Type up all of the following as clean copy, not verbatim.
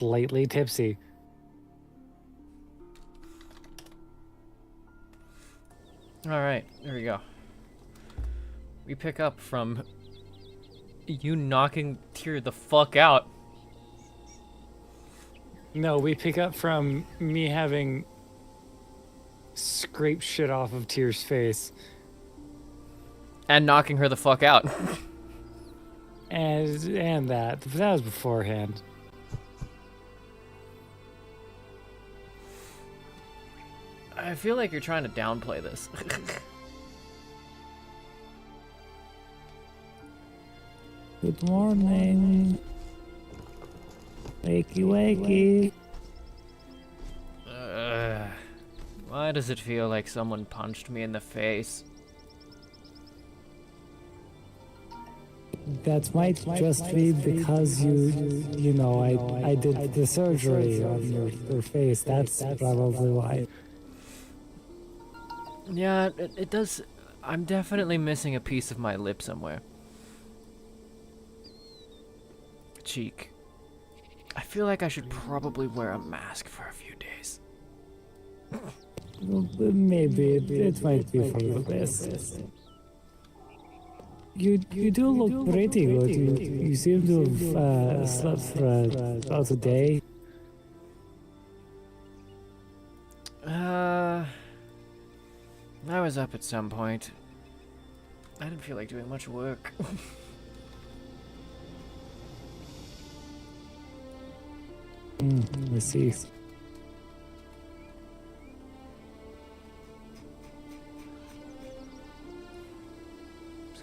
slightly tipsy. Alright, there we go. We pick up from you knocking Tyr the fuck out. No, we pick up from me having scraped shit off of Tyr's face. And knocking her the fuck out. And that. But that was beforehand. I feel like you're trying to downplay this. Good morning. Wakey, wakey. Why does it feel like someone punched me in the face? That might just be because you know, I did the surgery on your face. That's probably why. Yeah, it does. I'm definitely missing a piece of my lip somewhere. Cheek. I feel like I should probably wear a mask for a few days. Well, maybe it might be for the best. You do look pretty good. You seem to have slept for about a day. I was up at some point. I didn't feel like doing much work. I see. Just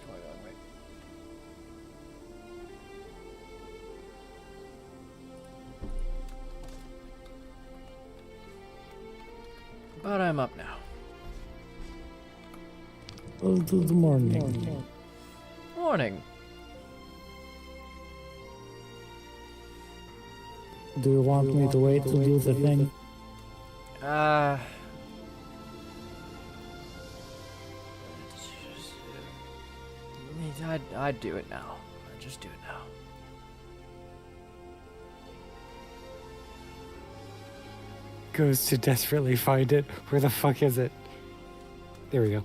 going on, wait. But I'm up now. Well, good morning. Morning. Do you want me to wait to do the thing? I'd do it now. I'd just do it now. Goes to desperately find it. Where the fuck is it? There we go.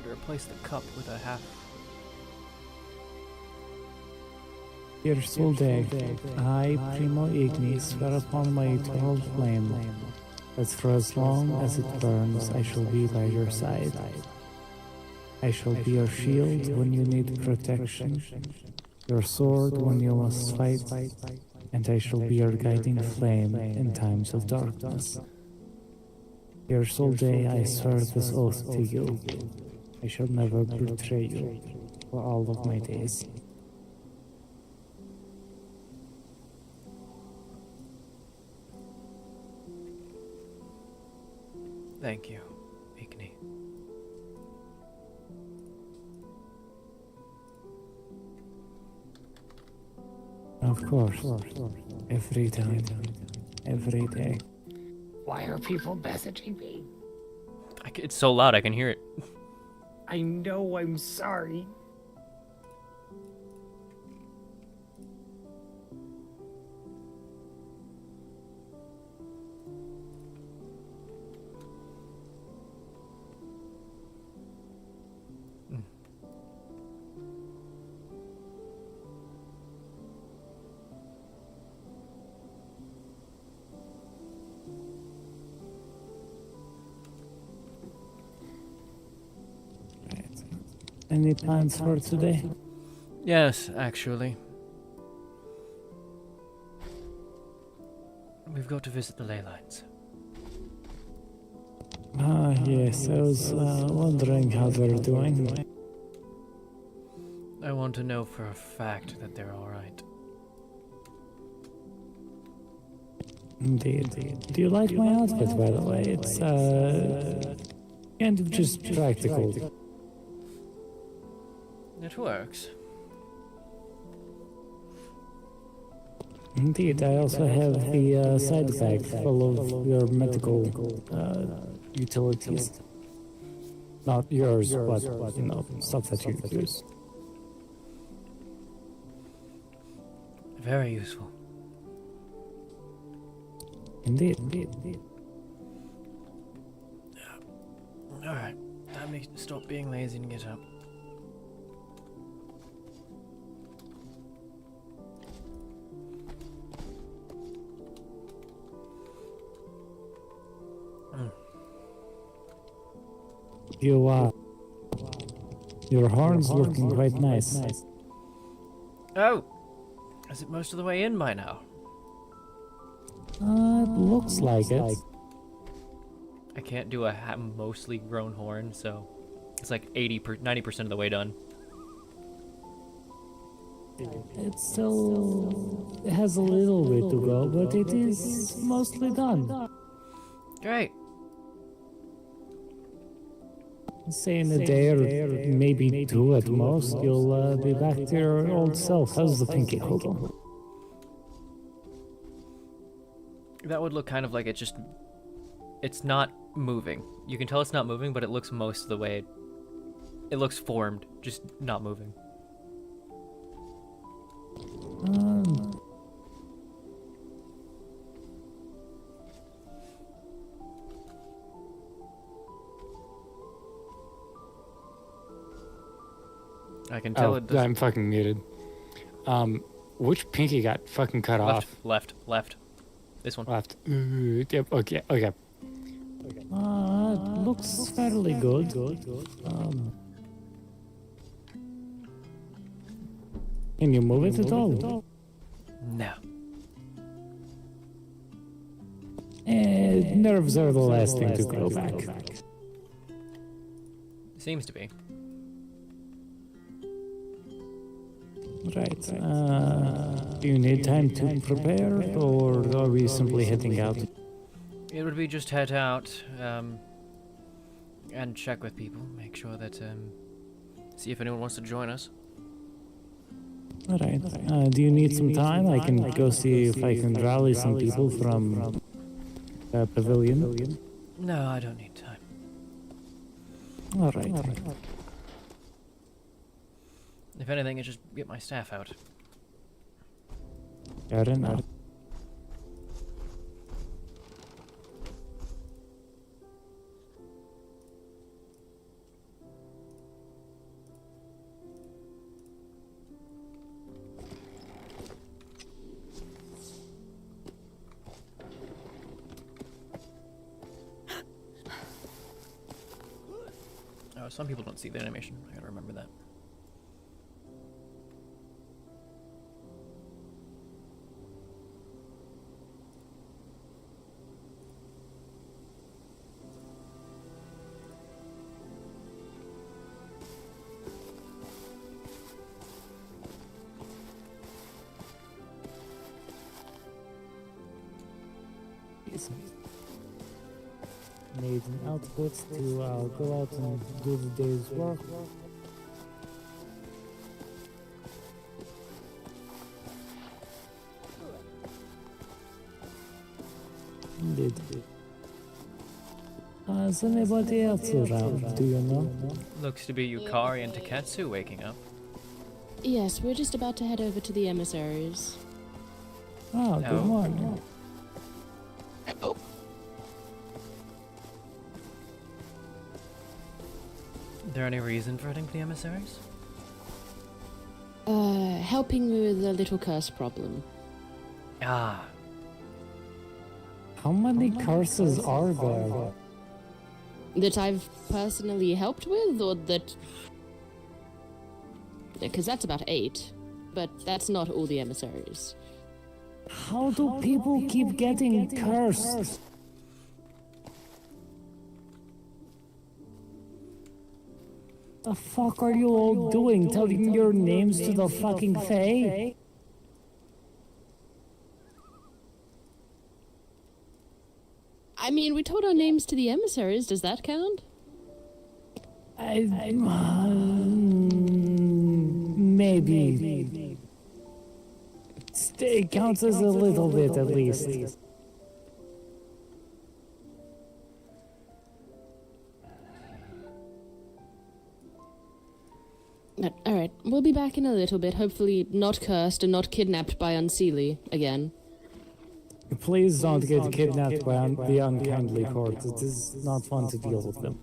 Replace the cup with a half. Tyr'Sul'Day, I, Primo Ignis, swear upon my eternal flame, that for as long as it burns, I shall be by your side. I shall be your shield when you need protection, your sword when you must fight, and I shall be your guiding flame in times of darkness. Tyr'Sul'Day, I swear this oath to you. I shall never betray you for all of my days. Thank you, Igni. Of course. Every time. Every day. Why are people messaging me? It's so loud I can hear it. I know, I'm sorry. Any plans for today? Yes, actually. We've got to visit the ley lines. Ah, yes, I was wondering how they're doing. I want to know for a fact that they're alright. Indeed. Do you like my outfit, by the way? It's, kind of just practical. It works. Indeed, I also have the side bag full of your medical utilities. Not yours, but, you know, stuff that you use. Very useful. Indeed. Alright, time to stop being lazy and get up. Your horn's looking quite nice. Oh! Is it most of the way in by now? It looks like it. I can't do a mostly grown horn, so it's like 90% of the way done. It has a little bit to go, but it is mostly done. Great. Say in a day or maybe two at most, you'll be back to your old self. How's the pinky? Hold on. That would look kind of like it's not moving. You can tell it's not moving, but it looks most of the way. It looks formed, just not moving. I can tell it doesn't... I'm fucking muted. Which pinky got fucking cut off? Left. This one. Left. Yep, okay. It looks fairly good. Can you move it at all? No. Nerves are the last thing to grow back. Seems to be. Right. Do you need time to prepare, or are we simply heading out? It would be just head out, and check with people, make sure that, see if anyone wants to join us. Alright. Do you need some time? I can go see if I can rally some people from the pavilion. No, I don't need time. Alright. If anything, it's just get my staff out. Fair enough. Oh, some people don't see the animation. I gotta remember that. Made an outfit to go out and do the day's work. Indeed. Is anybody else around, do you know? Looks to be Yukari and Taketsu waking up. Yes, we're just about to head over to the emissaries. Oh, good morning. Is there any reason for heading to the emissaries? Helping with a little curse problem. Ah. How many curses are there? That I've personally helped with, or that... Because that's about 8, but that's not all the emissaries. How do people keep getting cursed? The fuck are you all doing? Telling your names to the fucking Fae? I mean, we told our names to the emissaries. Does that count? Maybe. It's It counts as a little bit, at least. Alright, we'll be back in a little bit, hopefully not cursed and not kidnapped by Unseelie again. Please don't get kidnapped by the unkindly court. It is not fun to deal with them.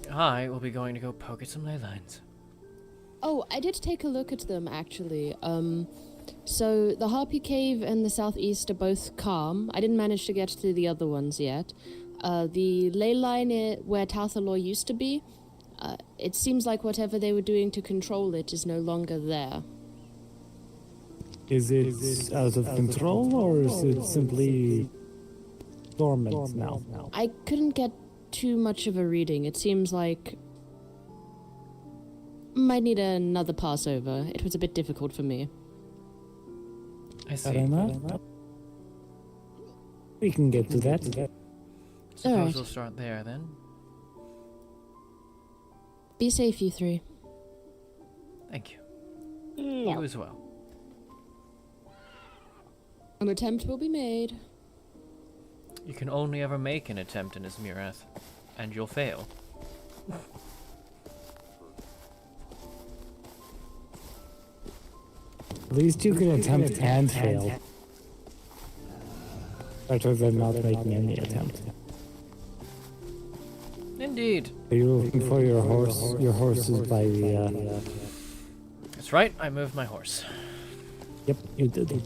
I will be going to go poke at some ley lines. Oh, I did take a look at them, actually. So the Harpy Cave and the Southeast are both calm. I didn't manage to get to the other ones yet. The ley line where Tyr'Sul'Day used to be, it seems like whatever they were doing to control it is no longer there. Is it out of control, or is it simply dormant now? I couldn't get too much of a reading. It seems like might need another Passover. It was a bit difficult for me. I see. We can get to that. Suppose Alright. we'll start there then. Be safe, you three. Thank you. You as well. An attempt will be made. You can only ever make an attempt in Izmirath, and you'll fail. At least you can attempt and fail. Better than not making any attempt. Indeed. Are you looking for your horse? Your horse is by the, That's right, I moved my horse. Yep, you did.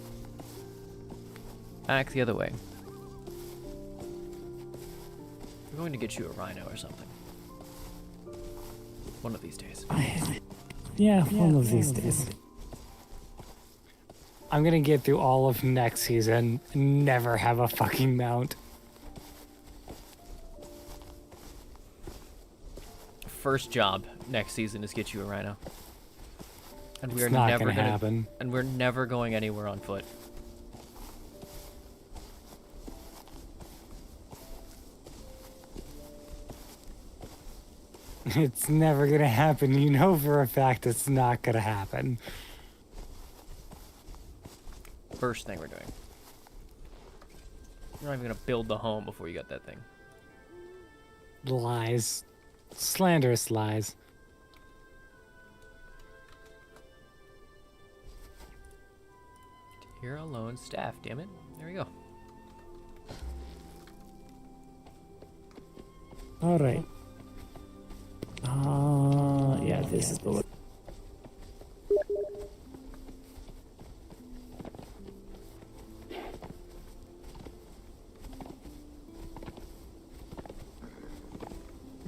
Back the other way. We're going to get you a rhino or something. One of these days. Yeah, one of these days. I'm gonna get through all of next season and never have a fucking mount. First job next season is get you a rhino. And we It's are not never gonna happen. And we're never going anywhere on foot. It's never gonna happen. You know for a fact it's not gonna happen. First thing we're doing. We're not even gonna build the home before you got that thing. Lies. Slanderous lies. You're a lone staff, damn it. There we go. Alright. Yeah, this is the one.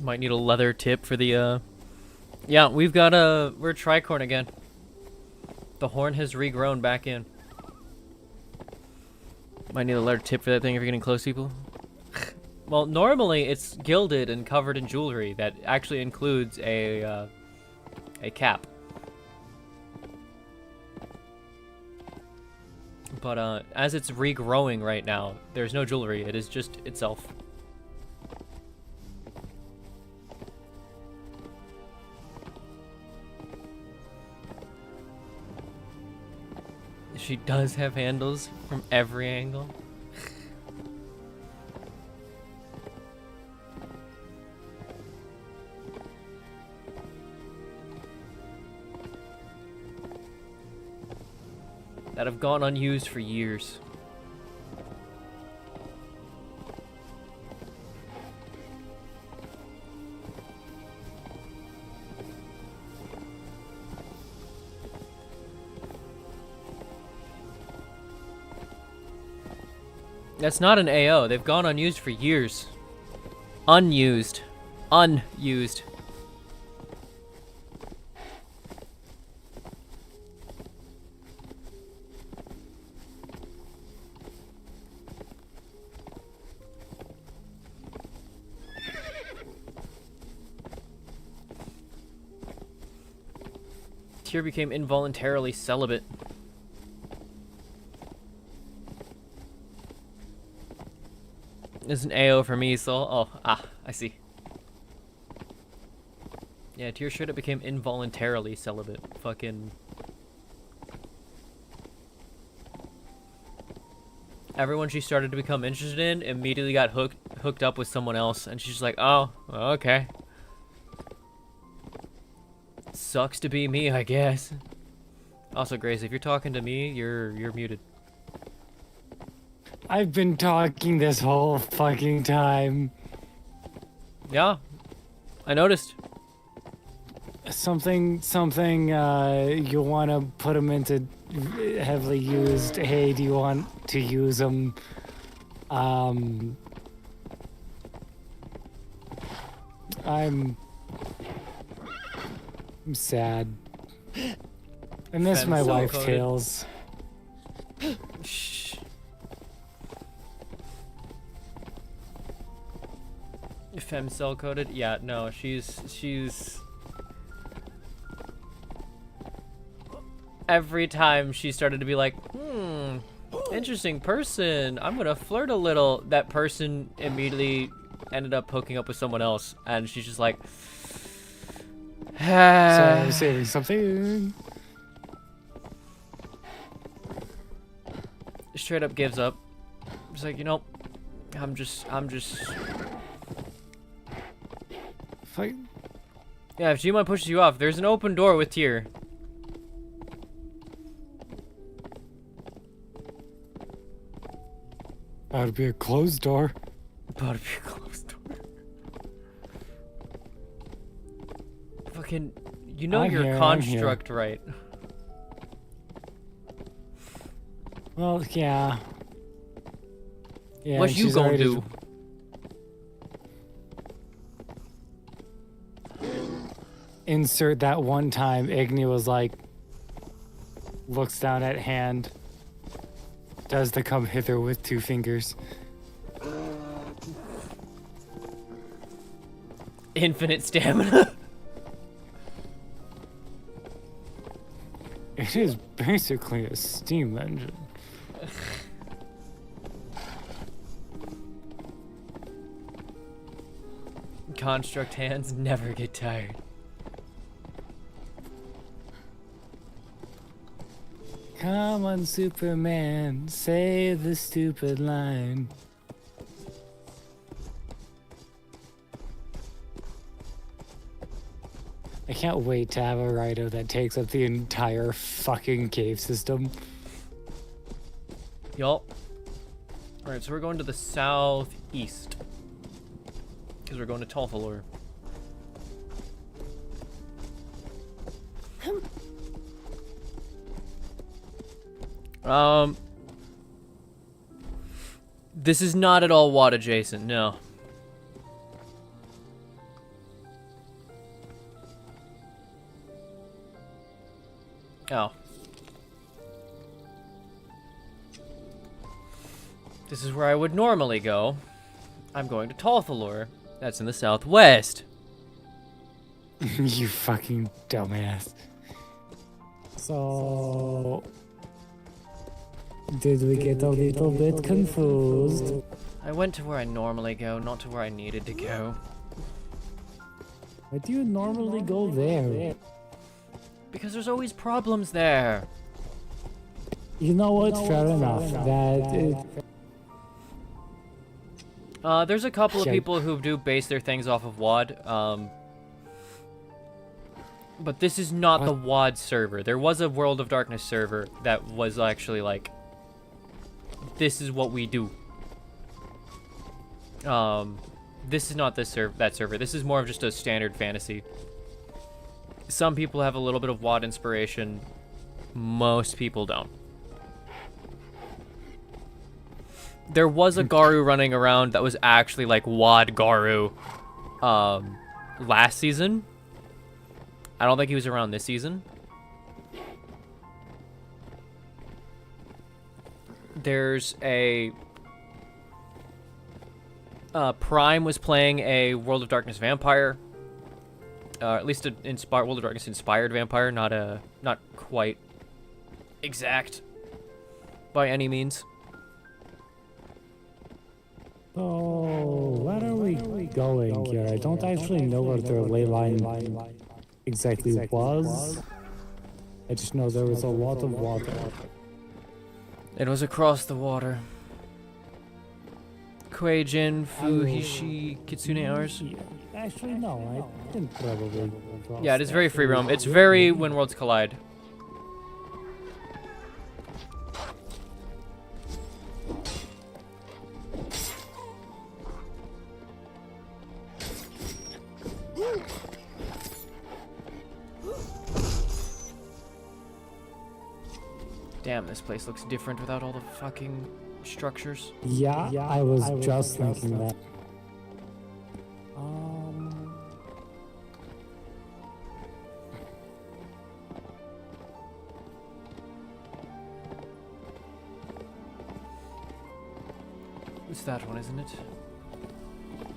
Might need a leather tip for the, Yeah, we're tricorn again. The horn has regrown back in. Might need a leather tip for that thing if you're getting close, people. Well, normally it's gilded and covered in jewelry that actually includes a cap. But as it's regrowing right now, there's no jewelry. It is just itself. She does have handles from every angle. That have gone unused for years. That's not an AO. They've gone unused for years. Unused. Unused. Tyr became involuntarily celibate. This is an AO for me, so I see. Yeah, Tyr should have became involuntarily celibate. Fucking everyone she started to become interested in immediately got hooked up with someone else, and she's just like, oh, okay. Sucks to be me, I guess. Also, Grace, if you're talking to me, you're muted. I've been talking this whole fucking time. Yeah, I noticed. Something, you want to put them into heavily used. Hey, do you want to use them? I'm sad. I miss my wife tales. Shh. Fem cell coded? Yeah, no, she's every time she started to be like, interesting person, I'm gonna flirt a little, that person immediately ended up hooking up with someone else, and she's just like, so saying something. Straight up gives up. It's like, you know, I'm just Fight. yeah, if Gmod pushes you off, there's an open door with Tyr. That'd be a closed door. About to be a closed door. Fucking, you know, I'm your here, construct, right? Well, yeah. Yeah. What you she's gonna already- do? Insert that one time Igni was like, looks down at hand, does the come hither with 2 fingers. Infinite stamina. It is basically a steam engine. Construct hands never get tired. Come on, Superman, say the stupid line. I can't wait to have a Rhino that takes up the entire fucking cave system. Yup. Alright, so we're going to the southeast. Because we're going to Tyr'Sul'Day. This is not at all WAD adjacent, no. Oh. This is where I would normally go. I'm going to Tyr'Sul'Day. That's in the southwest. You fucking dumbass. So, did we get a little bit confused? I went to where I normally go, not to where I needed to go. Why do you normally go there? Because there's always problems there. You know what? Fair enough. There's a couple of Shit. people who do base their things off of WAD. But this is not the WAD server. There was a World of Darkness server that was actually like, this is what we do. This is not that server. This is more of just a standard fantasy. Some people have a little bit of WAD inspiration. Most people don't. There was a Garu running around that was actually like WAD Garu last season. I don't think he was around this season. There's a Prime was playing a World of Darkness vampire. At least an World of Darkness inspired vampire, not quite exact by any means. Oh, where are we going here? I don't actually know where their ley line exactly was. I just know there was a lot of water. It was across the water. Kuei-jin, Fuhishi, Kitsune hours. Yeah. Actually, no, I didn't probably. Yeah, it is very free roam. It's very when worlds collide. Damn, this place looks different without all the fucking structures. Yeah, I was just thinking that. It's that one, isn't it?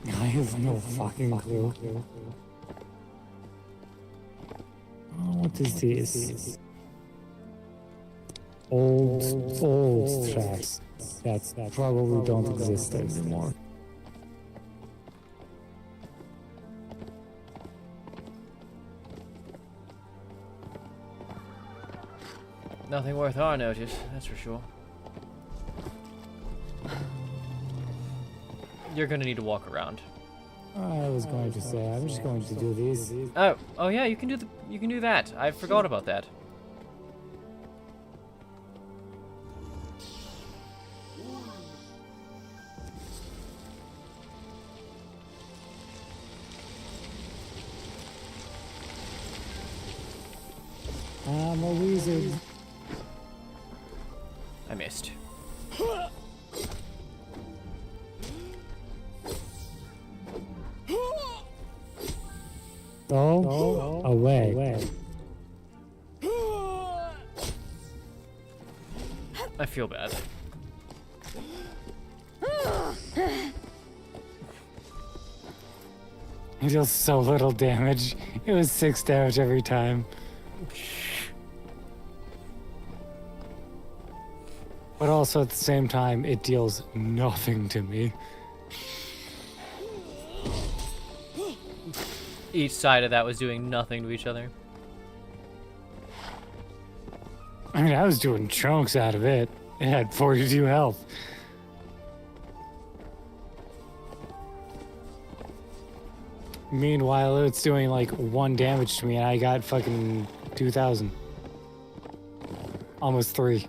I have no fucking clue. Oh, what is this? Old tracks that probably don't exist anymore. Nothing worth our notice, that's for sure. You're gonna need to walk around. I was going to say, I'm just going to do this. Oh yeah, you can do that. I forgot about that. I'm a wizard. I missed. Oh, away. I feel bad. It deals so little damage. It was 6 damage every time. But also at the same time, it deals nothing to me. Each side of that was doing nothing to each other. I mean, I was doing chunks out of it. It had 42 health. Meanwhile, it's doing like 1 damage to me, and I got fucking 2,000. Almost 3.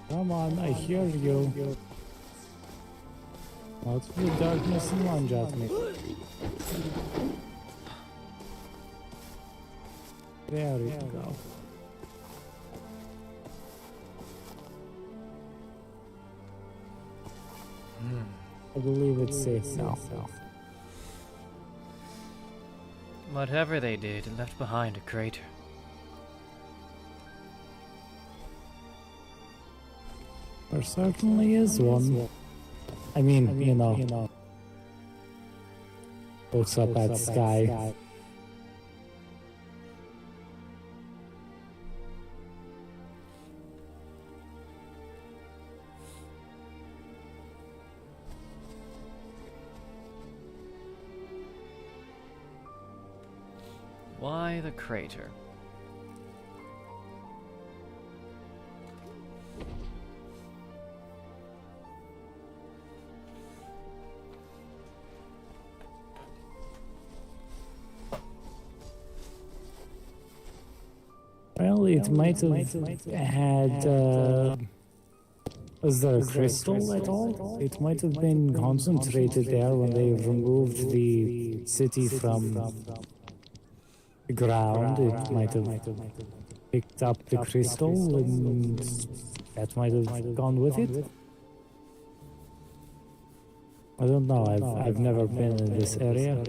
Come on, I hear you. Out of the darkness and lunge at me. There you go. I believe it's safe now. Whatever they did, it left behind a crater. There certainly is one. I mean, you know, looks up at sky. Why the crater? Well, it might have had. Was there a crystal at all? It might have been concentrated there when they removed the city from the ground. It might have picked up the crystal, and that might have gone with it. I don't know. I've never been in this area.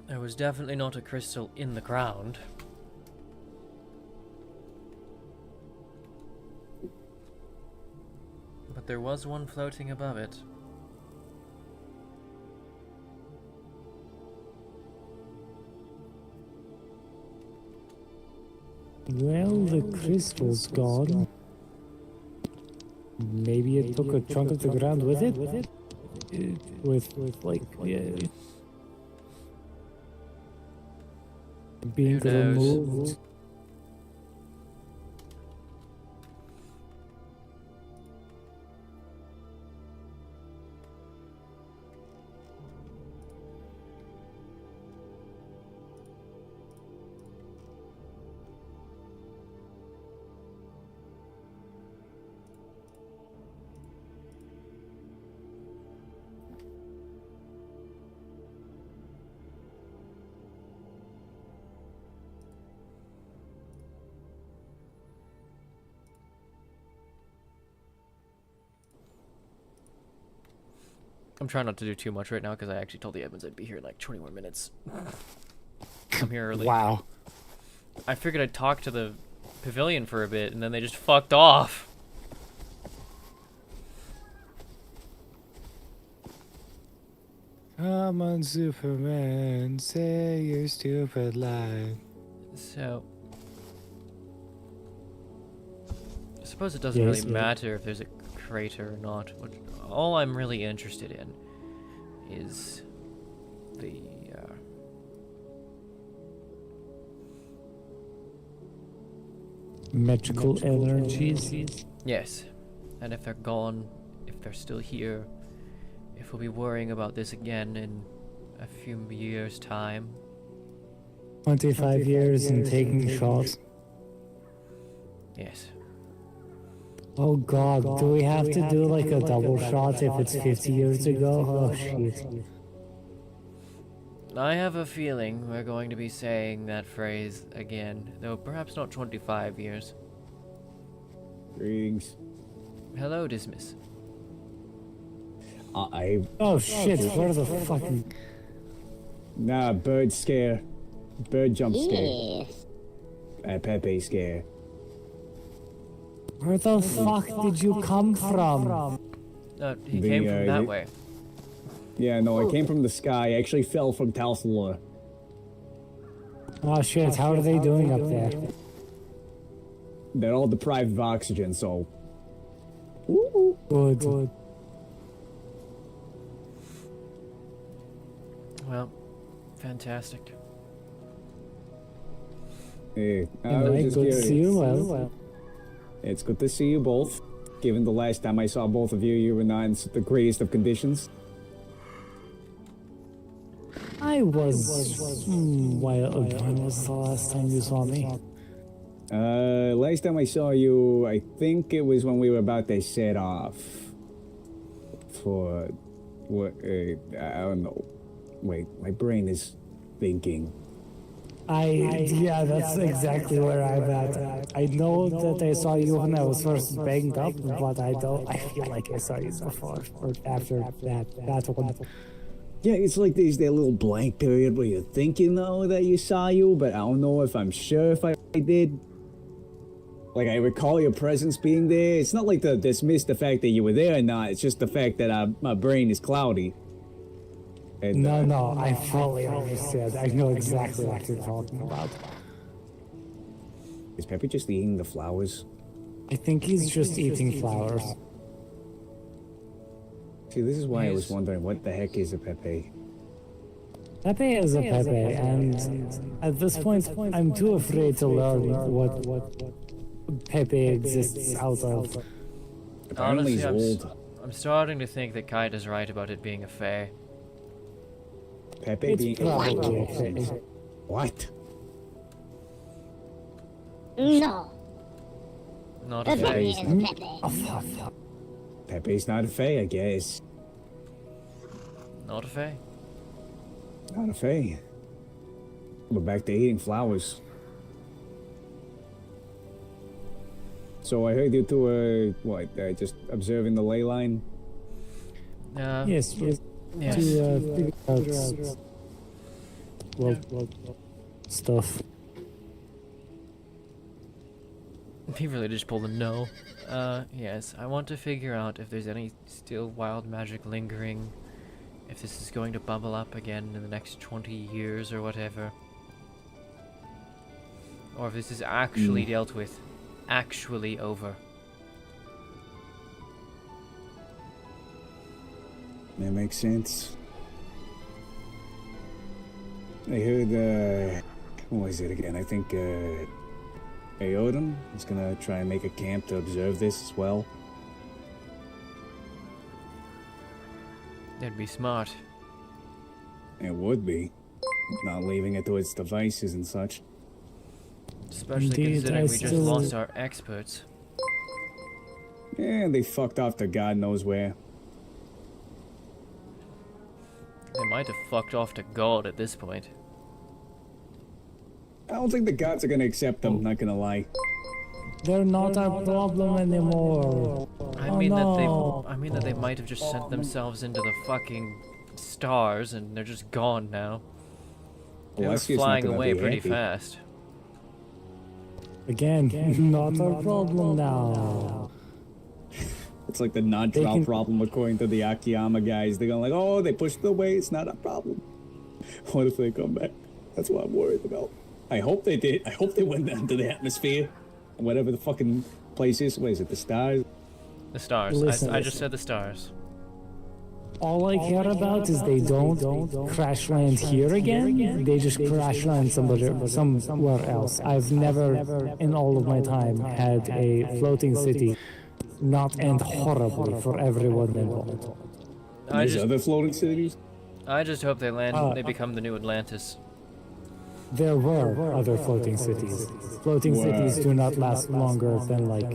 There was definitely not a crystal in the ground. But there was one floating above it. Well, the crystal's gone. maybe it took a chunk of the ground with it. With like being Who knows? removed. I'm trying not to do too much right now because I actually told the Edmonds I'd be here in like 20 more minutes. I'm here early. Wow. I figured I'd talk to the pavilion for a bit, and then they just fucked off. Come on, Superman, say your stupid lie. So, I suppose it doesn't really matter if there's a crater or not. All I'm really interested in is the Magical energies. yes, and if they're gone, if they're still here, if we'll be worrying about this again in a few years' time. 25 years and taking shots. Yes. Oh god, do we have to do like a double shot if it's 50 years ago? Oh shit. I have a feeling we're going to be saying that phrase again, though perhaps not 25 years. Greetings. Hello, Dismiss. Oh shit, where the fucking... Nah, bird scare. Bird jump scare. Pepe scare. Where the fuck did you come from? He came from that way. Yeah, no, I came from the sky. I actually fell from Tyr'Sul'Day. Oh shit, how are they doing up there? They're all deprived of oxygen, so... Good. Well, fantastic. Hey, I was Anyway, just good to curious. see you. Well, It's good to see you both. Given the last time I saw both of you, you were not in the greatest of conditions. I was... when was the last time you saw me? Last time I saw you, I think it was when we were about to set off. For... what, I don't know. Wait, my brain is thinking. Yeah, that's exactly where I'm at. I know that I saw you when I was first banged up, but I feel like I saw you before or after that one. Yeah, it's like there's that little blank period where you think you know that you saw you, but I don't know if I'm sure if I did. Like, I recall your presence being there. It's not like to dismiss the fact that you were there or not, it's just the fact that my brain is cloudy. And, No, I fully understand. I know exactly what you're talking about. Is Pepe just eating the flowers? I think he's just eating flowers. See, this is why I was wondering what the heck is a Pepe. Pepe is a Pepe, and at this point, I'm too afraid to learn what Pepe exists out of. Apparently he's Honestly, old. I'm starting to think that Kaida's right about it being a fae. Pepe It's being probably a Fae. What? No, Not the a fae. Pepe is a Pepe. Oh, fuck. Pepe's not a Fae, I guess. Not a fae. Not a Fae. We're back to eating flowers. So I heard you two are, just observing the ley line? Yes. Yes. To figure out well, stuff. He really just pulled a no. Yes, I want to figure out if there's any still wild magic lingering, if this is going to bubble up again in the next 20 years or whatever. Or if this is actually dealt with, actually over. That makes sense. I heard, what was it again? I think, Aodin is gonna try and make a camp to observe this as well. That'd be smart. It would be. Not leaving it to its devices and such. Especially Indeed, considering I we just still- lost our experts. Yeah, they fucked off to God knows where. They might have fucked off to God at this point. I don't think the gods are gonna accept them, not gonna lie. They're not our problem anymore. I Oh, mean no. that they might have just sent themselves into the fucking stars and they're just gone now. They were Alessia's not flying gonna away be pretty happy. fast. Again, not our problem now. It's like the non-trial can- problem according to the Akiyama guys. They're going like, oh, they pushed it away, it's not a problem. What if they come back? That's what I'm worried about. I hope they did. I hope they went into the atmosphere. Whatever the fucking place is. What is it, the stars? The stars. Listen, I just said the stars. All I care about is they don't crash land here again. They just crash land somewhere else. I've never, in all of my time, had a floating city not end horribly for everyone involved. There's other floating cities? I just hope they land. They become the new Atlantis. There were other floating cities. Floating cities do not last longer than like.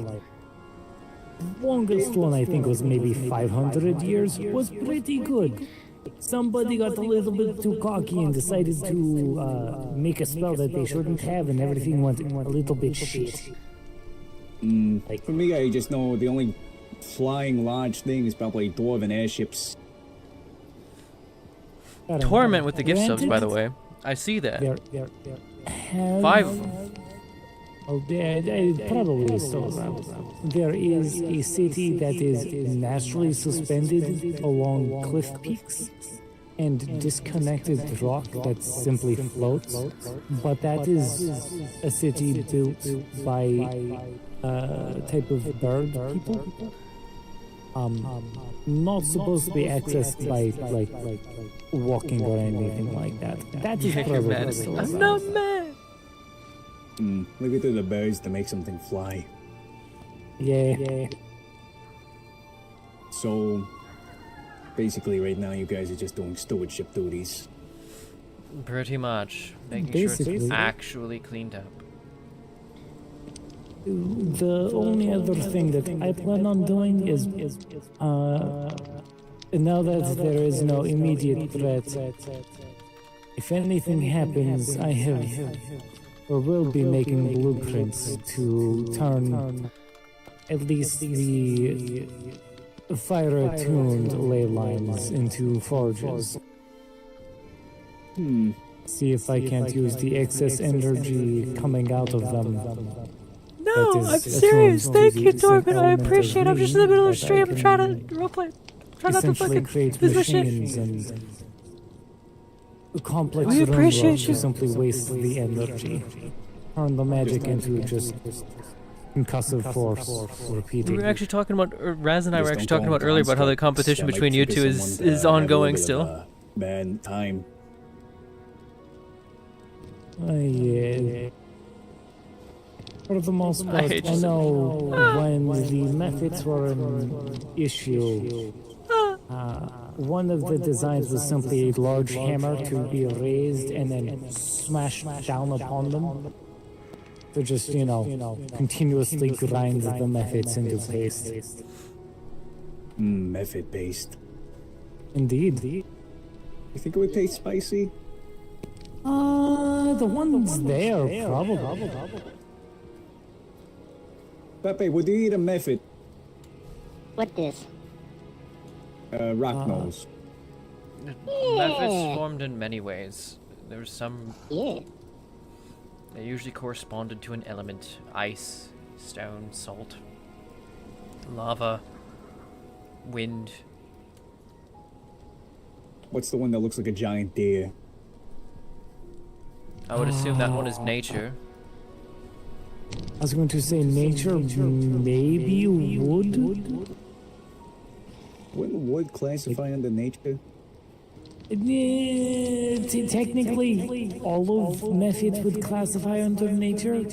Longest one I think was maybe 500 years. Was pretty good. Somebody got a little bit too cocky and decided to make a spell that they shouldn't have, and everything went a little bit shit. For me, I just know the only flying large thing is probably dwarven airships. Torment with the gift subs, by the way. I see that. There 5 of them. Oh, they probably still around. There is a city that is naturally suspended along cliff peaks and disconnected rock that simply floats, but that is a city built by a type of bird people. Not supposed to be accessed by like walking or anything like that. That is Yeah, you're mad probably at still me. I'm around. not mad. Leave it to the birds to make something fly. Yeah. So, basically right now you guys are just doing stewardship duties. Pretty much. Making sure it's Basically. actually cleaned up. The only other thing that I plan on doing is, now that there is no immediate threat, if anything happens, I have, or will be making blueprints to turn at least the fire-attuned ley lines into forges. See if I can't use the excess energy coming out of them. No, That is I'm attuned serious. to Thank the you, same Torben. I element of appreciate it. I'm just in the middle of the me stream. that I I'm trying can to roleplay. Try not to essentially fucking create lose my shit. machines and complex We run appreciate rolls you. to simply waste the energy. Turn the magic into just concussive force We repeating. were actually talking about, or Raz and I Just were don't actually call talking them about earlier about how the constructs. competition That might between you trigger two is someone to have a ongoing little bit of still. a bad time. Yeah. For the most I part, hate I you so know when the methods were an issue. One of the designs was simply a large hammer to be raised and then smashed down upon them. To just, continuously grind the methods into paste. Method based. Indeed. You think it would taste spicy? The ones there, probably. Pepe, would you eat a method? What this? Rock nose. Methods formed in many ways. There's some. Yeah. They usually corresponded to an element: ice, stone, salt, lava, wind. What's the one that looks like a giant deer? I would assume that one is nature. I was going to say nature, maybe wood. Wouldn't wood classify under nature? Technically, all of methods would classify under nature.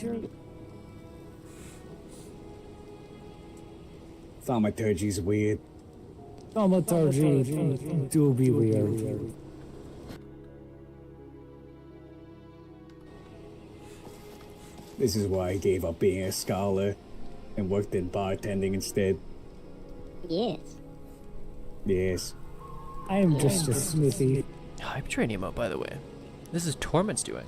Thaumaturgy's weird. Thaumaturgy do be weird. This is why I gave up being a scholar and worked in bartending instead. Yes. Yes. I am just a smithy. Hype train emote, by the way. This is Torment's doing.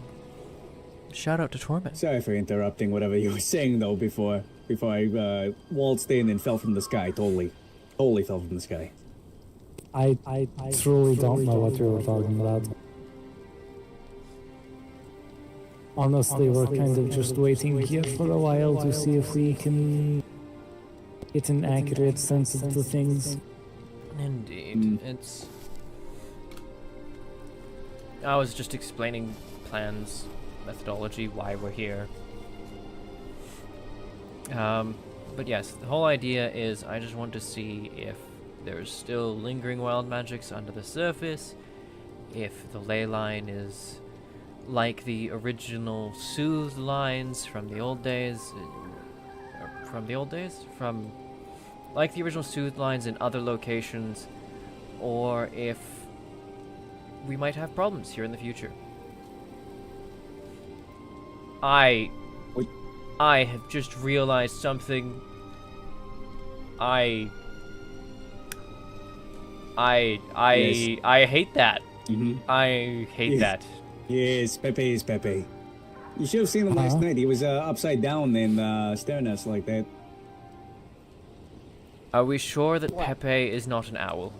Shout out to Torment. Sorry for interrupting whatever you were saying though before I waltzed in and fell from the sky. Totally fell from the sky. I truly don't know what you were talking about. Honestly, we're kind of just waiting here for a while to see if we can get an accurate sense of the things. Indeed. It's... I was just explaining plans, methodology, why we're here. But yes, the whole idea is I just want to see if there's still lingering wild magics under the surface, if the ley line is like the original soothed lines from the old days, like the original soothed lines in other locations, or if we might have problems here in the future. I have just realized something. I hate that. I hate that. Yes, Pepe is Pepe. You should have seen him last night. He was upside down and staring at us like that. Are we sure that Pepe is not an owl?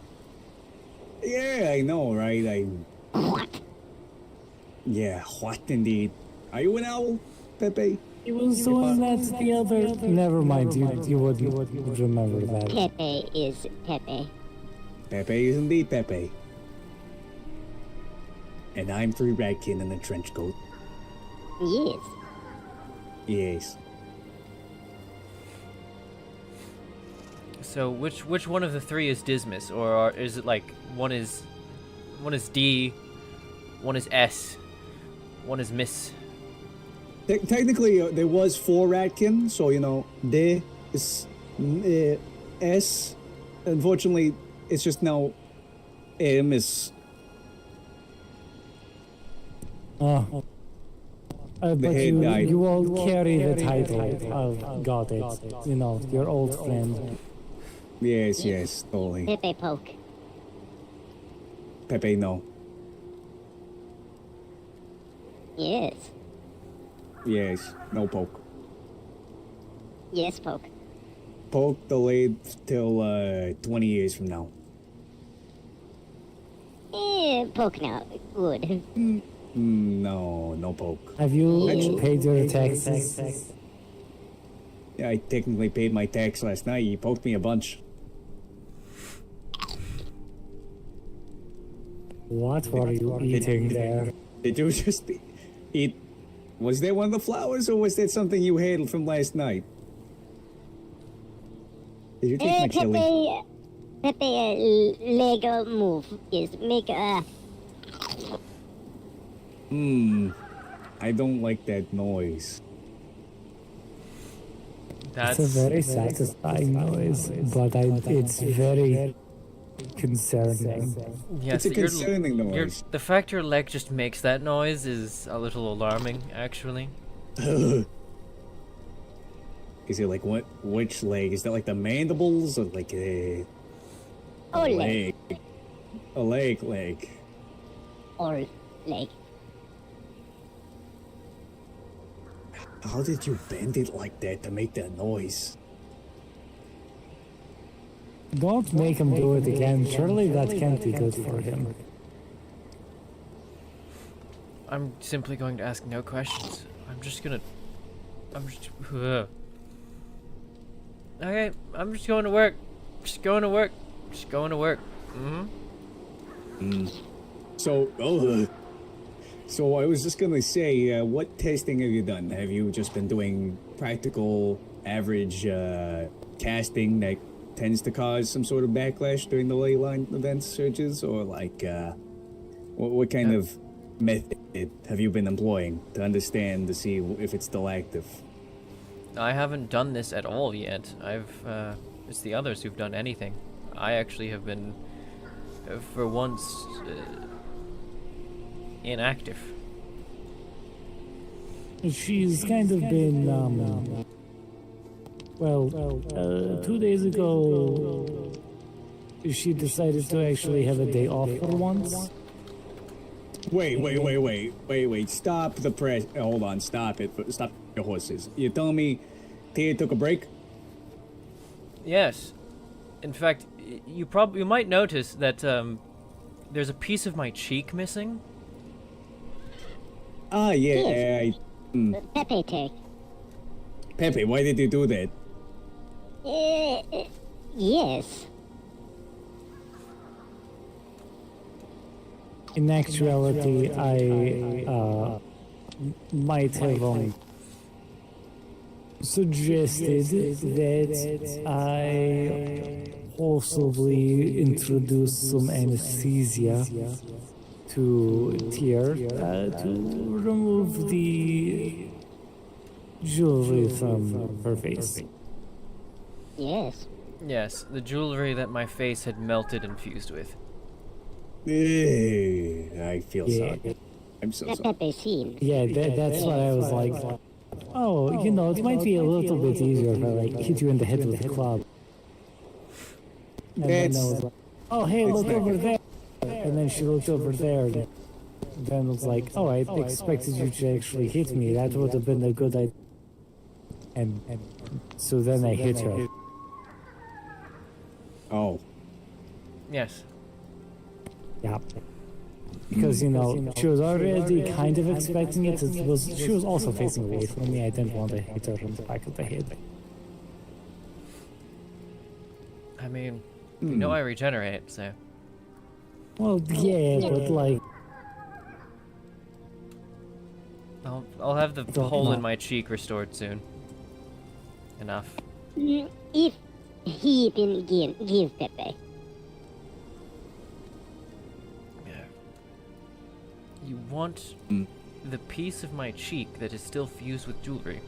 Yeah, I know, right? Yeah, what indeed? Are you an owl, Pepe? He was doing that to the other... Never mind, you wouldn't remember that. Pepe is Pepe. Pepe is indeed Pepe. And I'm 3 Ratkin in a trench coat. Yes. Yes. So which one of the 3 is Dismas, or is it like one is D, one is S, one is Miss? Technically, there was 4 Ratkin, so you know, D is S. Unfortunately, it's just now M is. But head died. you all carry the title of got it. You know, your old friend. Yes, totally. Pepe Poke. Pepe, no. Yes. Yes, no poke. Yes, Poke. Poke delayed till 20 years from now. Poke now. Good. No poke. Have you paid your taxes? Yeah, I technically paid my tax last night. He poked me a bunch. What were you eating there? Did you just eat? Was that one of the flowers, or was that something you had from last night? Did you take my chili? Pepe, Lego move is make a... I don't like that noise. That's It's a very satisfying noise, but it's very concerning. yes. It's a concerning noise. The fact your leg just makes that noise is a little alarming, actually. Is it like what? Which leg? Is that like the mandibles or like a leg. A leg. Or leg. How did you bend it like that to make that noise? Don't make him do it again. Surely that can't be good for him. I'm simply going to ask no questions. Okay, I'm just going to work. So I was just gonna say, what testing have you done? Have you just been doing practical, average casting, like tends to cause some sort of backlash during the ley line event surges, or like, what kind of method have you been employing to understand to see if it's still active? I haven't done this at all yet. It's the others who've done anything. I actually have been, for once, inactive. She's kind of been, 2 days ago, she decided to actually have a day off for once. Wait. Stop the press. Hold on, stop it. Stop your horses. You're telling me Tia took a break? Yes. In fact, you might notice that there's a piece of my cheek missing. Ah, yeah. Pepe take. Pepe, why did you do that? Yes. In actuality, I might have suggested that I possibly introduce some anesthesia to Tyr to remove the jewelry from her face. Yes. Yes, the jewelry that my face had melted and fused with. I feel sorry. I'm so sorry. Pepe seems. Yeah, that's what I was like. Oh, you know, it might be a little bit easier if I like hit you in the head with a club. And then I was like, oh, hey, look over there. And then she looked over there. And then was like, oh, I expected you to actually hit me. That would have been a good idea. And so then I hit her. Oh. Yes. Yeah. Because, you know, she was already kind of expecting it. She was also facing away from me. I didn't want to hit her in the back of the head. I mean, you know I regenerate, so... Well, yeah, but like... I'll have the hole in my cheek restored soon. Enough. If he didn't give Pepe. You want the piece of my cheek that is still fused with jewelry?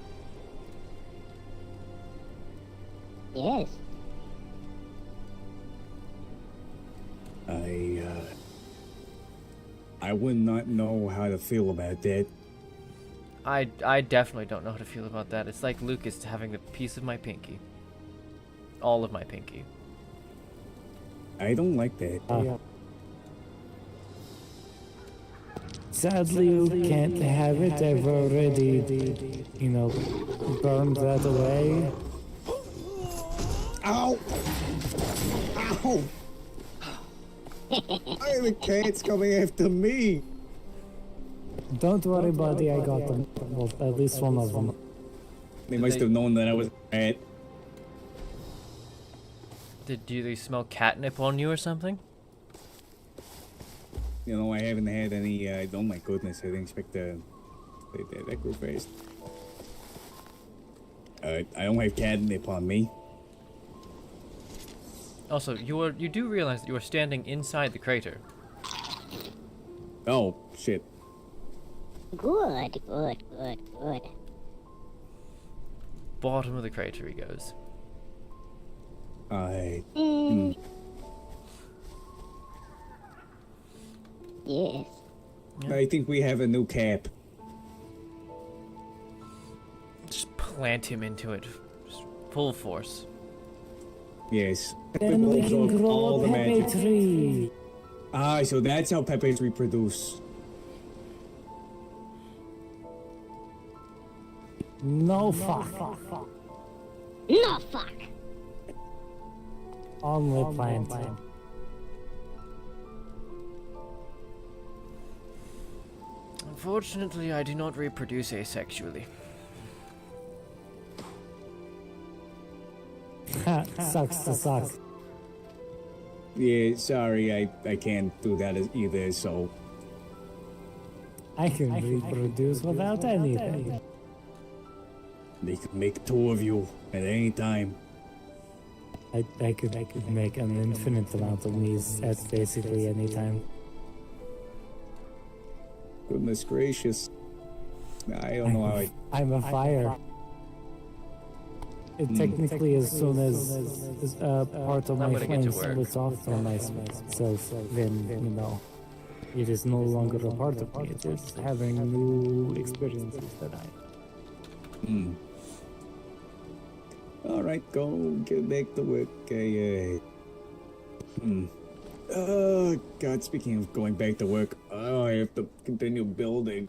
Yes. I would not know how to feel about that. I definitely don't know how to feel about that. It's like Lucas having the piece of my pinky. All of my pinky. I don't like that. Sadly, you can't have it. I've already, you know, burned that away. Ow! Ow! Why are the cats coming after me? Don't worry, buddy. I got them. Well, at least one of them. They must have known that I was a rat. Did they smell catnip on you or something? You know, I haven't had any, oh my goodness, I didn't expect that grew fast. I don't have catnip on me. Also, you do realize that you are standing inside the crater. Oh, shit. Good. Bottom of the crater he goes. Yes. I think we have a new cap. Just plant him into it. Just full force. Yes. Then we can grow all a the Pepe magic. tree. Ah, so that's how Pepes reproduce. No fuck. No fuck. Only plant. Unfortunately, I do not reproduce asexually. Sucks to suck. Yeah, sorry, I can't do that either, so... I can reproduce without anything. They could make two of you at any time. I could make an infinite amount of me's at basically any time. Goodness gracious. I don't know how I... I'm a fire. It technically, as soon as part of I'm my gonna get to flame work. splits off from myself, then, you know, it is no longer a part of me. It is having new experiences that I... Alright, go get back to work. Oh, God, speaking of going back to work, I have to continue building.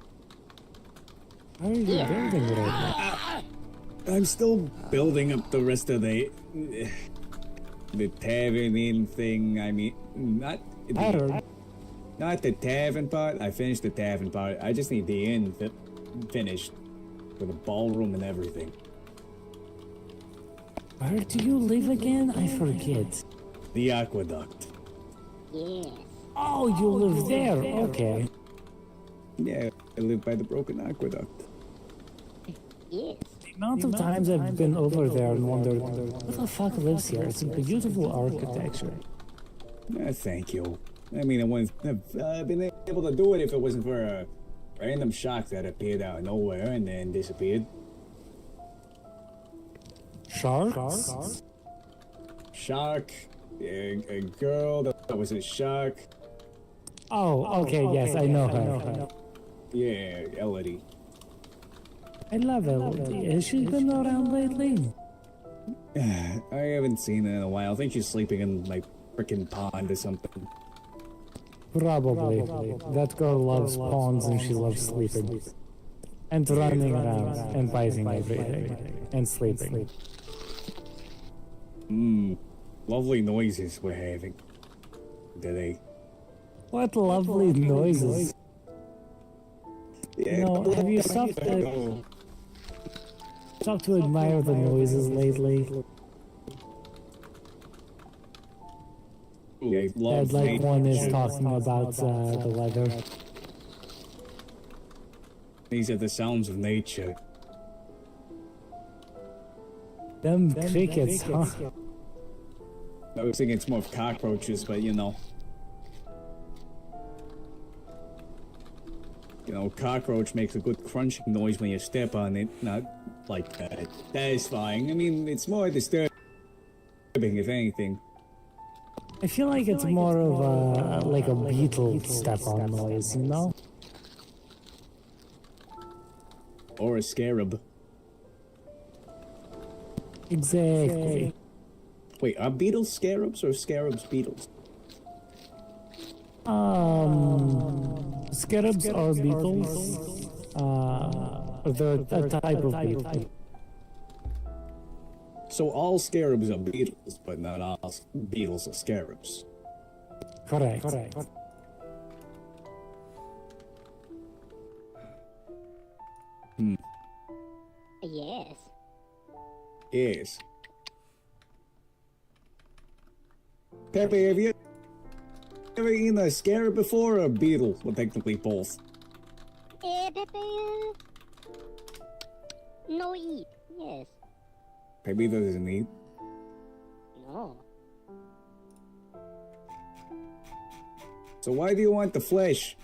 How are you building right now? I'm still building up the rest of the tavern inn thing. I mean, not the tavern part. I finished the tavern part. I just need the inn finished with the ballroom and everything. Where do you live again? I forget. The aqueduct. Yes. Oh, you live there. Okay. Yeah, I live by the broken aqueduct. Yes. The amount of times I've been over there and wondered, what the fuck lives here? It's a beautiful architecture. Thank you. I mean, I wouldn't have been able to do it if it wasn't for a random shark that appeared out of nowhere and then disappeared. Sharks? Shark, a girl that was a shark. Oh, okay, yes, I know her. Yeah, Elodie. I love Elodie. Has she been around lately? I haven't seen her in a while. I think she's sleeping in my freaking pond or something. Probably. That girl loves ponds and she loves sleeping. And running around and biting everything. And sleeping. Lovely noises we're having today. What lovely noises. Yeah, You know, have you stopped to admire the noises lately? Yeah, love Like nature. one is talking about the weather. These are the sounds of nature. Them crickets, huh? I was thinking it's more of cockroaches, but you know. Cockroach makes a good crunching noise when you step on it, not like satisfying. I mean, it's more disturbing, if anything. I feel like it's more of like a beetle step-on noise, you know? Or a scarab. Exactly. Wait, are beetles scarabs or scarabs beetles? Scarabs are beetles. They're a type of beetle. So all scarabs are beetles, but not all beetles are scarabs. Correct. Yes. Yes. Pepe, have you ever eaten a scarab before or a beetle? Well, technically both. Pepe, no eat. Yes. Pepe doesn't eat. No. So why do you want the flesh?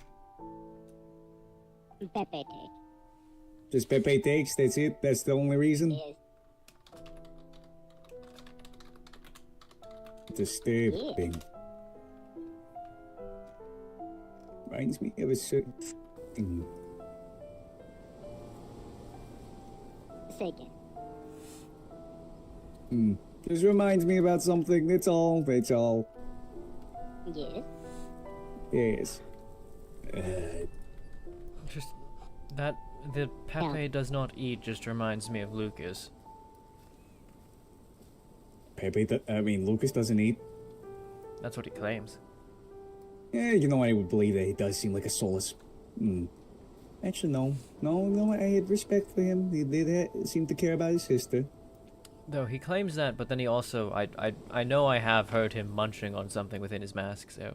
Pepe take. Just Pepe takes, that's it? That's the only reason? Yes. Disturbing. Reminds me of a certain thing. Second. Just reminds me about something, that's all, that's all. Yes. Yes. Just that the Pepe does not eat just reminds me of Lucas. Lucas doesn't eat. That's what he claims. Yeah, I would believe that he does seem like a soulless. Actually, no, I had respect for him. He did seem to care about his sister. Though he claims that, but then he also, I know I have heard him munching on something within his mask, so.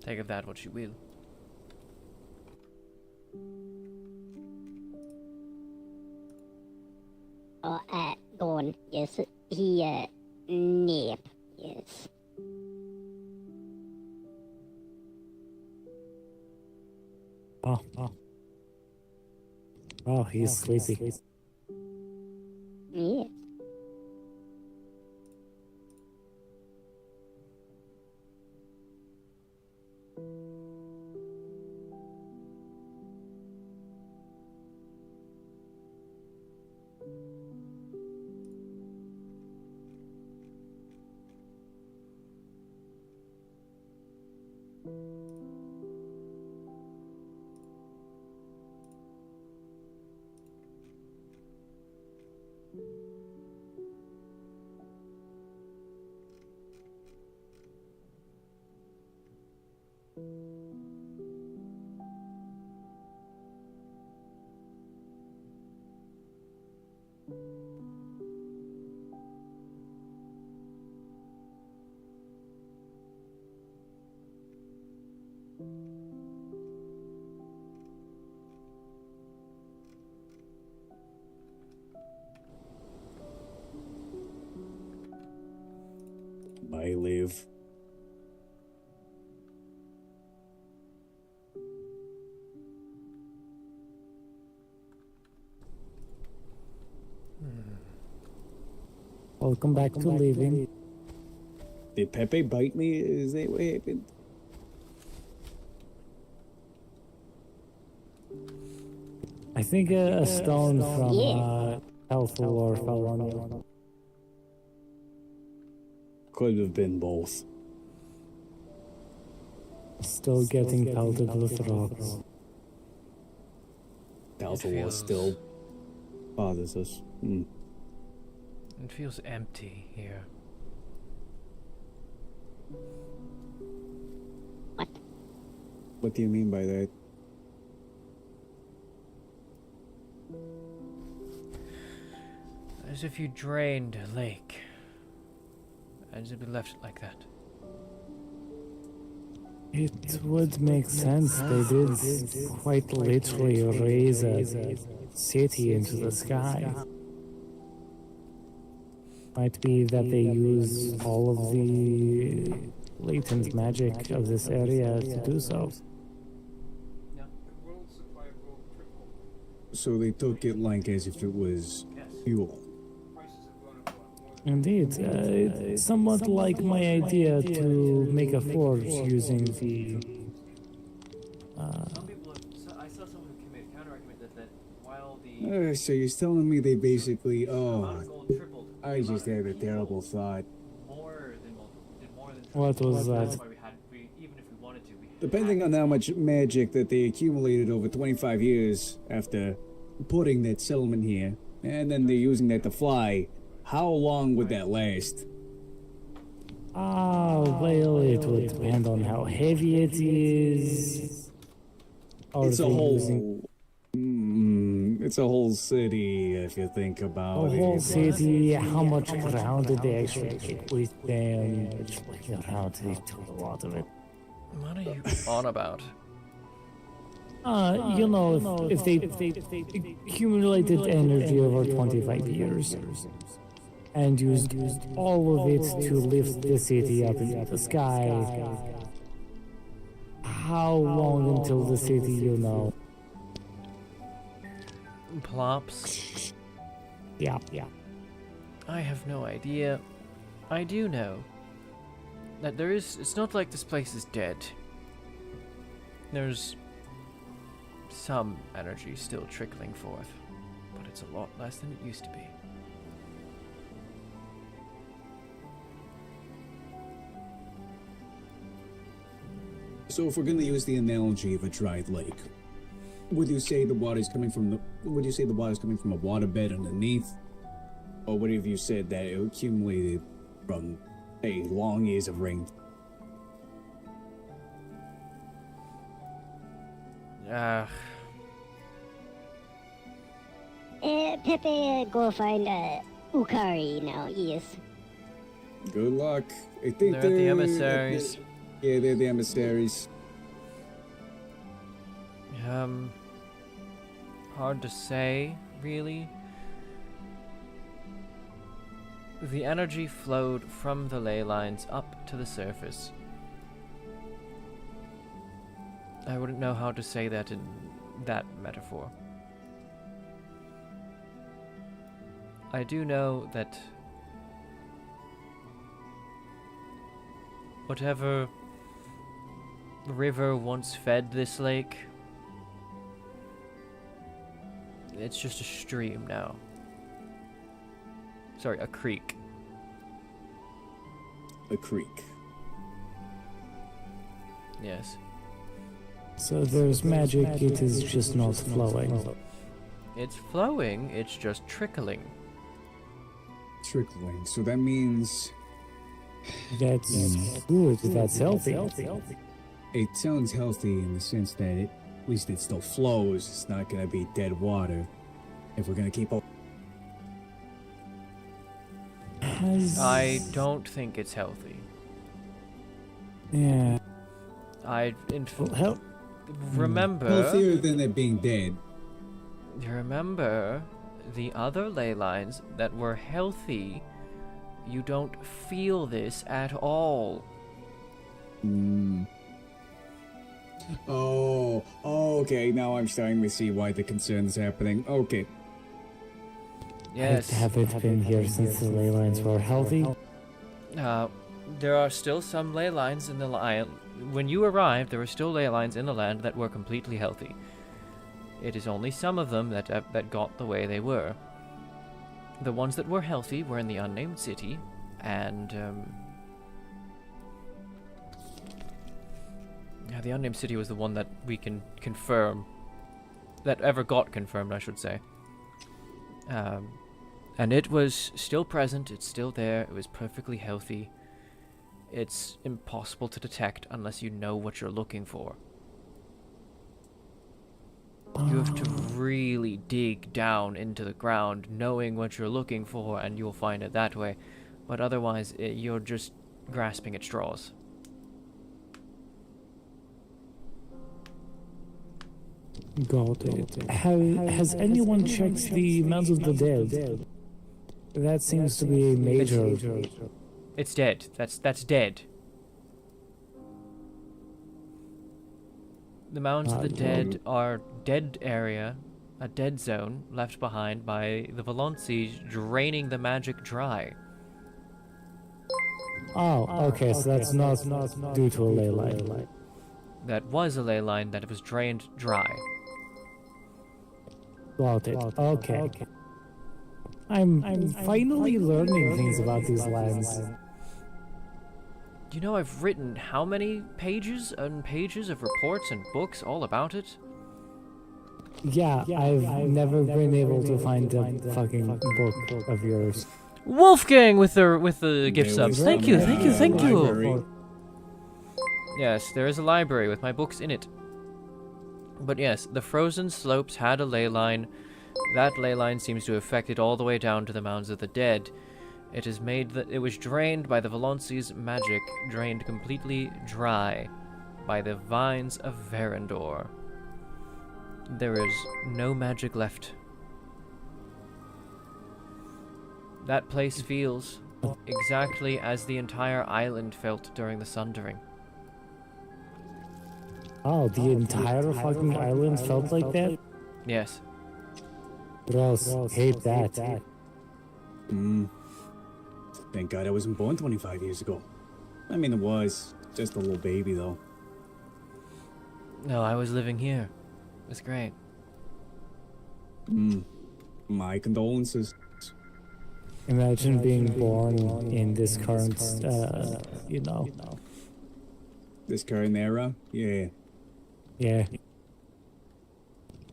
Take of that what you will. Go on. Yes, he, nap. Yes. Oh, he's sleepy. Yeah. I live. Welcome back to living. Did Pepe bite me? Is that what happened? I think a stone from Yeah. Helpful or fell on you. Could have been both. Still getting pelted with rocks. Doubtful feels- still bothers us. It feels empty here. What do you mean by that? As if you drained a lake. As if you left it like that. It would make sense. They did quite literally raise a city into the sky. Might be that they use all of the latent magic of this area to do so. So they took it like as if it was fuel. Indeed, it's somewhat like my idea to make a forge using the. Some people I saw someone who made a counter argument that while the So you're telling me they basically, amount of gold tripled, I just had a terrible thought. did more than What was triple. that? That's why even if we wanted to, we Depending on how much magic that they accumulated over 25 years after putting that settlement here, and then they're using that to fly, how long would that last? Well, it would depend on how heavy it is. Or It's a they whole, using it's a whole city if you think about a it. whole city. How much ground did they actually take with them? It's like around they took a lot of it. What are you on about? You know, if they accumulated energy over 25 years and used all of it to lift the city up into the sky, how long until the city, you know? Plops. Yeah. I have no idea. I do know that it's not like this place is dead. There's some energy still trickling forth, but it's a lot less than it used to be. So if we're gonna use the analogy of a dried lake, would you say the water's coming from a waterbed underneath? Or would have you said that it accumulated from long years of rain? Pepe, go find Ukari now. Yes. Good luck. I think They're the emissaries. Yeah, they're the emissaries. Hard to say, really. The energy flowed from the ley lines up to the surface. I wouldn't know how to say that in that metaphor. I do know that whatever river once fed this lake, it's just a stream now. Sorry, a creek. A creek. Yes. So there's magic, it is just not flowing. It's flowing, it's just trickling. Trickling. So that means That's good, that's healthy. it sounds healthy in the sense that at least it still flows. It's not gonna be dead water. If we're gonna keep up. I don't think it's healthy. Yeah. Remember. Healthier than it being dead. Remember the other ley lines that were healthy. You don't feel this at all. Oh, okay. Now I'm starting to see why the concern is happening. Okay. Yes. Have it been here since the ley lines were healthy? There are still some ley lines in the land. When you arrived, there were still ley lines in the land that were completely healthy. It is only some of them that got the way they were. The ones that were healthy were in the unnamed city, and yeah, the unnamed city was the one that we can confirm, that ever got confirmed, I should say. And it was still present. It's still there. It was perfectly healthy. It's impossible to detect unless you know what you're looking for. You have to really dig down into the ground, knowing what you're looking for, and you'll find it that way. But otherwise, you're just grasping at straws. Got it. Has anyone checked the Mounds of the Dead? That seems to be a major... It's dead. That's dead. The Mounds of the Dead are dead area, a dead zone left behind by the Valonsis draining the magic dry. Oh, okay, so that's not due to a ley line. That was a ley line that was drained dry. Got it. Okay. I'm finally learning things about these lands. You know, I've written how many pages and pages of reports and books all about it? Yeah, I've never been able to find a fucking book of yours. Wolfgang with the gift subs. Thank you. Library. Yes, there is a library with my books in it. But yes, the frozen slopes had a ley line. That ley line seems to have affected all the way down to the Mounds of the Dead. It is made that it was drained by the Valonsi's magic, drained completely dry by the vines of Verendor. There is no magic left. That place feels exactly as the entire island felt during the Sundering. Oh, the entire fucking island felt like that? Yes. Gross. Hate that. Thank God I wasn't born 25 years ago. I mean, it was just a little baby, though. No, I was living here. It was great. My condolences. Imagine being born in this current, This current era? Yeah. Yeah.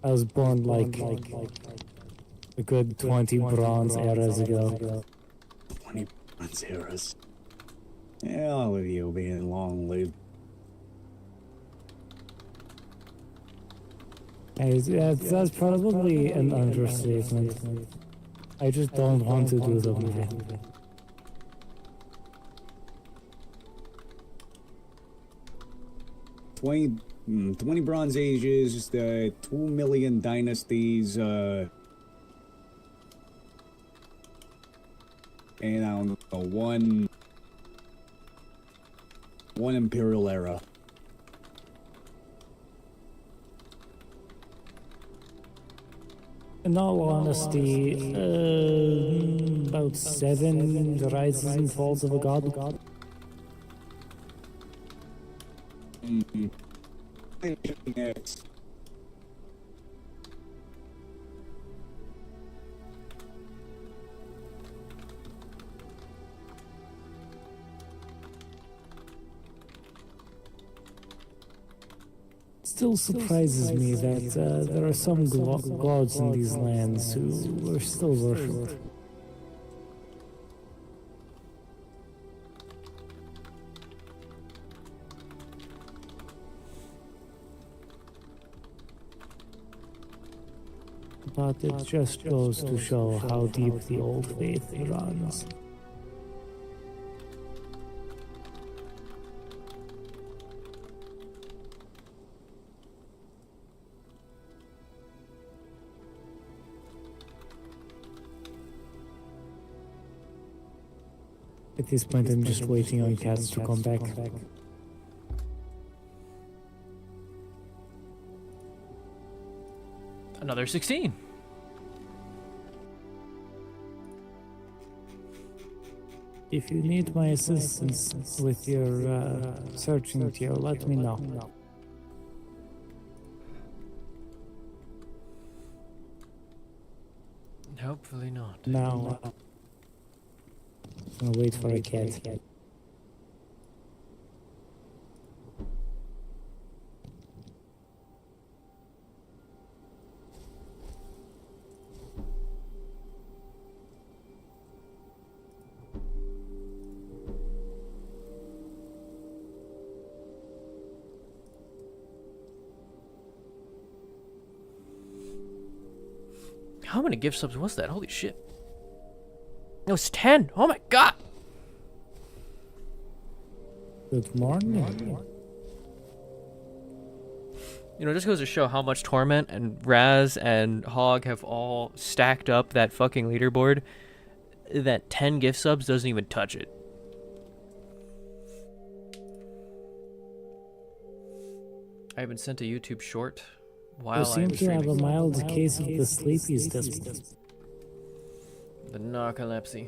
I was born like a good 20 bronze eras ago. 20 bronze eras. Yeah, all of you being long lived. That's probably an understatement. I just don't want to do the math. 20 Bronze Ages, the 2 million dynasties, and I don't know, one Imperial era. In all honesty, about 7 the rises and falls of a god. Yes. Still surprises me that there are some gods in these lands who are still worshipped. But it just goes to show how deep the old faith runs. At this point, I'm just waiting on cats to come back. Another 16. If you need my assistance with your searching tier, let me know. Hopefully not. Now, I'm gonna wait for a cat. How many gift subs was that? Holy shit. It was 10. Oh my god. Good morning. You know, it just goes to show how much Torment and Raz and Hog have all stacked up that fucking leaderboard. That 10 gift subs doesn't even touch it. I've been sent a YouTube short while You seem I'm to have a streaming. mild case of the sleepies this week. The narcolepsy.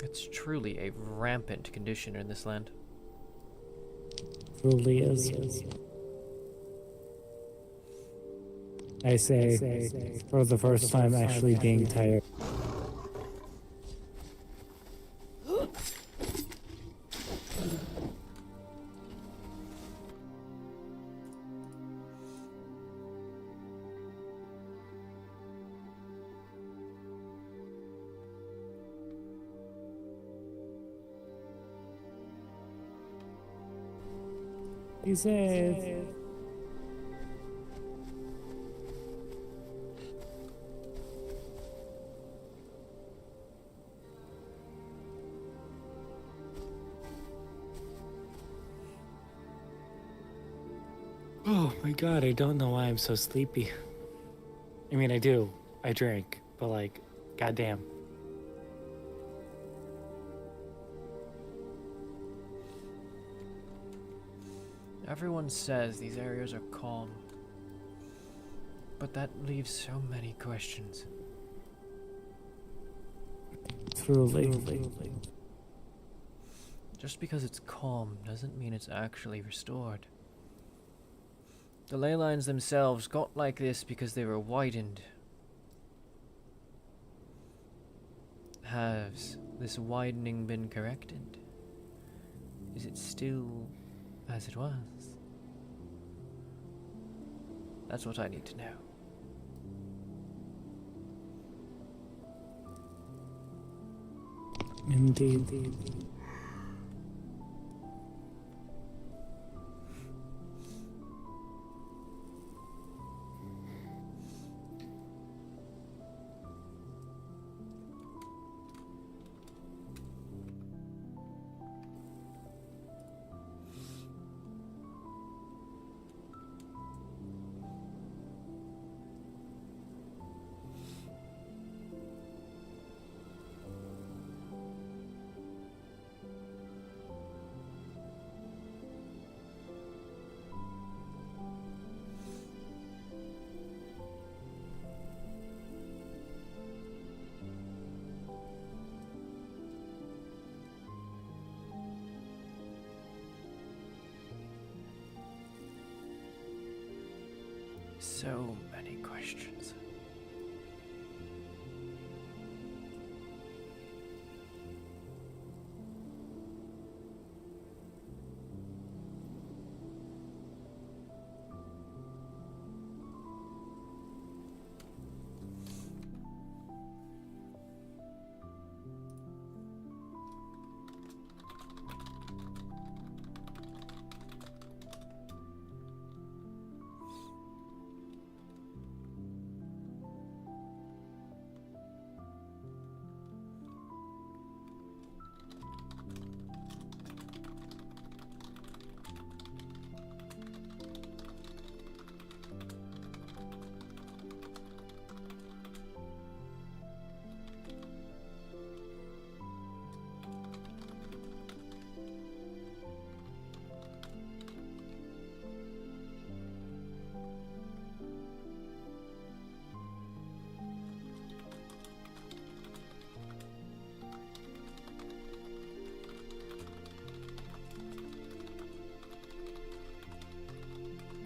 It's truly a rampant condition in this land. Truly is. I say, for the first time actually being tired. He said, Oh my god, I don't know why I'm so sleepy. I mean, I do. I drink, but like, goddamn. Everyone says these areas are calm, but that leaves so many questions. truly. Just because it's calm doesn't mean it's actually restored. The ley lines themselves got like this because they were widened. Has this widening been corrected? Is it still as it was? That's what I need to know. Indeed. So many questions.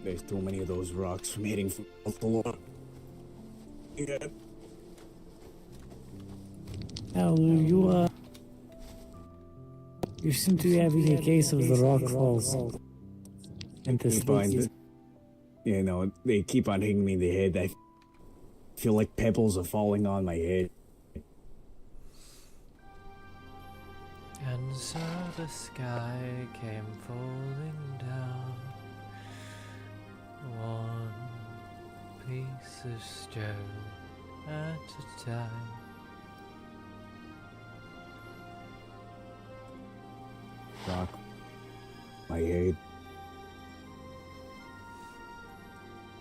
There's too many of those rocks from hitting from the Lord. Yeah. Now, you seem to be having a case of the rock falls. And this You know, they keep on hitting me in the head. I feel like pebbles are falling on my head. And so the sky came falling down, one piece of stone at a time. Rock my head.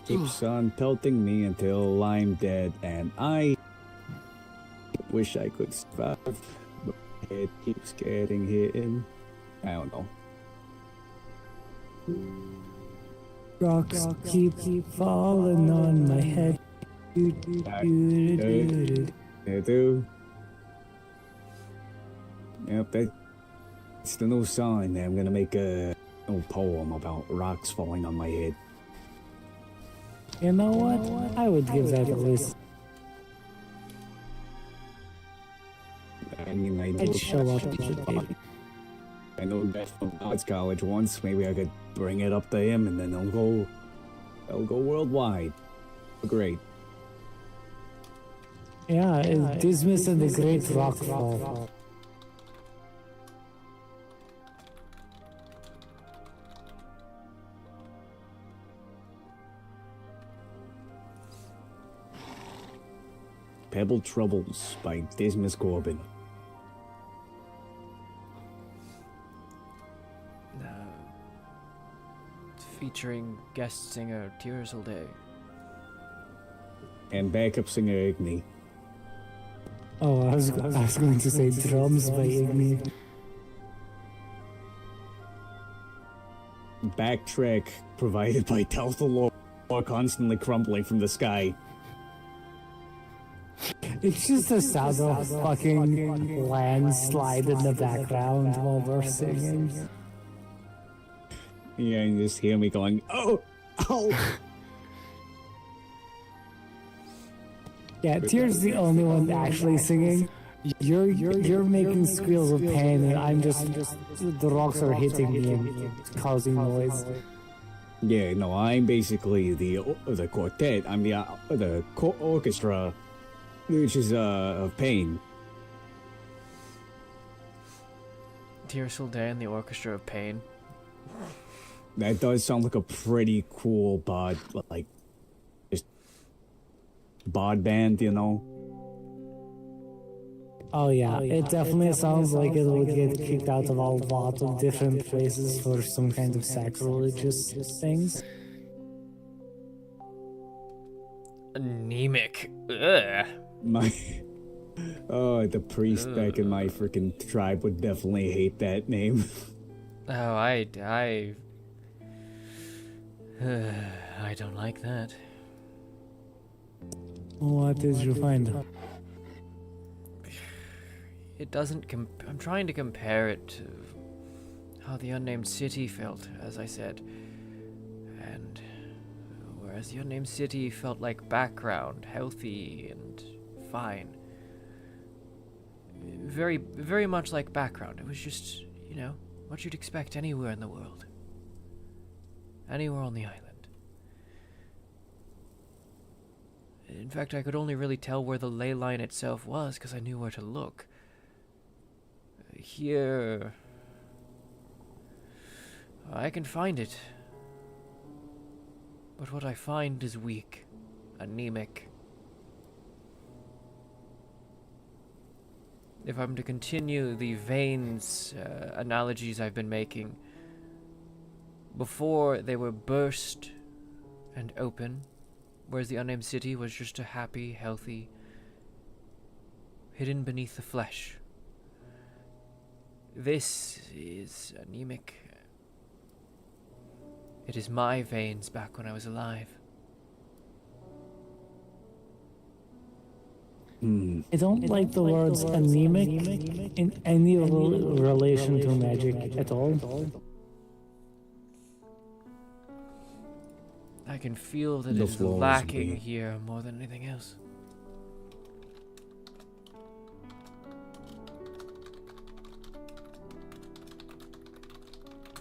Keeps on pelting me until I'm dead, and I wish I could survive, but my head keeps getting hit. I don't know. Rocks keep falling on my head. They do. Yep, that's the new song. I'm gonna make a new poem about rocks falling on my head. You know what? I would give that a listen. I mean, I'd show up to the baby. I know Beth from God's College once. Maybe I could bring it up to him, and then they'll go worldwide. Great. Yeah, Dismiss and the Great Rockfall. Pebble Troubles by Dismas Corbin. Featuring guest singer Tyr'Sul'Day. And backup singer Igni. Oh, I was going to say drums by Igni. Backtrack provided by Tyr'Sul'Day, constantly crumbling from the sky. It's just the sound of fucking landslide in the background while we're singing. Yeah, and you just hear me going, oh, oh. Yeah, Tear's the only one actually singing. You're making squeals of pain, and I'm just the rocks are hitting me and causing noise. Yeah, no, I'm basically the quartet. I'm the orchestra, which is of pain. Tyr'Sul'Day and the Orchestra of Pain. That does sound like a pretty cool bod, like, just bod band, you know? Oh yeah, it definitely sounds like it would get kicked out of a lot of different places for some kind of sacrilegious things. Anemic. Ugh. The priest back in my freaking tribe would definitely hate that name. Oh, I don't like that. What did you find? It doesn't I'm trying to compare it to how the unnamed city felt, as I said. And whereas the unnamed city felt like background, healthy and fine. Very, very much like background. It was just, you know, what you'd expect anywhere in the world. Anywhere on the island. In fact, I could only really tell where the ley line itself was because I knew where to look. Here... I can find it. But what I find is weak, anemic. If I'm to continue the veins analogies I've been making, before they were burst and open, whereas the unnamed city was just a happy, healthy, hidden beneath the flesh. This is anemic. It is my veins back when I was alive. I don't like the words anemic in any relation to magic at all. I can feel that The it is flaws lacking be- here more than anything else.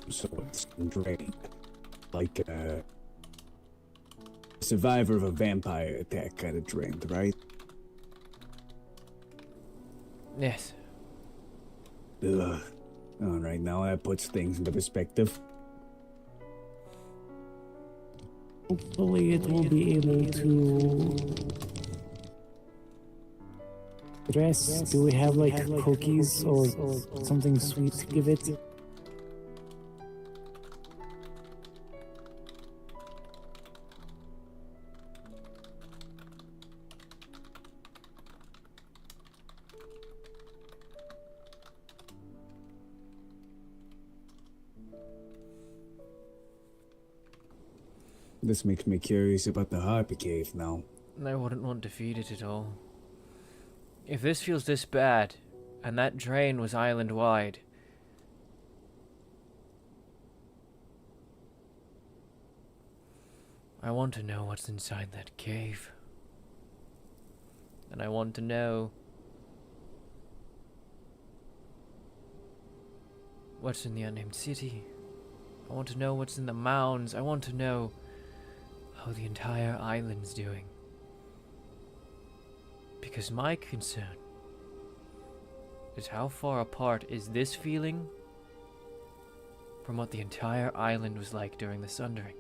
So it's drained. Like a survivor of a vampire attack kind of drained, right? Yes. Ugh. Alright, now that puts things into perspective. Hopefully it will be able to dress. Do we have like cookies or something sweet to give it? This makes me curious about the Harpy Cave now. I wouldn't want to feed it at all. If this feels this bad, and that drain was island-wide, I want to know what's inside that cave. And I want to know what's in the unnamed city. I want to know what's in the mounds. I want to know how the entire island's doing. Because my concern is how far apart is this feeling from what the entire island was like during the Sundering.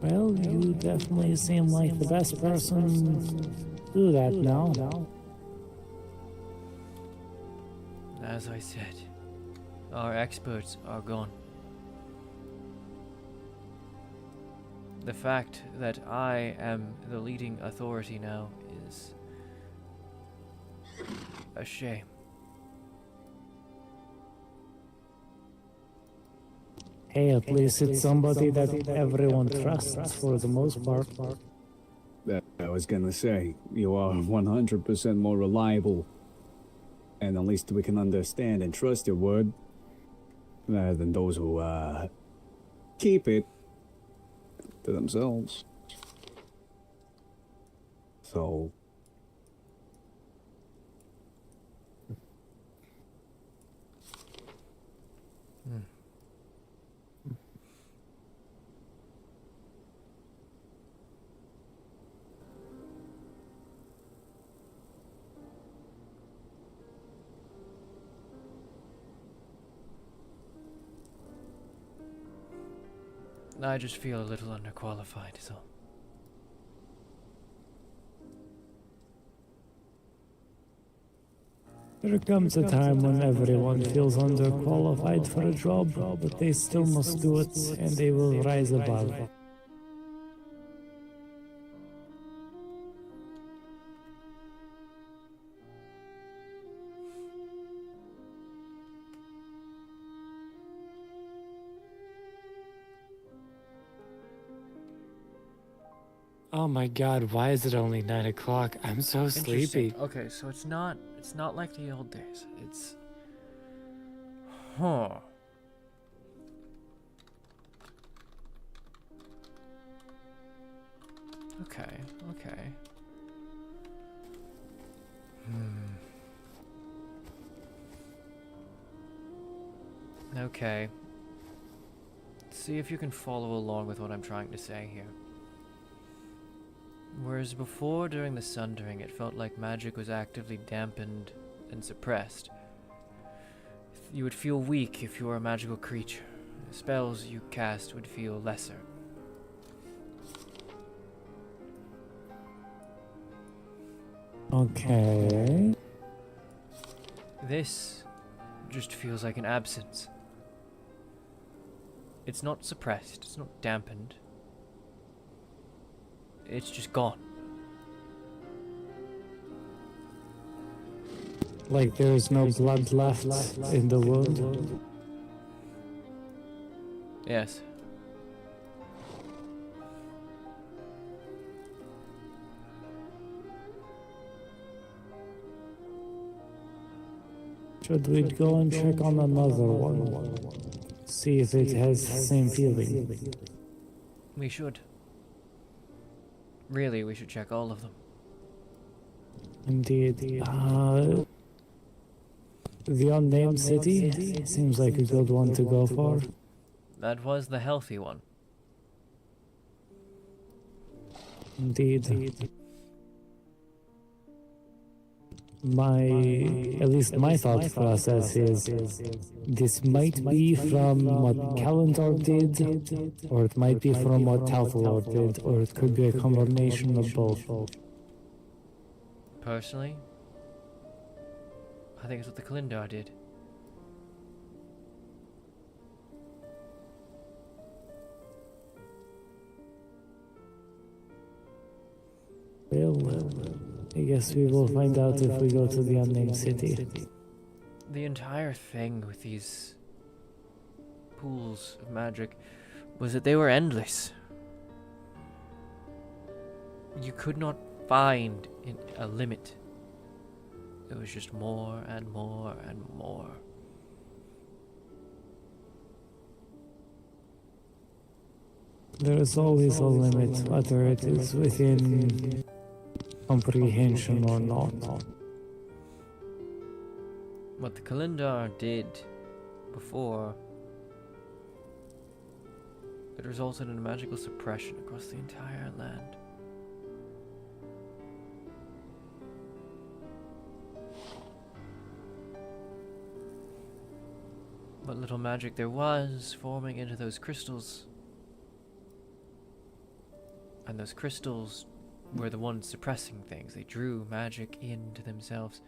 Well, you definitely seem like the best person to do that now. As I said, our experts are gone. The fact that I am the leading authority now is a shame. Hey, at least it's somebody that everyone trusts for the most part. That I was gonna say, you are 100% more reliable. And at least we can understand and trust your word. Rather than those who, keep it to themselves. So... I just feel a little underqualified, so. There comes a time when everyone feels underqualified for a job, but they still must do it, and they will rise above. Oh my god, why is it only 9 o'clock? I'm so sleepy. Interesting. Okay, so it's not like the old days. It's huh. Okay. Okay. See if you can follow along with what I'm trying to say here. Whereas before, during the Sundering, it felt like magic was actively dampened and suppressed. You would feel weak if you were a magical creature. The spells you cast would feel lesser. Okay. This just feels like an absence. It's not suppressed, it's not dampened. It's just gone. Like there is no blood left in the wound. Yes. Should we go and check on another one? See if it has the same feeling. We should. Really, we should check all of them. Indeed. The unnamed city seems like a good one to go for. That was the healthy one. Indeed. At least my thought process is this might be from what Kalendar did, or it might be from what Tyr'Sul'Day did, or it could be a combination of both. Personally, I think it's what the Kalendar did. Well, I guess we will find out if we go to the unnamed city. The entire thing with these pools of magic was that they were endless. You could not find a limit. It was just more and more and more. There is always a limit, whether it is within comprehension or not. What the Kalendar did before, it resulted in a magical suppression across the entire land. What little magic there was forming into those crystals, and those crystals were the ones suppressing things. They drew magic into themselves.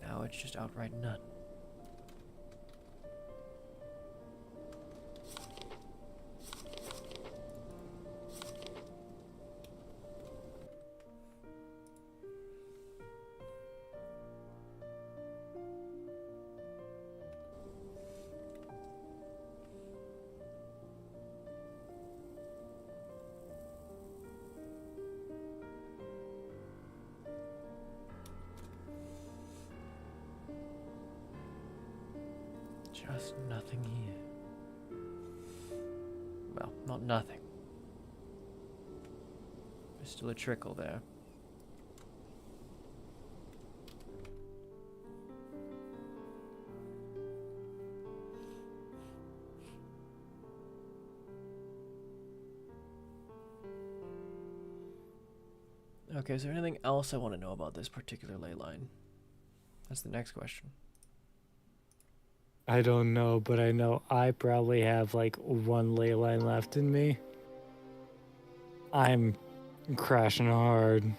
Now it's just outright none. Just nothing here. Well, not nothing. There's still a trickle there. Okay, is there anything else I want to know about this particular ley line? That's the next question. I don't know, but I know I probably have like one ley line left in me. I'm crashing hard.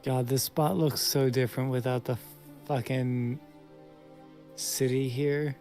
God, this spot looks so different without the fucking city here.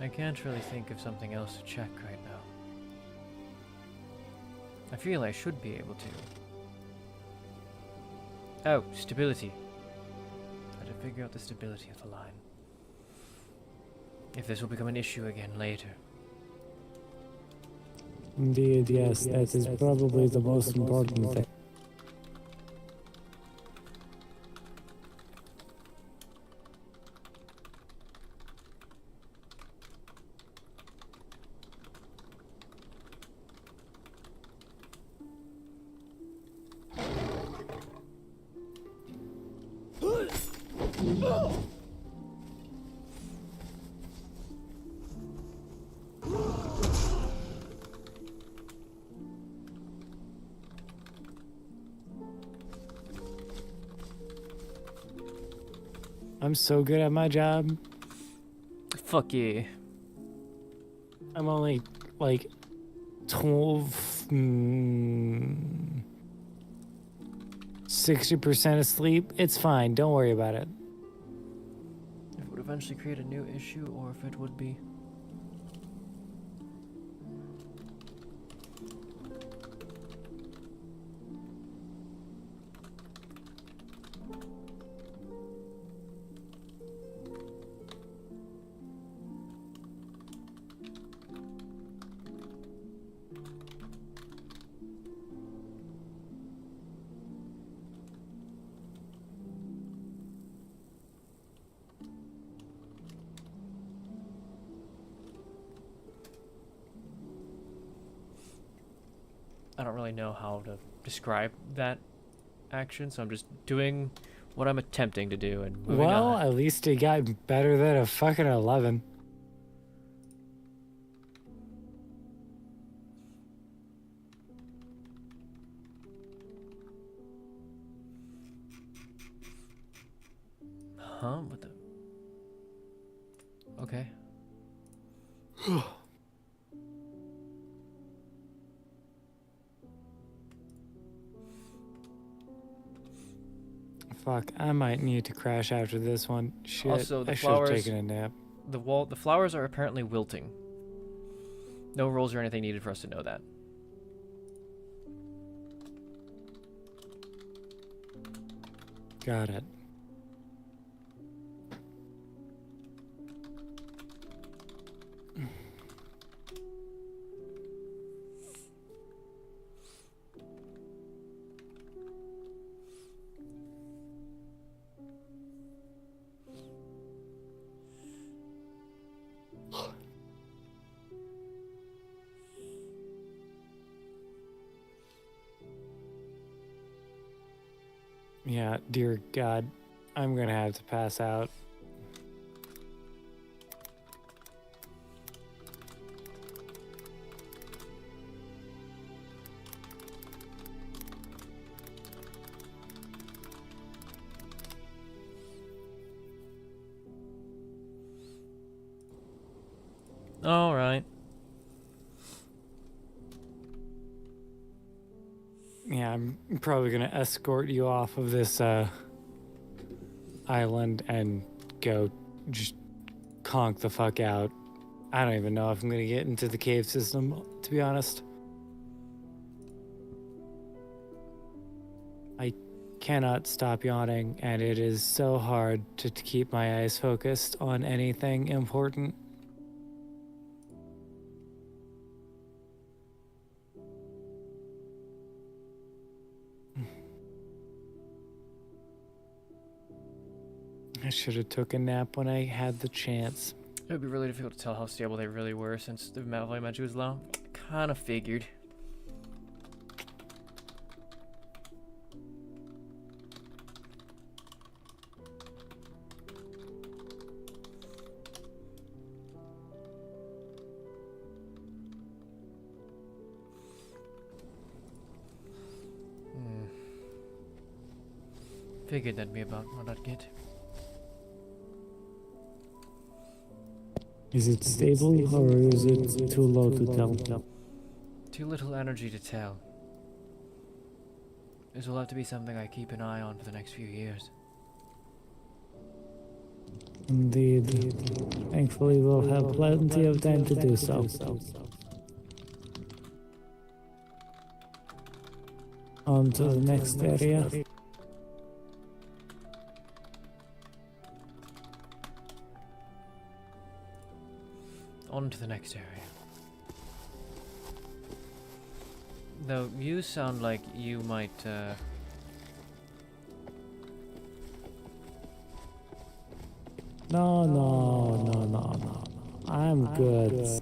I can't really think of something else to check right now. I feel I should be able to. Oh, stability. Got to figure out the stability of the line. If this will become an issue again later. Indeed, yes, that is probably the most important thing. I'm so good at my job. Fuck yeah. I'm only like 60% asleep. It's fine. Don't worry about it. If it would eventually create a new issue, or if it would be... I don't really know how to describe that action, so I'm just doing what I'm attempting to do and moving Well, on. at least he got better than a fucking 11. Huh? What the... Okay. Fuck, I might need to crash after this one. Shit, Also, the I should have flowers- taken a nap. The flowers are apparently wilting. No rolls or anything needed for us to know that. Got it. Yeah, dear God, I'm gonna have to pass out. All right. Yeah, I'm probably gonna escort you off of this island and go just conk the fuck out. I don't even know if I'm gonna get into the cave system, to be honest. I cannot stop yawning, and it is so hard to keep my eyes focused on anything important. I should have took a nap when I had the chance. It would be really difficult to tell how stable they really were since the volume magic was low. Kind of figured. Figured that'd be about what I'd get. Is it stable or is it too low to tell? Too little energy to tell. This will have to be something I keep an eye on for the next few years. Indeed. Thankfully, we'll have plenty of time to do so. On to the next area. On to the next area. Though you sound like you might, No. I'm good.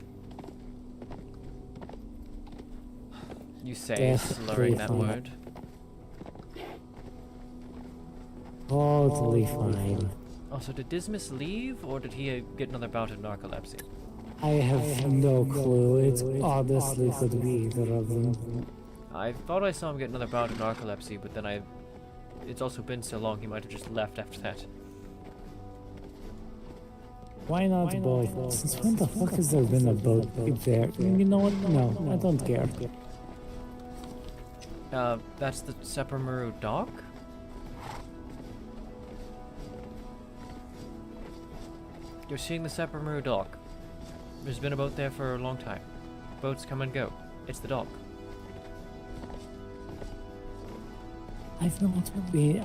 you say, Definitely slurring that fine. word. Totally fine. Also, did Dismas leave, or did he get another bout of narcolepsy? I have no clue. It honestly could be either of them. I thought I saw him get another bout of narcolepsy, but then it's also been so long he might have just left after that. Why not both? Since when the fuck has there been a boat there? You know what? No, I don't care. That's the Seppermaru dock? You're seeing the Seppermaru dock. There's been a boat there for a long time. Boats come and go. It's the dock. I've not been.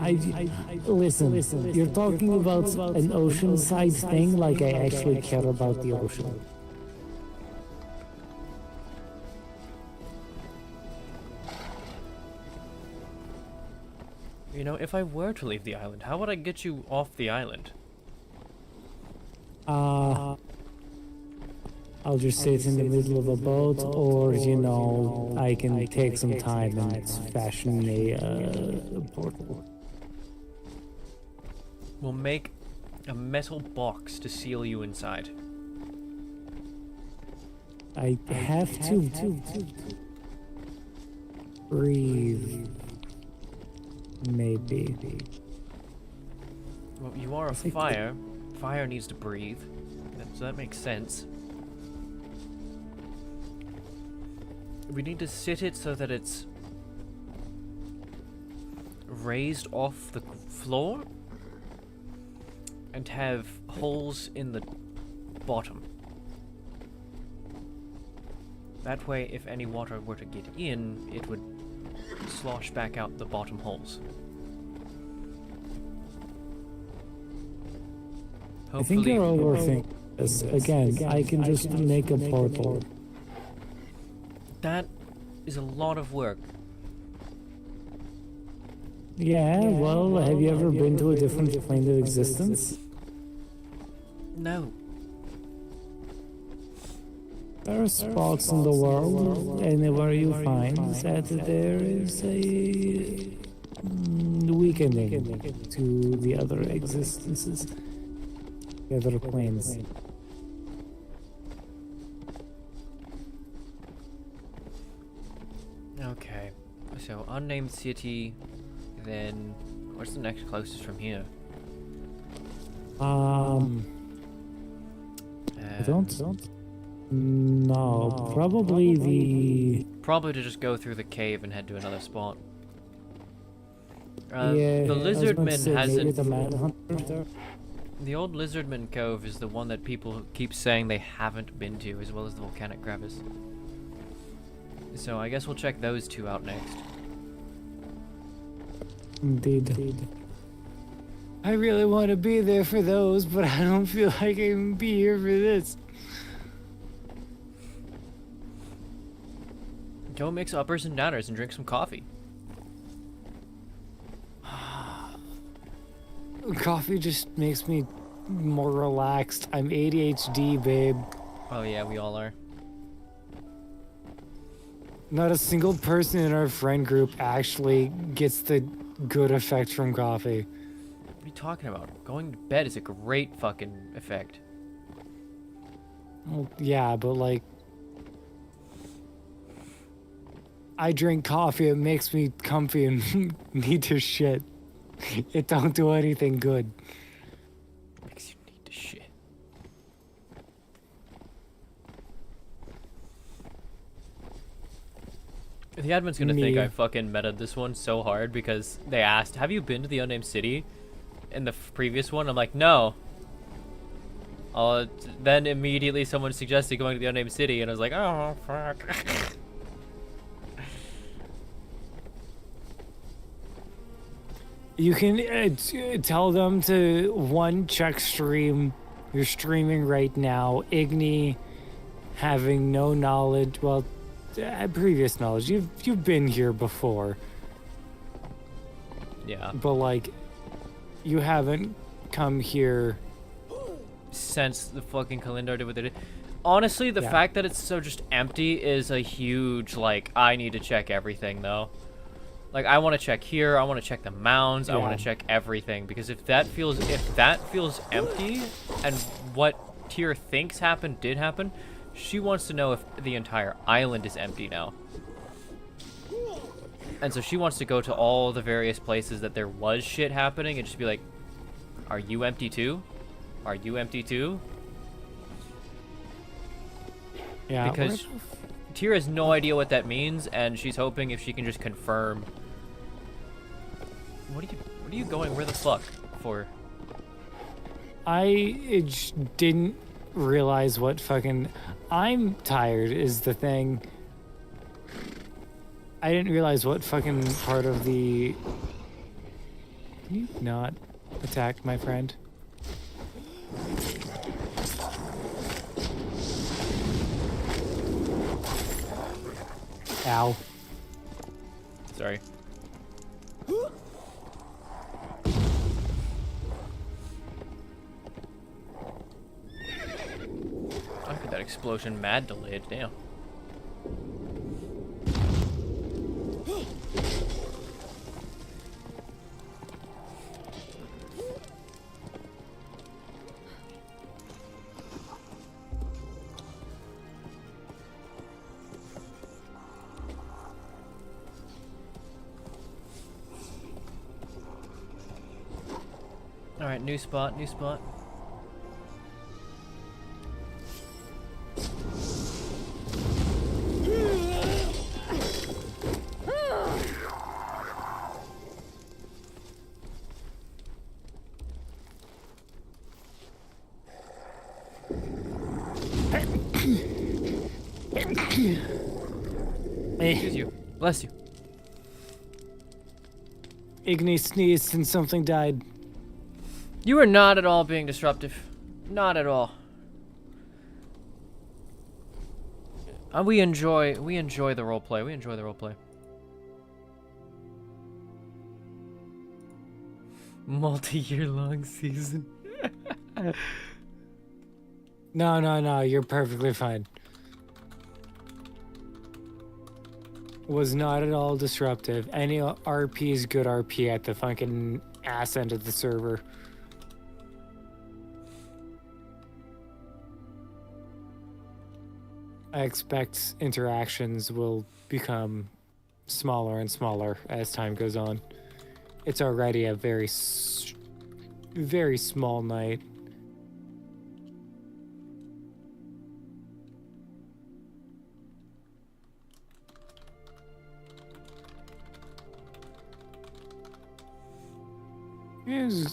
Listen. You're talking about an oceanside thing, like I actually care about the ocean. You know, if I were to leave the island, how would I get you off the island? I'll just sit in the middle of a boat, or I can take some time and fashion a portal. We'll make a metal box to seal you inside. I have to breathe. Maybe. Well, you are a fire. Fire needs to breathe. So that makes sense. We need to sit it so that it's raised off the floor and have holes in the bottom. That way, if any water were to get in, it would slosh back out the bottom holes. I think you're overthinking this. Again, I can just make a portal. That is a lot of work. Yeah, well, have you ever been to a different plane of existence? No. There are spots in the world, anywhere you find, that there is a weakening to the other existences, the other planes. Okay. So, unnamed city, then what's the next closest from here? I don't. No, probably the. Probably to just go through the cave and head to another spot. Yeah, the I was going to Lizardman say maybe hasn't. the Manhunter. The old Lizardman Cove is the one that people keep saying they haven't been to, as well as the volcanic crevice. So I guess we'll check those two out next. Indeed. I really want to be there for those, but I don't feel like I can be here for this. Go mix uppers and downers and drink some coffee. Coffee just makes me more relaxed. I'm ADHD, babe. Oh yeah, we all are. Not a single person in our friend group actually gets the good effect from coffee. What are you talking about? Going to bed is a great fucking effect. Well, yeah, but like, I drink coffee, it makes me comfy and need to shit. It don't do anything good. Makes you need to shit. The admin's gonna think Me. I fucking metaed this one so hard because they asked, "Have you been to the unnamed city?" In the previous one, I'm like, "No." Then immediately someone suggested going to the unnamed city, and I was like, "Oh fuck." You can tell them to check stream. You're streaming right now. Igni having no knowledge, well, previous knowledge. You've been here before, Yeah. but like, you haven't come here. Since the fucking Kalindar did what they did. Honestly, the Yeah. fact that it's so just empty is a huge, like, I need to check everything, though. Like, I want to check here, I want to check the mounds, I want Yeah. to check everything, because if that feels empty, and what Tyr thinks did happen, she wants to know if the entire island is empty now. And so she wants to go to all the various places that there was shit happening, and just be like, are you empty too? Are you empty too? Yeah, Because Tyr has no idea what that means, and she's hoping if she can just confirm. What are you going? Where the fuck for? didn't realize what fucking. I'm tired is the thing. I didn't realize what fucking part of the. Can you not attack my friend? Ow. Sorry. I got that explosion mad delayed. Damn. All right, new spot, new spot. Excuse you. Bless you. Igni sneezed and something died. You are not at all being disruptive. Not at all. We enjoy the roleplay. We enjoy the roleplay. Multi-year long season. No, you're perfectly fine. Was not at all disruptive. Any RP is good RP at the fucking ass end of the server. I expect interactions will become smaller and smaller as time goes on. It's already a very small night.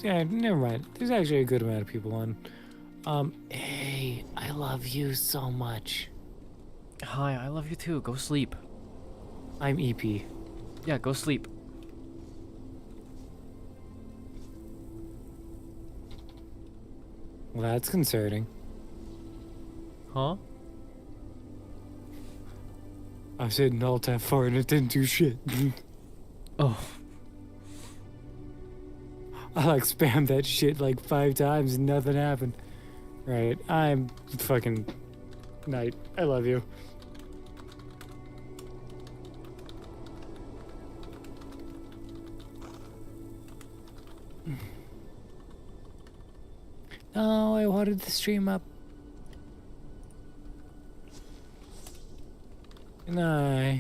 Yeah, never mind. There's actually a good amount of people on. Hey, I love you so much. Hi, I love you too. Go sleep. I'm EP. Yeah, go sleep. Well, that's concerning. Huh? I was hitting Alt F4 and it didn't do shit. Oh. I like spammed that shit like 5 times and nothing happened. Right, I'm fucking Knight. I love you. No, I wanted the stream up. No.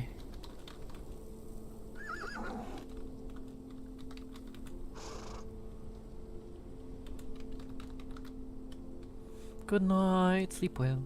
Good night. Sleep well.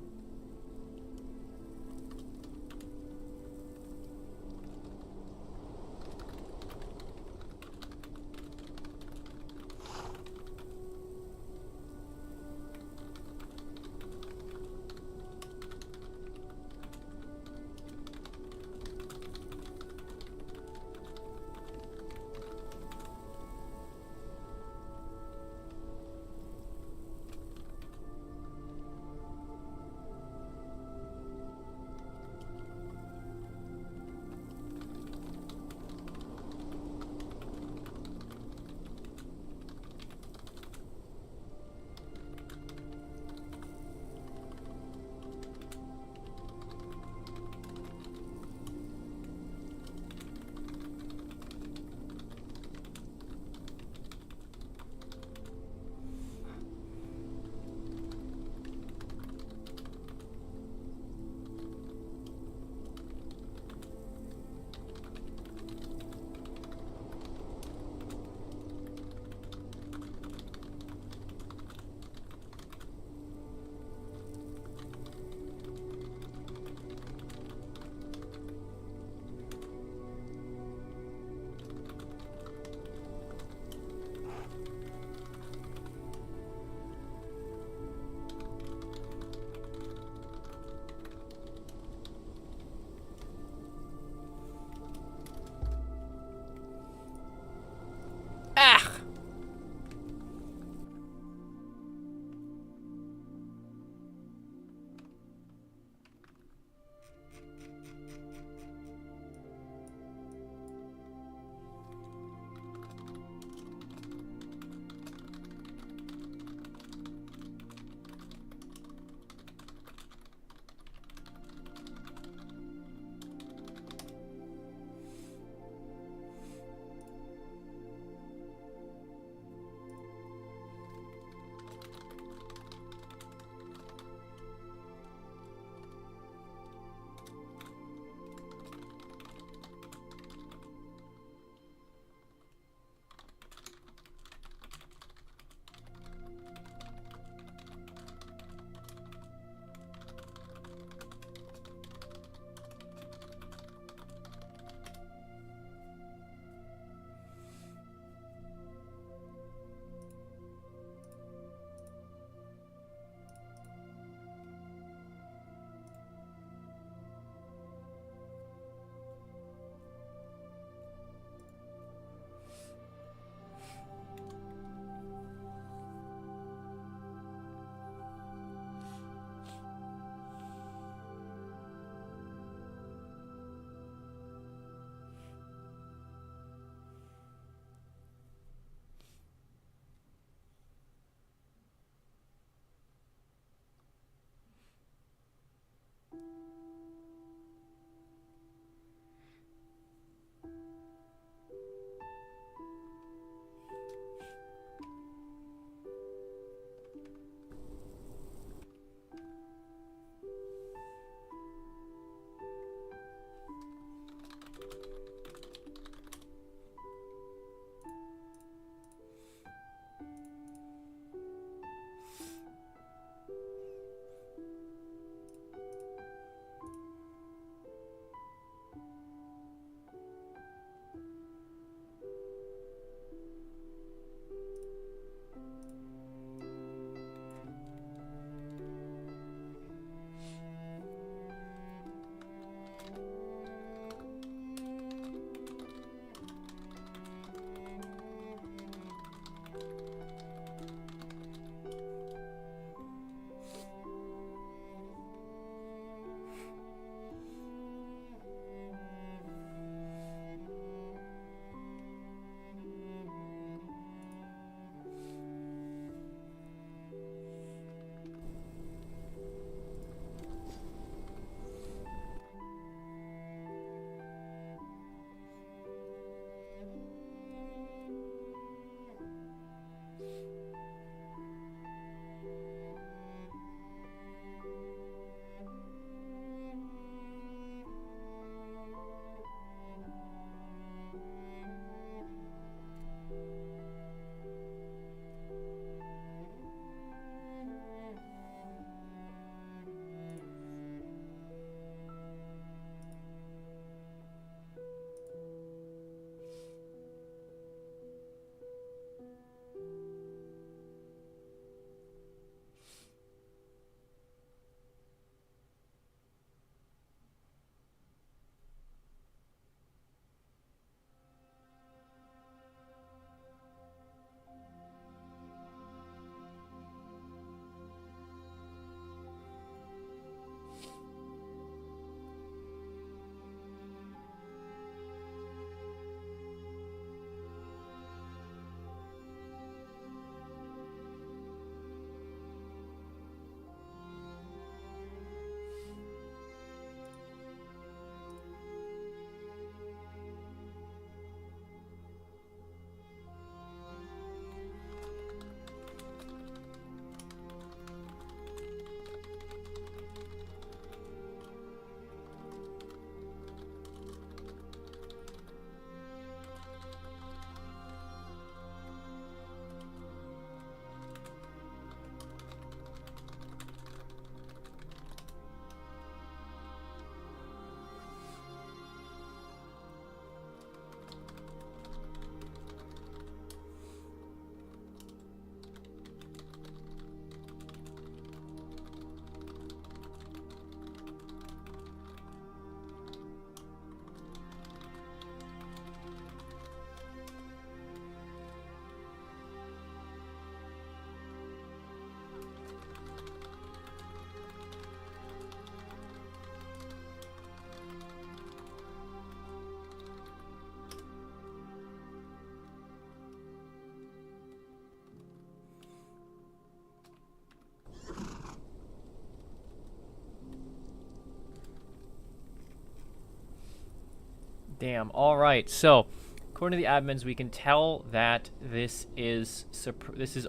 Damn. All right. So, according to the admins, we can tell that this is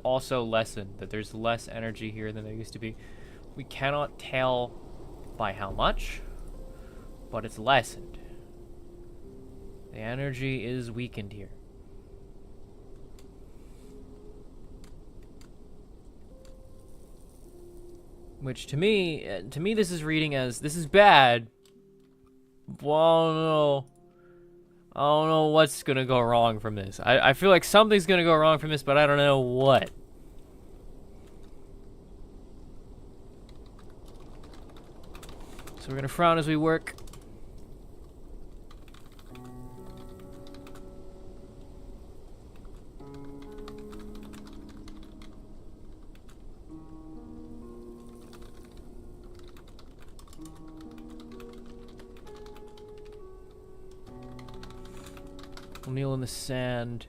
also lessened. That there's less energy here than there used to be. We cannot tell by how much, but it's lessened. The energy is weakened here. Which to me this is reading as, this is bad. Well, I don't know what's gonna go wrong from this. I feel like something's gonna go wrong from this, but I don't know what. So we're gonna frown as we work. We'll kneel in the sand.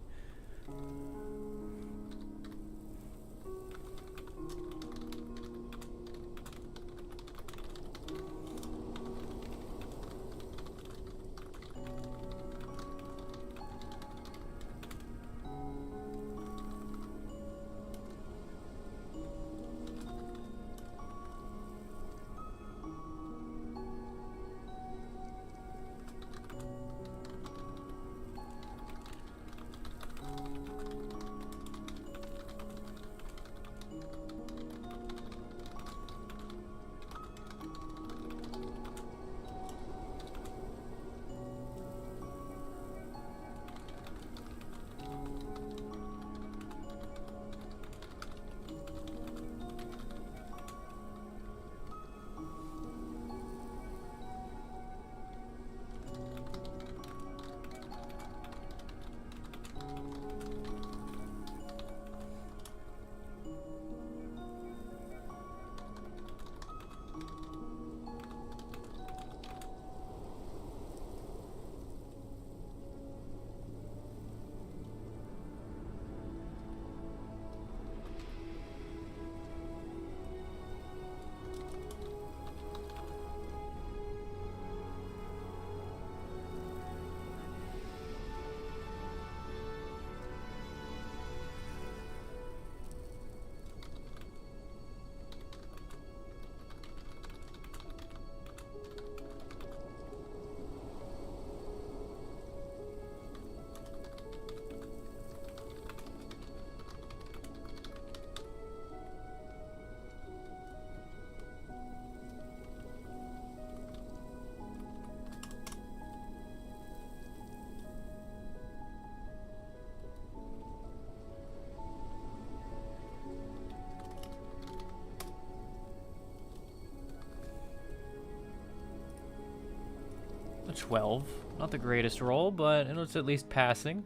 A 12. Not the greatest roll, but it's at least passing.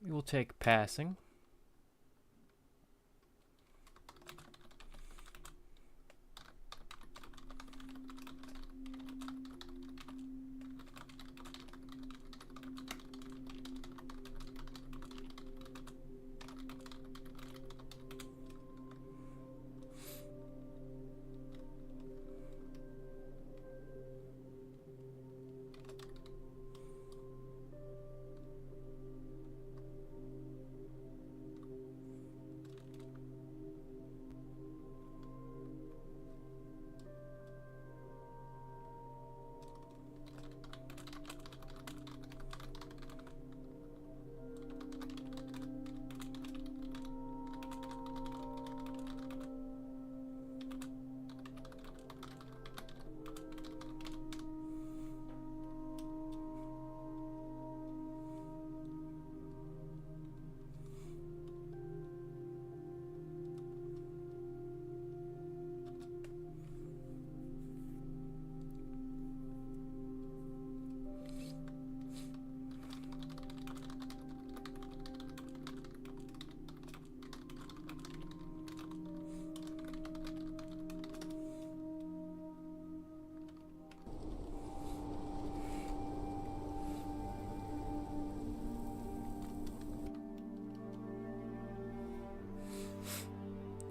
We will take passing.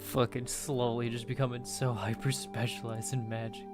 Fucking slowly just becoming so hyper specialized in magic.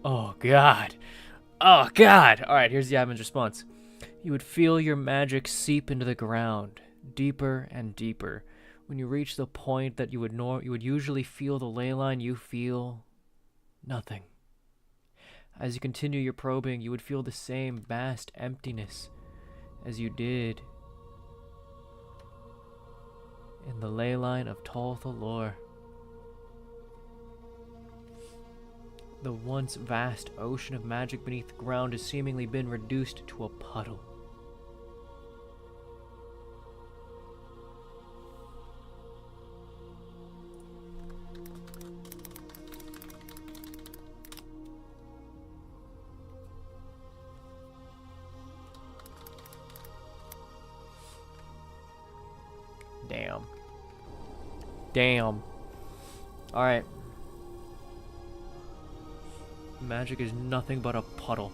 Oh, God. Oh, God. All right, here's the admin's response. You would feel your magic seep into the ground, deeper and deeper. When you reach the point that you would usually feel the ley line, you feel nothing. As you continue your probing, you would feel the same vast emptiness as you did in the ley line of Tyr'Sul'Day. The once vast ocean of magic beneath the ground has seemingly been reduced to a puddle. Damn. Damn. Alright. Magic is nothing but a puddle.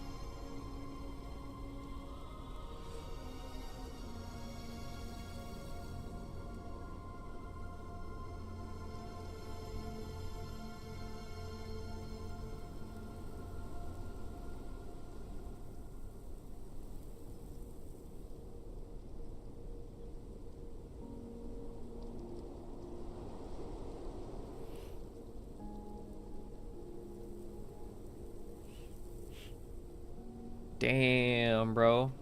Damn, bro.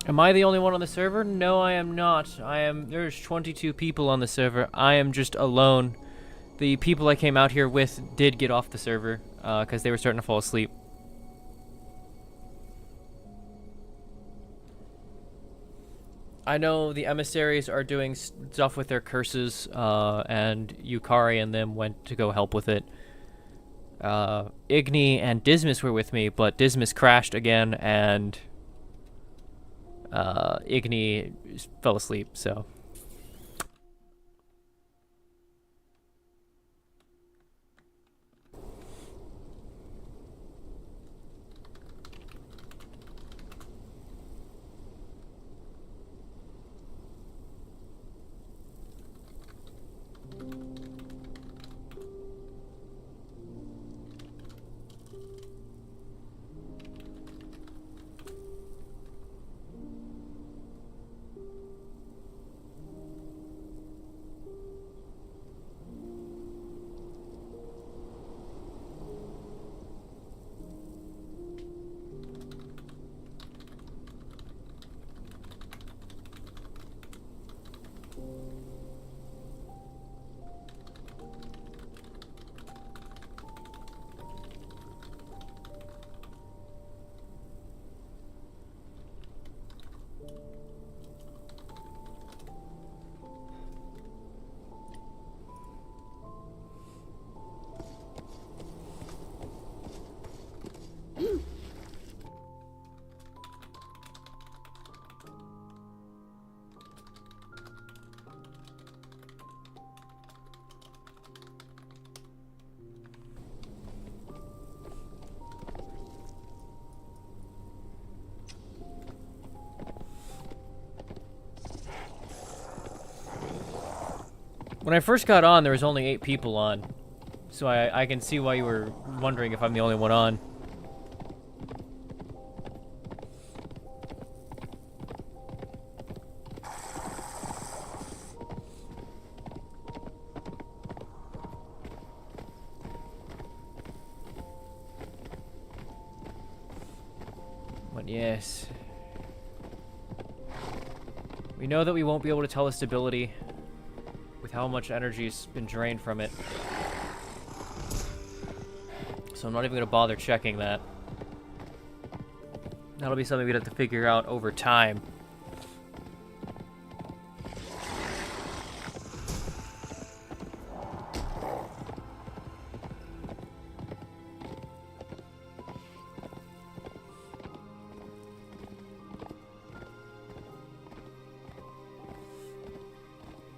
Am I the only one on the server? No, I am not. There's 22 people on the server. I am just alone. The people I came out here with did get off the server, because they were starting to fall asleep. I know the emissaries are doing stuff with their curses, and Yukari and them went to go help with it. Igni and Dismas were with me, but Dismas crashed again, and Igni fell asleep, so. When I first got on, there was only 8 people on. So I can see why you were wondering if I'm the only one on. But yes. We know that we won't be able to tell the stability with how much energy's been drained from it. So I'm not even going to bother checking that. That'll be something we'd have to figure out over time.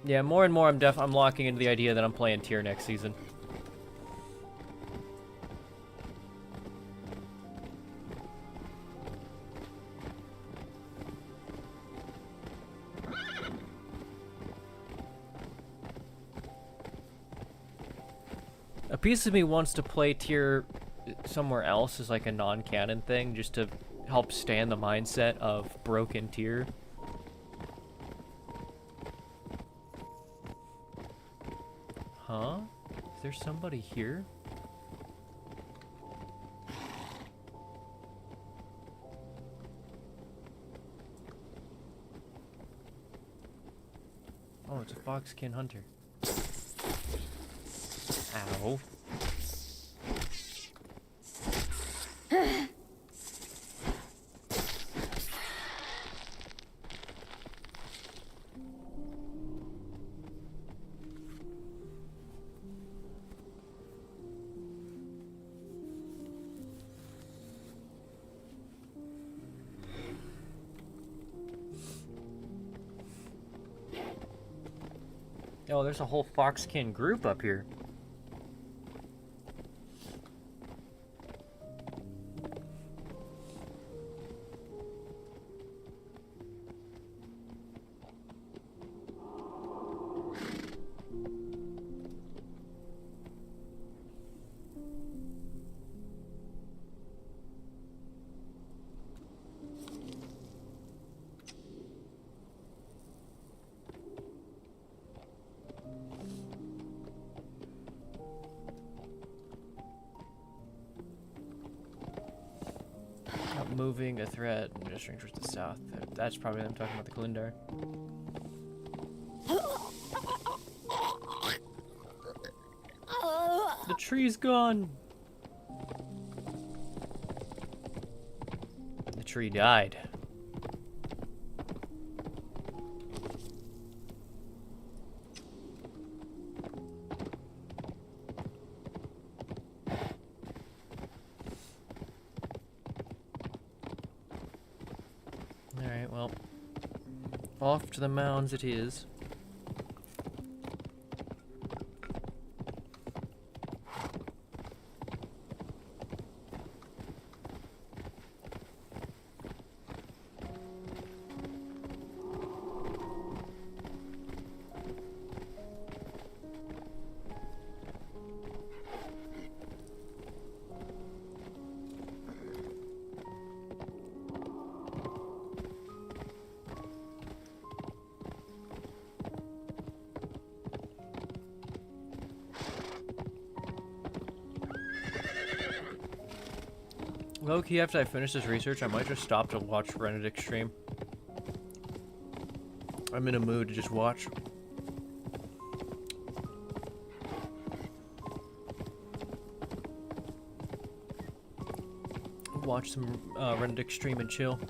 Yeah, more and more I'm locking into the idea that I'm playing tier next season. A piece of me wants to play tier somewhere else as like a non-canon thing, just to help stay in the mindset of broken tier. Huh? Is there somebody here? Oh, it's a foxkin hunter. Ow. Oh, there's a whole foxkin group up here. Moving a threat and just strangers to the south. That's probably them talking about the Kalindar. The tree's gone. The tree died. Alright, well, off to the mounds it is. Low-key, after I finish this research, I might just stop to watch Renedick's stream. I'm in a mood to just watch. Watch some Renedick stream and chill.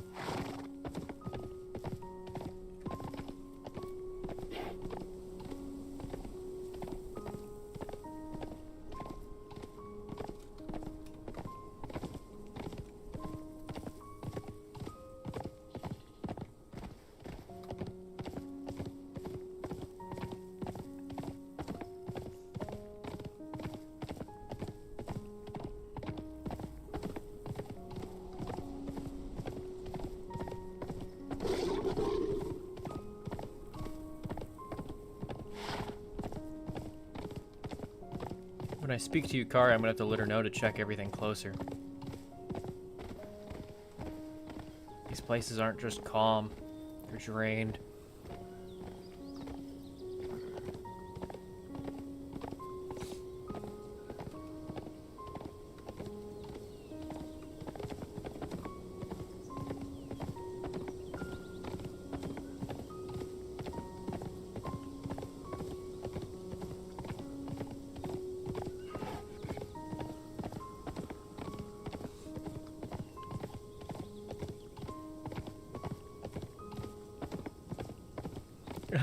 I speak to Yukari, I'm gonna have to let her know to check everything closer. These places aren't just calm, they're drained.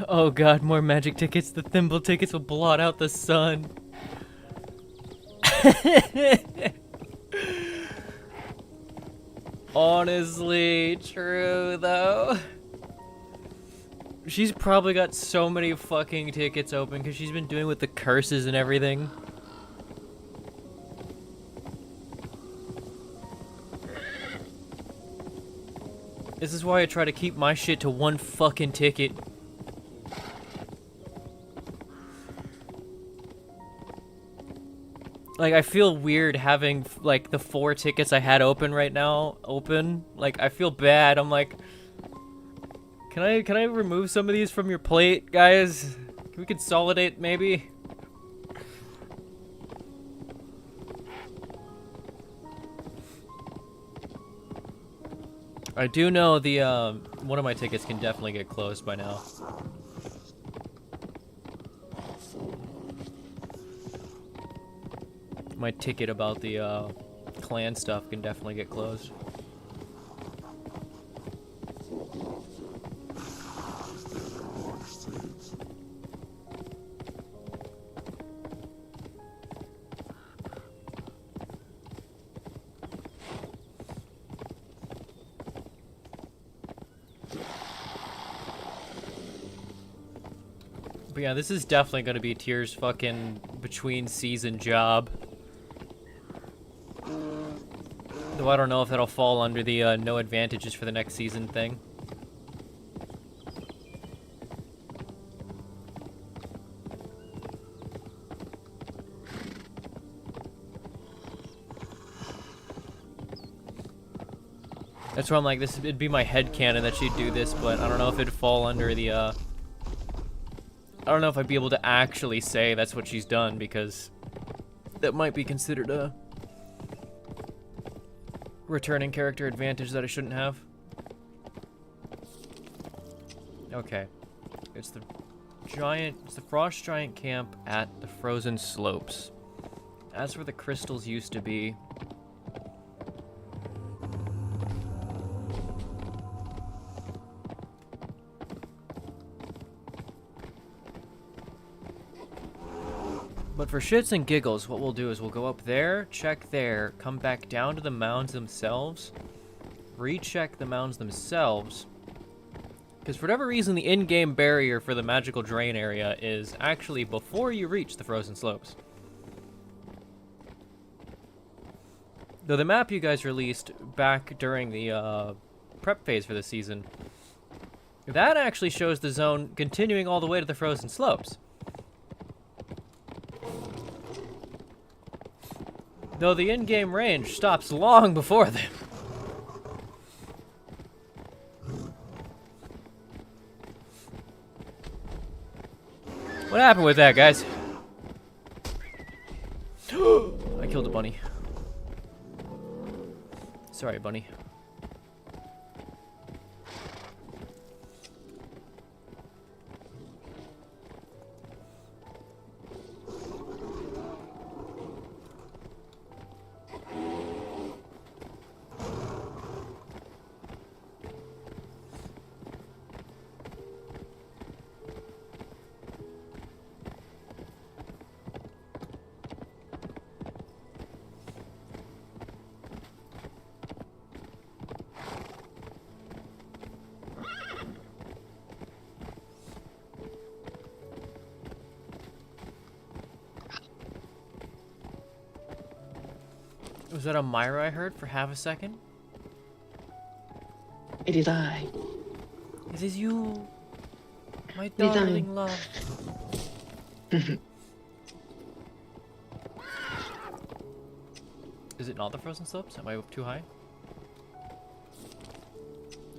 Oh god, more magic tickets. The thimble tickets will blot out the sun. Honestly, true though. She's probably got so many fucking tickets open because she's been doing with the curses and everything. This is why I try to keep my shit to one fucking ticket. Like, I feel weird having, like, the 4 tickets I had open right now open. Like, I feel bad. I'm like, can I remove some of these from your plate, guys? Can we consolidate, maybe? I do know the, one of my tickets can definitely get closed by now. My ticket about the clan stuff can definitely get closed. But yeah, this is definitely going to be Tyr's fucking between season job. Though I don't know if that'll fall under the no advantages for the next season thing. That's where I'm like, it'd be my headcanon that she'd do this, but I don't know if it'd fall under the, I don't know if I'd be able to actually say that's what she's done, because that might be considered a returning character advantage that I shouldn't have. Okay. It's the frost giant camp at the frozen slopes. That's where the crystals used to be. But for shits and giggles, what we'll do is we'll go up there, check there, come back down to the mounds themselves, recheck the mounds themselves, because for whatever reason the in-game barrier for the magical drain area is actually before you reach the frozen slopes. Though the map you guys released back during the prep phase for the season, that actually shows the zone continuing all the way to the frozen slopes. Though the in-game range stops long before them. What happened with that, guys? I killed a bunny. Sorry, bunny. Was that a Myra I heard for half a second? It is I. It is you, my is I. darling love. Is it not the frozen slopes? Am I up too high?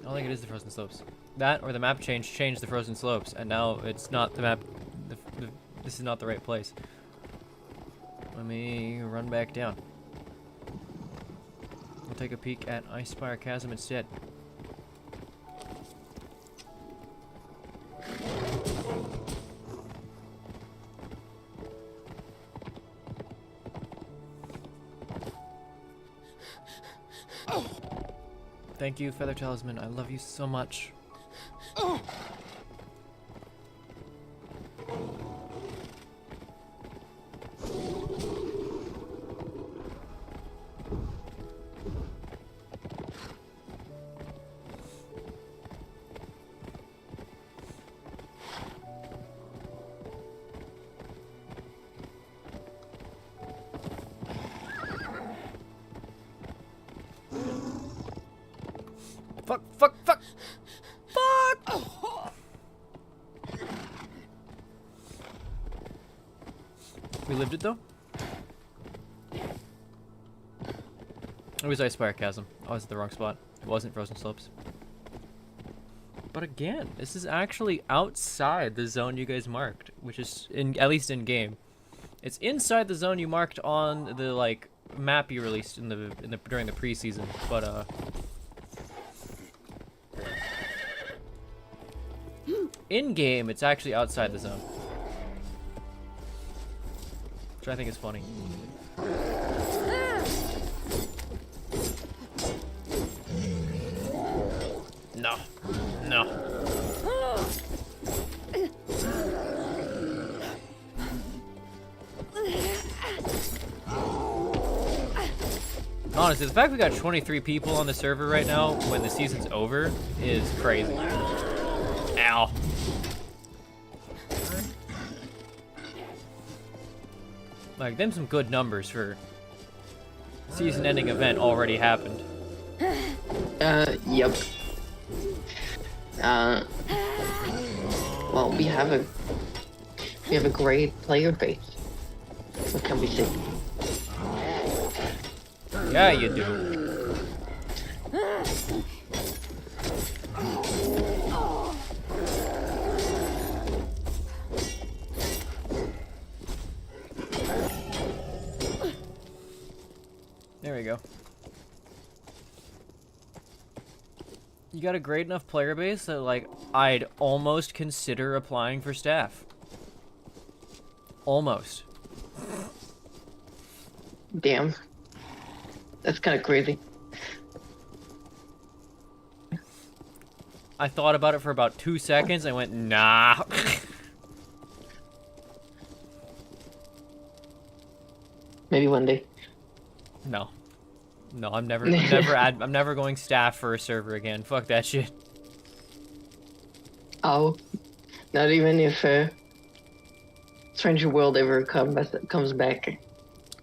I don't think it is the frozen slopes. That or the map changed the frozen slopes, and now it's not the map. This is not the right place. Let me run back down. We'll take a peek at Icespire Chasm instead. Thank you, Feather Talisman. I love you so much. Fuck, fuck, fuck! Fuck! We lived it though? It was Icespire Chasm. I was at the wrong spot. It wasn't Frozen Slopes. But again, this is actually outside the zone you guys marked, which is at least in game. It's inside the zone you marked on the like map you released in the during the preseason, but in game, it's actually outside the zone, which I think is funny. No, no. Honestly, the fact we got 23 people on the server right now when the season's over is crazy. Ow. Like, them some good numbers for season-ending event already happened. Yep. Well, we have a great player base. What can we say? Yeah, you do. There we go. You got a great enough player base that, like, I'd almost consider applying for staff. Almost. Damn. That's kind of crazy. I thought about it for about 2 seconds. I went, nah. Maybe one day. No. No, I'm never going staff for a server again. Fuck that shit. Oh. Not even if Strange New World ever comes back.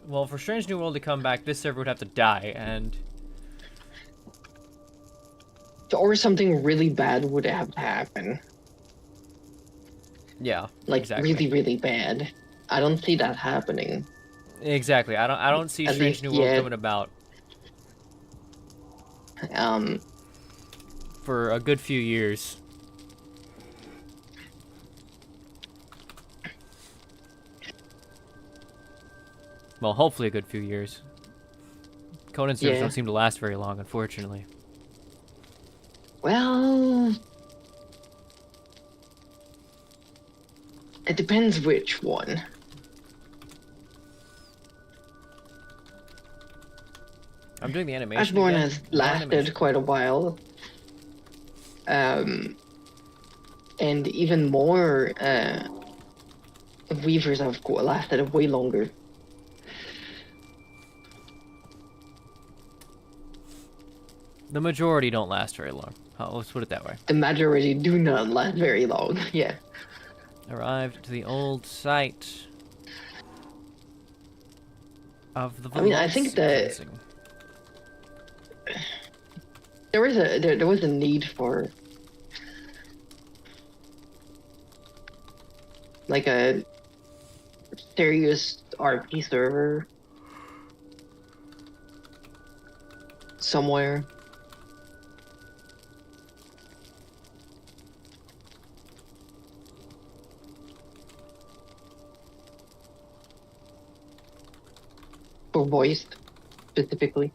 Well, for Strange New World to come back, this server would have to die, and... Or something really bad would have to happen. Yeah, Like, exactly. really, really bad. I don't see that happening. Exactly. I don't see At Strange least New World yet. coming about for a good few years. Well, hopefully a good few years. Conan servers Yeah. don't seem to last very long, unfortunately. Well... It depends which one. I'm doing the animation Ashborn again. has No lasted animation. quite a while. And even more Weavers have lasted way longer. The majority don't last very long. Let's put it that way. The majority do not last very long. Yeah. Arrived to the old site of the I mean, I think that- fencing. There was a need for like a serious RP server. somewhere. Or voiced, specifically.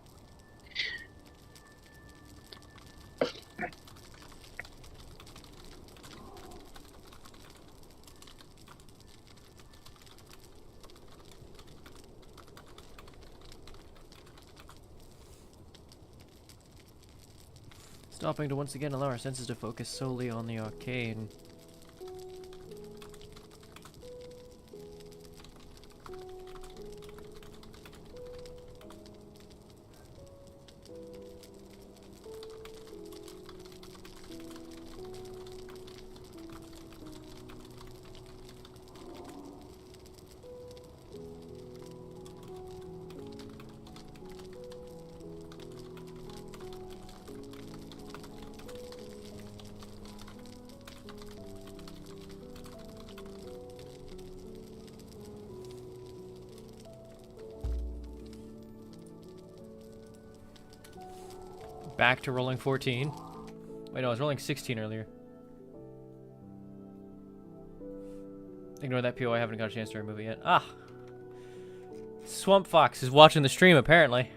Stopping to once again allow our senses to focus solely on the arcane. Back to rolling 14. Wait, no, I was rolling 16 earlier. Ignore that PO, I haven't got a chance to remove it yet. Ah! Swamp Fox is watching the stream, apparently.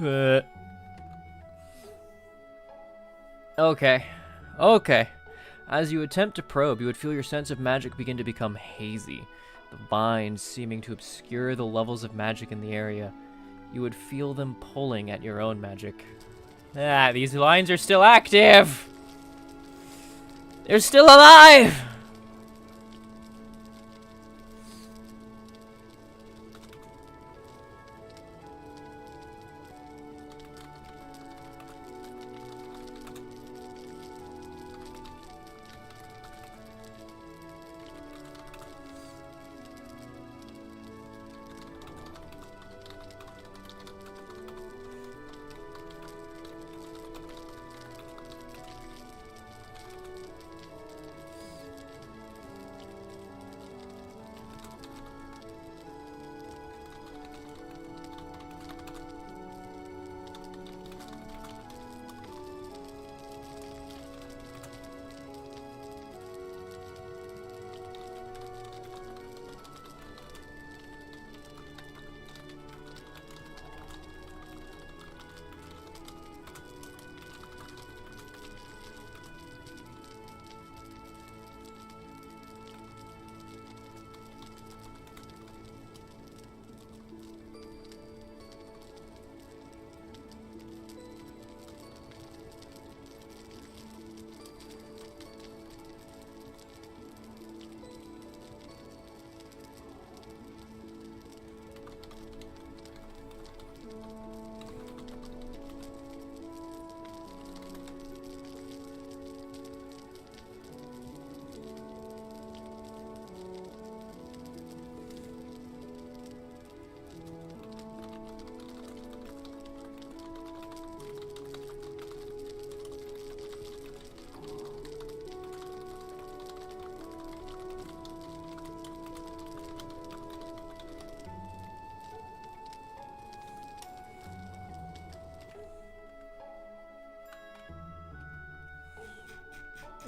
Ugh. Okay. Okay. As you attempt to probe, you would feel your sense of magic begin to become hazy, the vines seeming to obscure the levels of magic in the area. You would feel them pulling at your own magic. Ah, these lines are still active! They're still alive!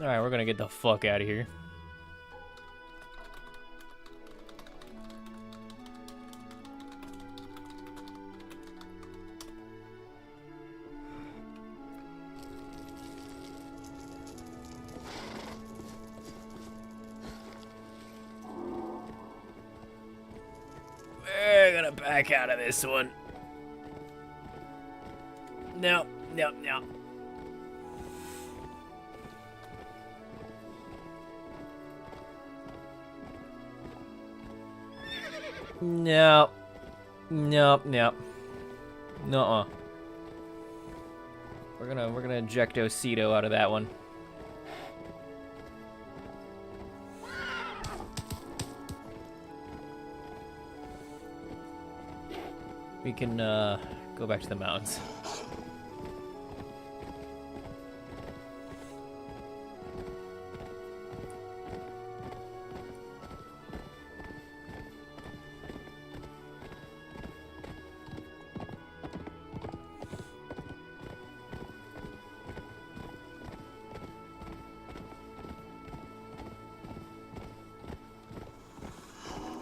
Alright, we're gonna get the fuck out of here. We're gonna back out of this one. No. No. Nuh-uh. We're gonna eject Ojito out of that one. We can go back to the mountains.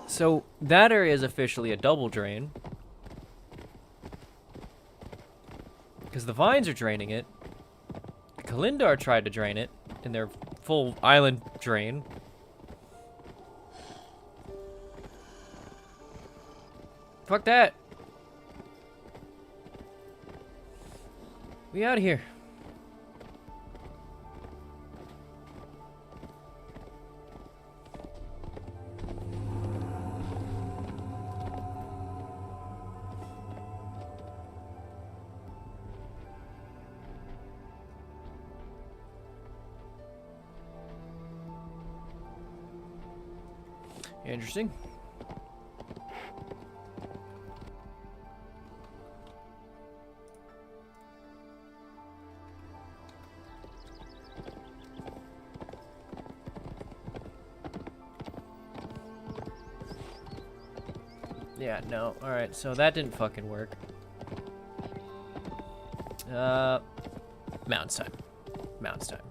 So that area is officially a double drain. Because the vines are draining it. Kalindar tried to drain it in their full island drain. Fuck that. We out of here. Interesting. Yeah, no. Alright, so that didn't fucking work. Mountains time. Mountains time.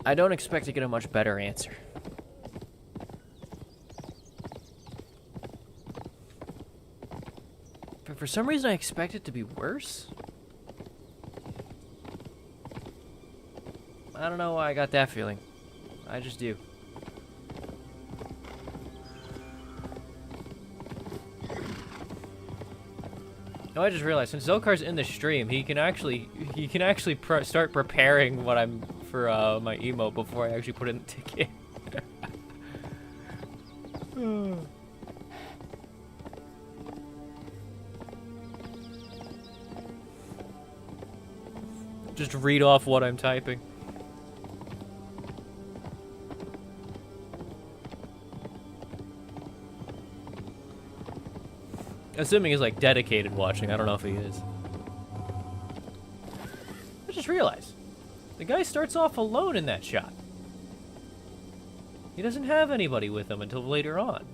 I don't expect to get a much better answer. But for some reason I expect it to be worse. I don't know why I got that feeling. I just do. Oh, I just realized since Zolkar's in the stream, he can actually start preparing what I'm for my emote before I actually put in the ticket. Just read off what I'm typing. Assuming he's like dedicated watching. I don't know if he is. I just realized. The guy starts off alone in that shot. He doesn't have anybody with him until later on.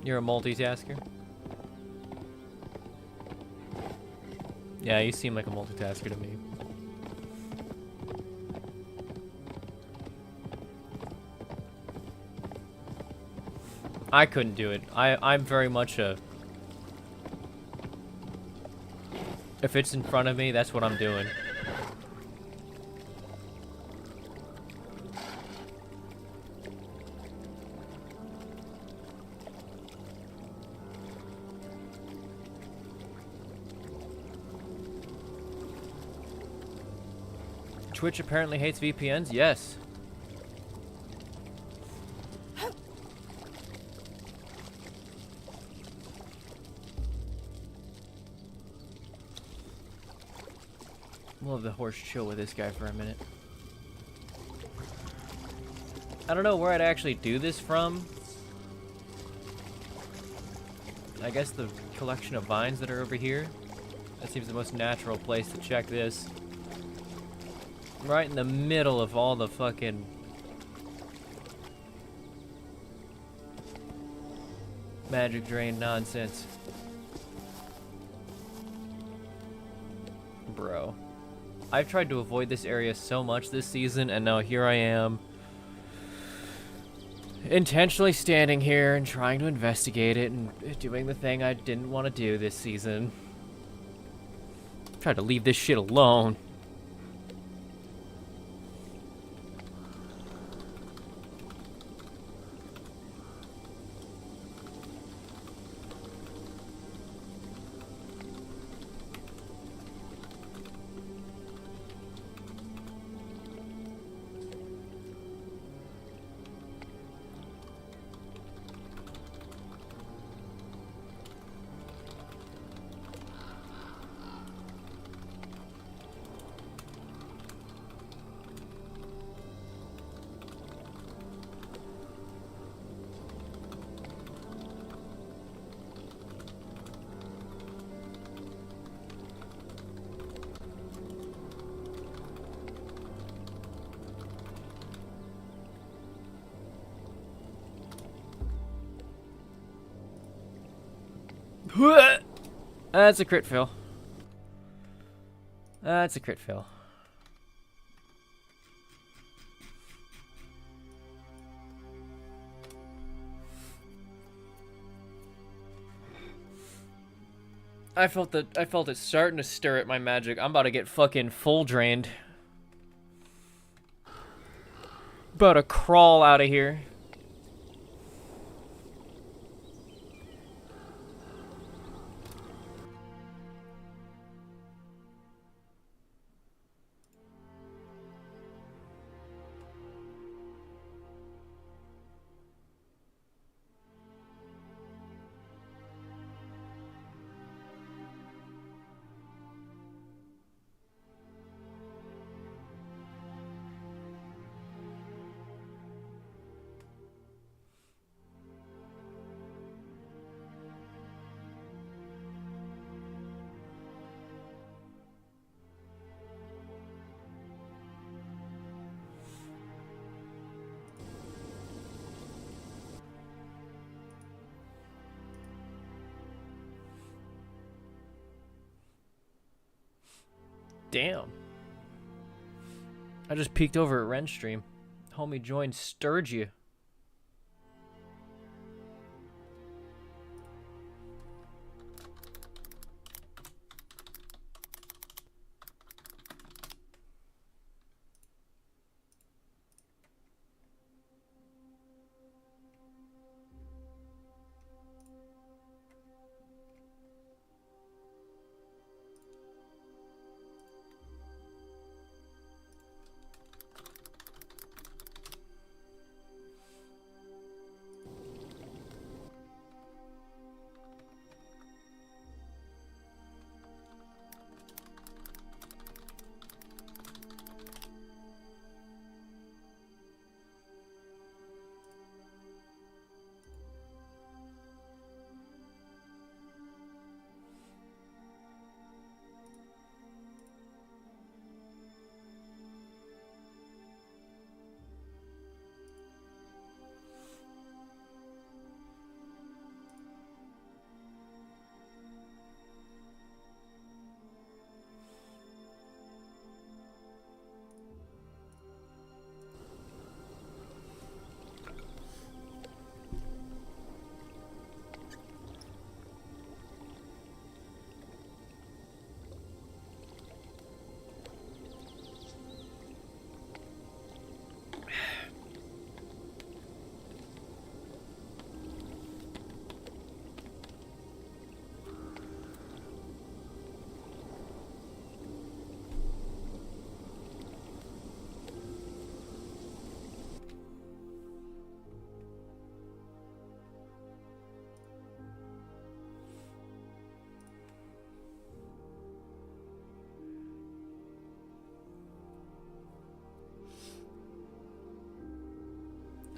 You're a multitasker? Yeah, you seem like a multitasker to me. I couldn't do it. I'm very much a... If it's in front of me, that's what I'm doing. Twitch apparently hates VPNs? Yes. We'll have the horse chill with this guy for a minute. I don't know where I'd actually do this from. I guess the collection of vines that are over here. That seems the most natural place to check this. Right in the middle of all the fucking... magic drain nonsense. Bro. I've tried to avoid this area so much this season, and now here I am. Intentionally standing here and trying to investigate it and doing the thing I didn't want to do this season. Tried to leave this shit alone. That's a crit fail. That's a crit fail. I felt it starting to stir at my magic. I'm about to get fucking full drained. About to crawl out of here. Damn. I just peeked over at Ren's stream. Homie joined Sturgia.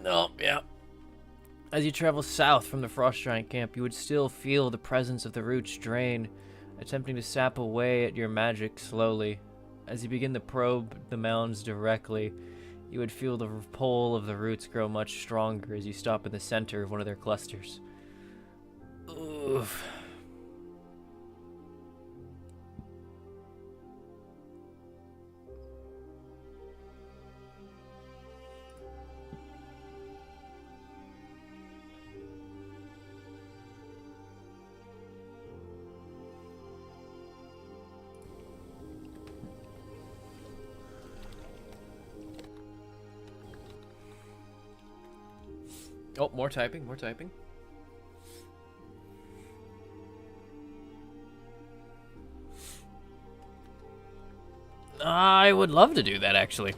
Oh, yeah. As you travel south from the Frost Giant camp, you would still feel the presence of the roots drain, attempting to sap away at your magic slowly. As you begin to probe the mounds directly, you would feel the pull of the roots grow much stronger as you stop in the center of one of their clusters. Oof. Oh, more typing, more typing. I would love to do that, actually.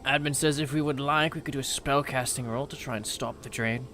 Admin says if we would like, we could do a spellcasting roll to try and stop the drain.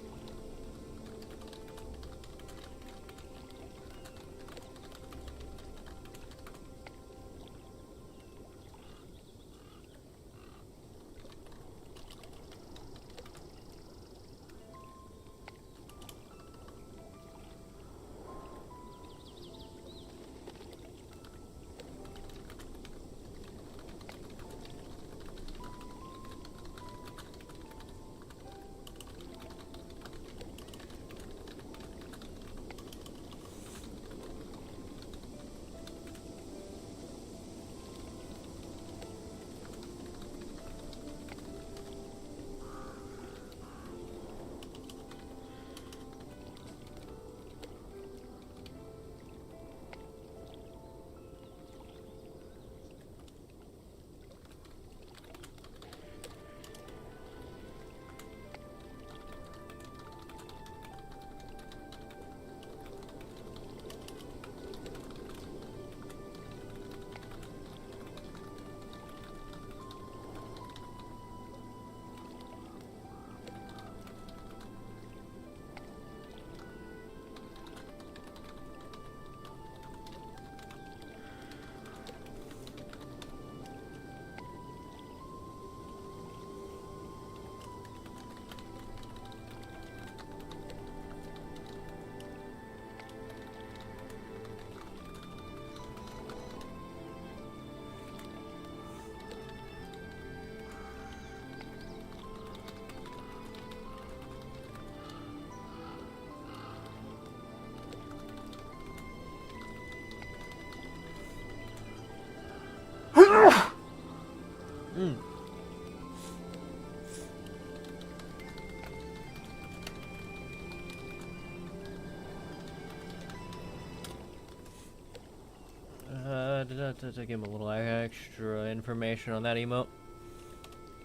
To give him a little extra information on that emote.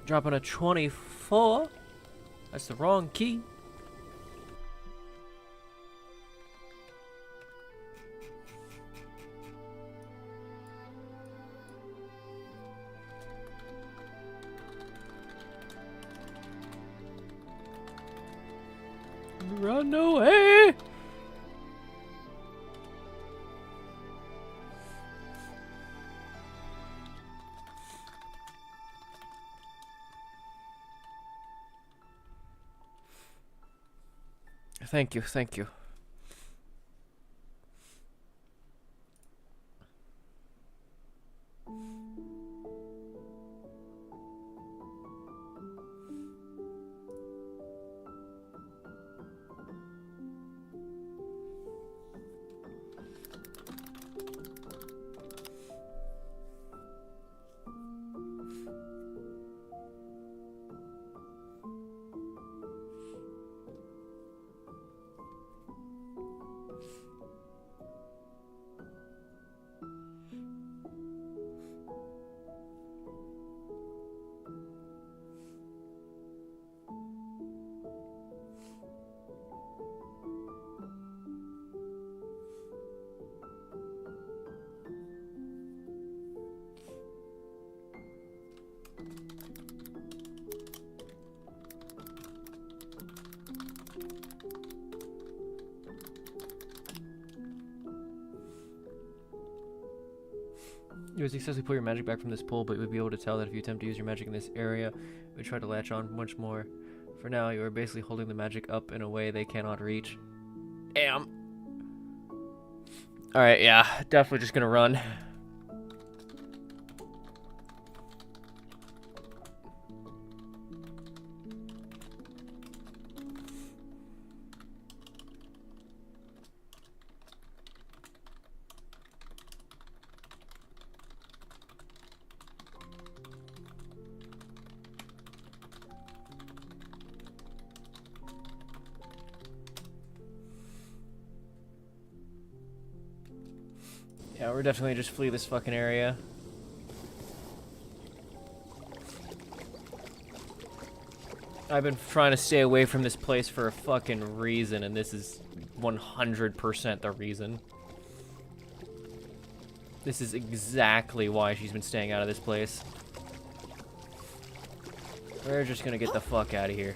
Dropping a 24. That's the wrong key. Run away! Thank you, thank you. You would successfully pull your magic back from this pool, but you would be able to tell that if you attempt to use your magic in this area, it would try to latch on much more. For now, you are basically holding the magic up in a way they cannot reach. Damn. Alright, yeah, definitely just gonna run. Yeah, we're definitely just flee this fucking area. I've been trying to stay away from this place for a fucking reason, and this is 100% the reason. This is exactly why she's been staying out of this place. We're just gonna get the fuck out of here.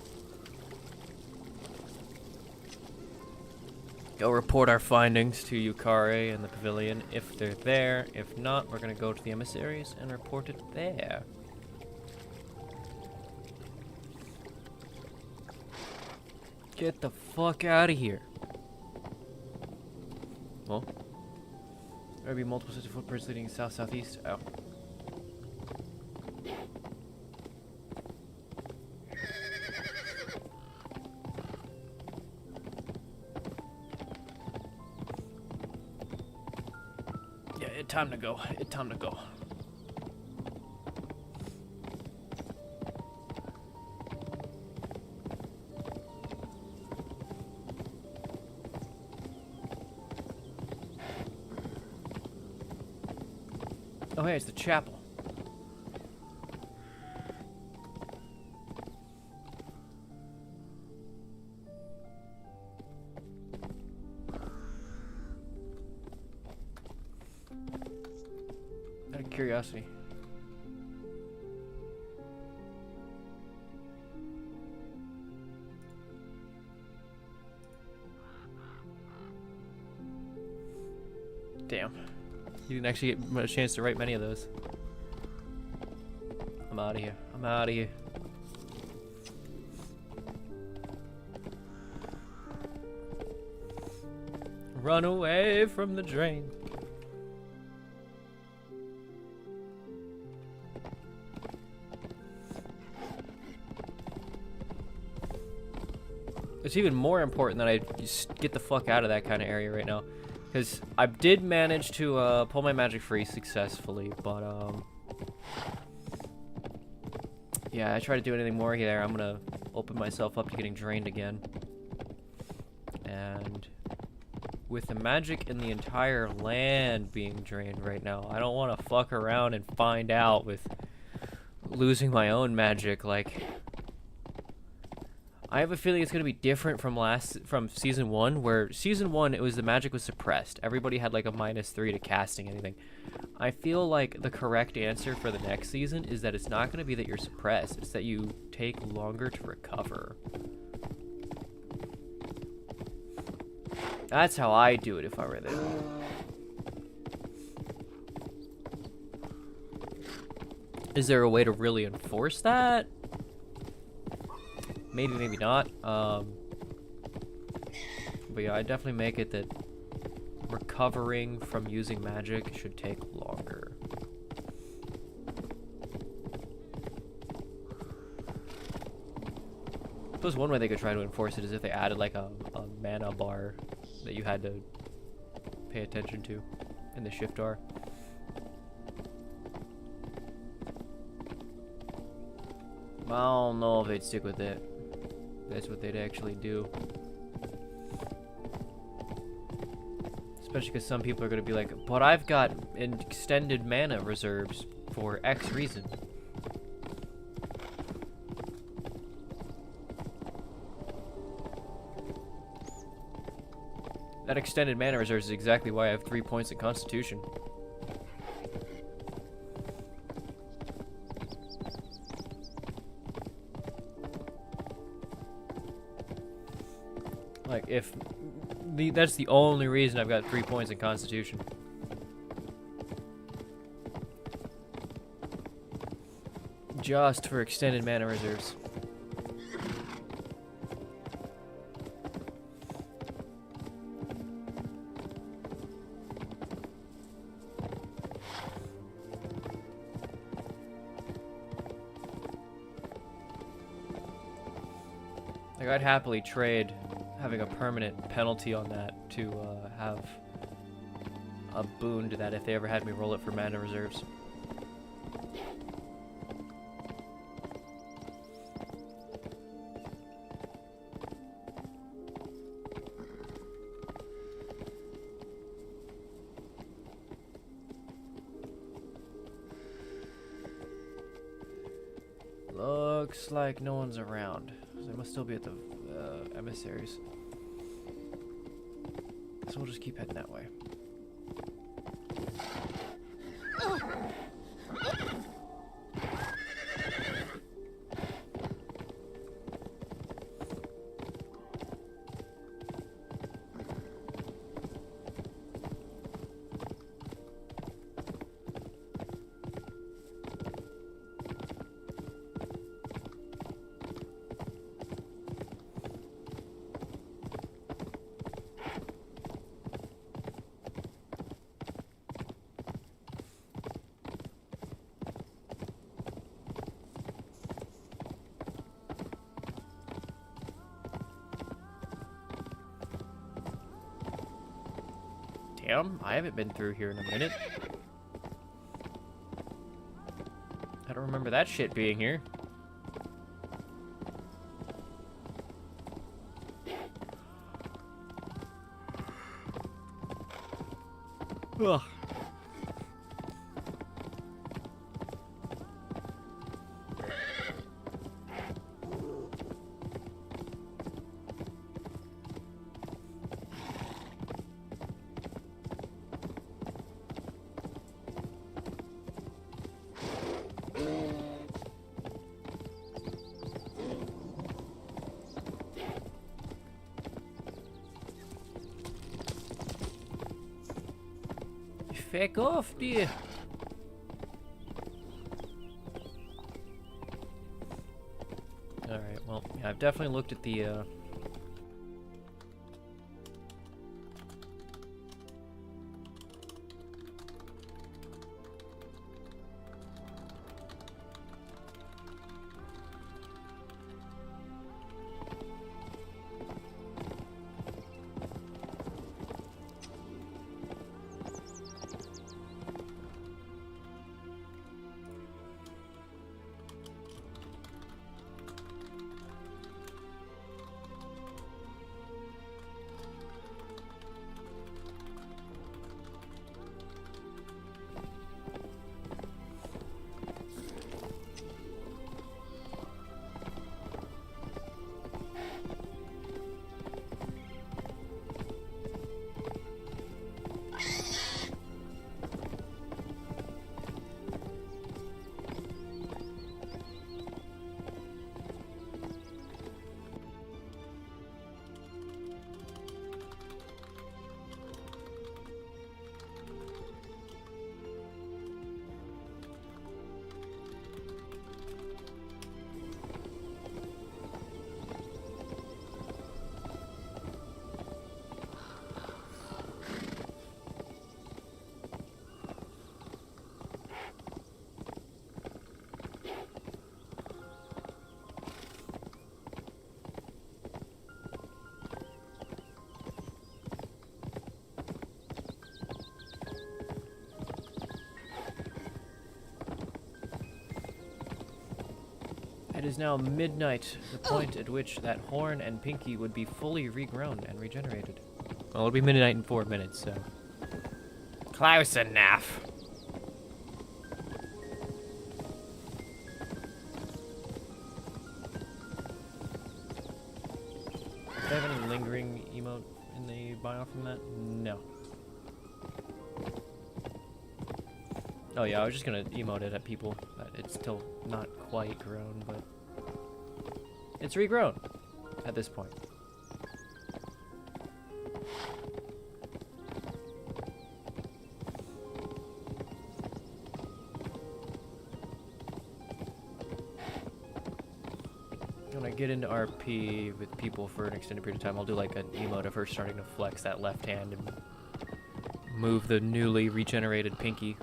Go report our findings to Yukare and the pavilion if they're there. If not, we're gonna go to the emissaries and report it there. Get the fuck out of here. Well, there'll be multiple sets of footprints leading south-southeast. Oh. Yeah, it's time to go. It's time to go. Oh, hey, it's the chapel. Out of curiosity. Damn. You didn't actually get a chance to write many of those. I'm out of here. I'm out of here. Run away from the drain. It's even more important that I just get the fuck out of that kind of area right now. Because I did manage to pull my magic free successfully, but yeah, I try to do anything more here, I'm gonna open myself up to getting drained again. And with the magic in the entire land being drained right now, I don't want to fuck around and find out with losing my own magic. Like, I have a feeling it's gonna be different from season 1, where season 1 it was the magic was suppressed. Everybody had like a -3 to casting anything. I feel like the correct answer for the next season is that it's not gonna be that you're suppressed, it's that you take longer to recover. That's how I do it if I were there. Is there a way to really enforce that? Maybe, maybe not. But yeah, I definitely make it that recovering from using magic should take longer. I suppose one way they could try to enforce it is if they added like a mana bar that you had to pay attention to in the shift bar. I don't know if they'd stick with it. That's what they'd actually do. Especially because some people are going to be like, but I've got extended mana reserves for X reason. That extended mana reserves is exactly why I have 3 points in Constitution. Like, if that's the only reason I've got 3 points in Constitution. Just for extended mana reserves. Like, I'd happily trade having a permanent penalty on that to have a boon to that if they ever had me roll it for mana reserves. Looks like no one's around. must still be at the emissaries. So we'll just keep heading that way. Damn, I haven't been through here in a minute. I don't remember that shit being here. Ugh. Feck off, dear. Alright, well, yeah, I've definitely looked at the, it is now midnight, the point at which that horn and pinky would be fully regrown and regenerated. Well, it'll be midnight in 4 minutes, so... Close enough! Do I have any lingering emote in the bio from that? No. Oh yeah, I was just gonna emote it at people. That it's still not quite grown, but it's regrown at this point. When I get into RP with people for an extended period of time, I'll do like an emote of her starting to flex that left hand and move the newly regenerated pinky.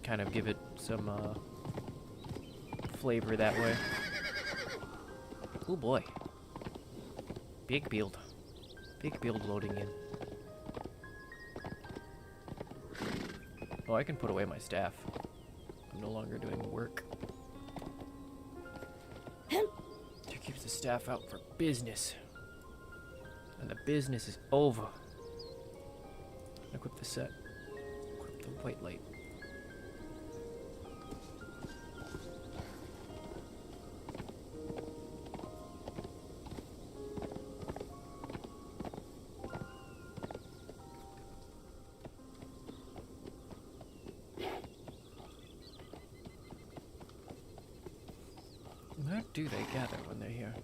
Kind of give it some flavor that way. Oh boy. Big build. Big build loading in. Oh, I can put away my staff. I'm no longer doing work. She keeps the staff out for business. And the business is over. Equip the set. Equip the white light. do they gather when they're here?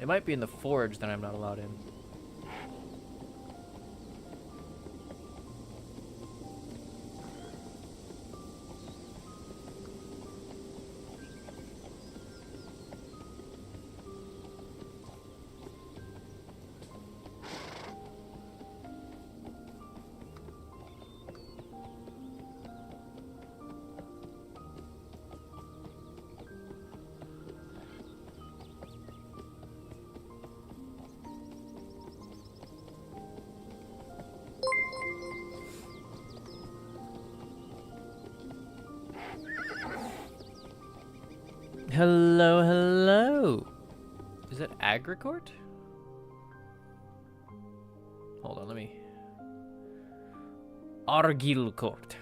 It might be in the forge that I'm not allowed in. Hello, hello. Is that Agricourt? Hold on, let me. Argilcourt.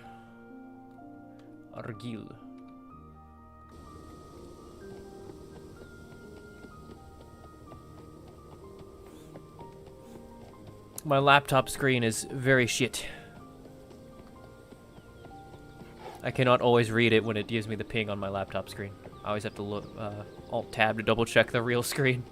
Argil. My laptop screen is very shit. I cannot always read it when it gives me the ping on my laptop screen. I always have to look, Alt-Tab to double-check the real screen.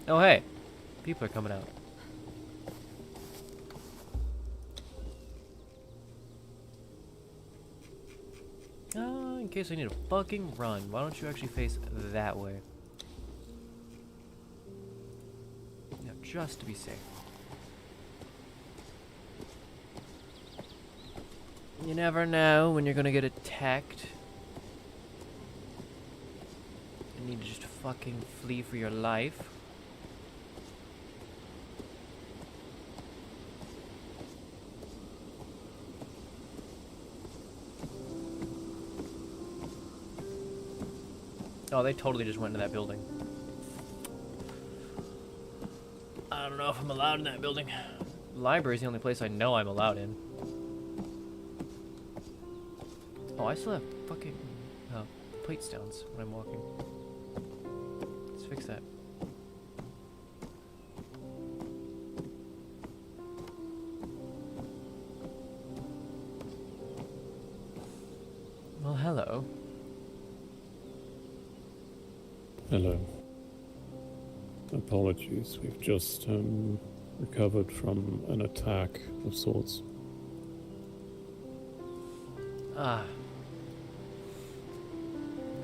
Oh, hey. People are coming out. In case I need a fucking run, why don't you actually face that way? Yeah, just to be safe. You never know when you're gonna get attacked. You need to just fucking flee for your life. Oh, they totally just went into that building. I don't know if I'm allowed in that building. Library's the only place I know I'm allowed in. Oh, I still have fucking plate stones when I'm walking. Let's fix that. Well, hello. Hello. Apologies, we've just recovered from an attack of sorts. Ah.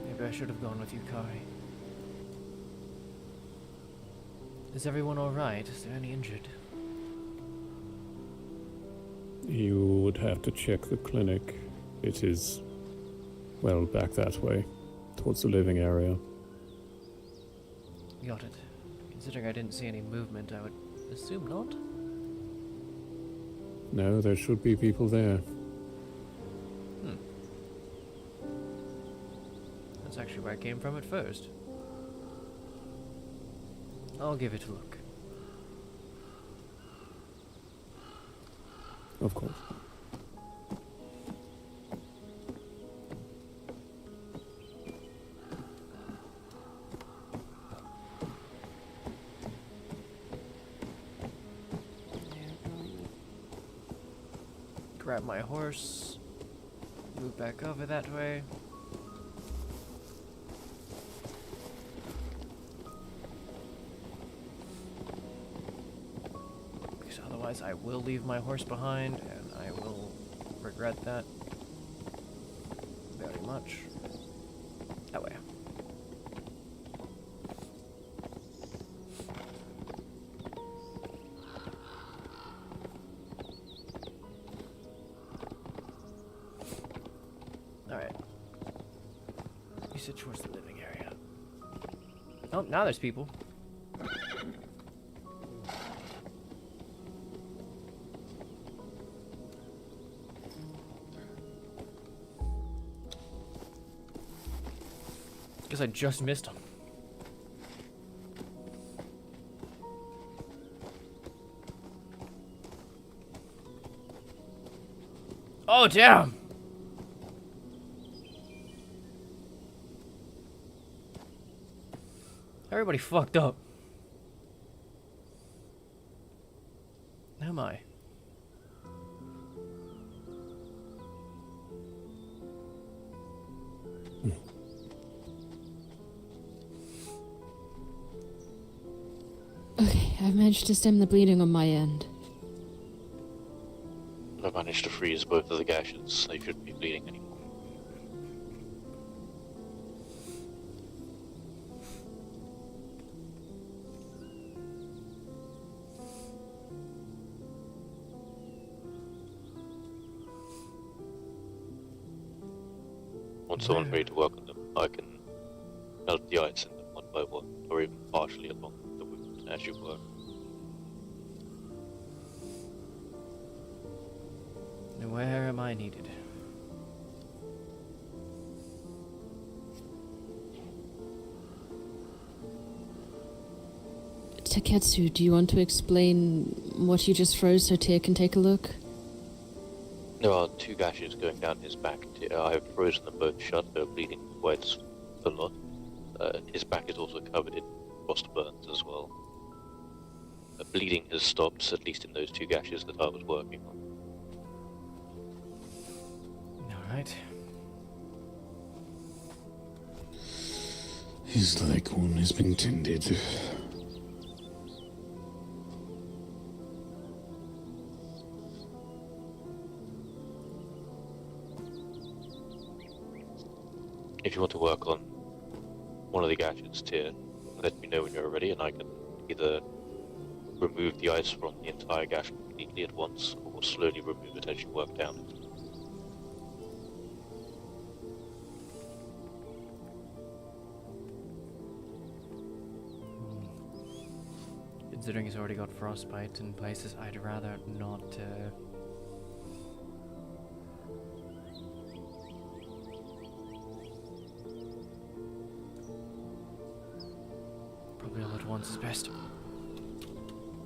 Maybe I should have gone with you, Kari. Is everyone alright? Is there any injured? You would have to check the clinic. It is, well, back that way, towards the living area. Got it. Considering I didn't see any movement, I would assume not. No, there should be people there. That's actually where I came from at first. I'll give it a look. Of course. Grab my horse, move back over that way. Because otherwise I will leave my horse behind, and I will regret that very much. That way. Alright. You said towards the living area. Oh, now there's people. Guess I just missed them. Oh, damn! Everybody fucked up. Am I? Okay, I've managed to stem the bleeding on my end. I managed to freeze both of the gashes. They shouldn't be bleeding anymore. Once someone's ready to work on them, I can melt the ice in them one by one, or even partially along the wound as you work. Where am I needed? Taketsu, do you want to explain what you just froze so Tyr can take a look? There are 2 gashes going down his back. I have frozen them both shut. They're bleeding quite a lot. His back is also covered in frost burns as well. Bleeding has stopped, at least in those 2 gashes that I was working on. Alright. His leg wound has been tended. If you want to work on one of the gashes, Tyr, let me know when you're ready, and I can either remove the ice from the entire gash completely at once, or slowly remove it as you work down it. Considering he's already got frostbite in places, I'd rather not. Probably all at once is best.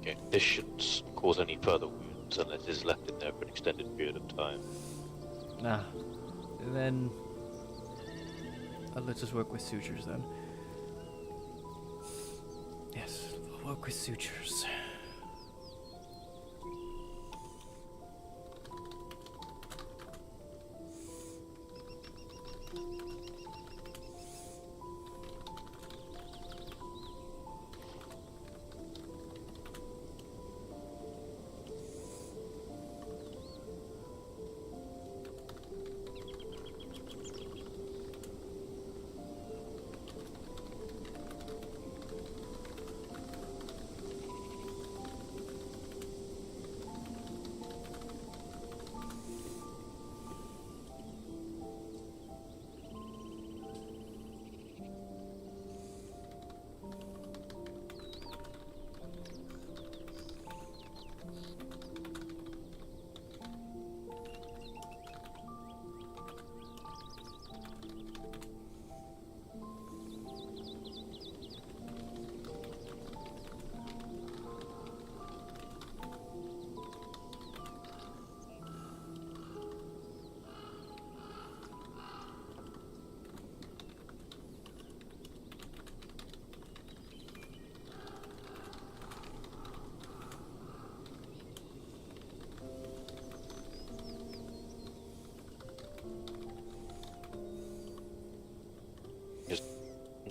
Okay, this shouldn't cause any further wounds unless it's left in there for an extended period of time. Nah. Then let's just work with sutures then. Yes, we'll work with sutures.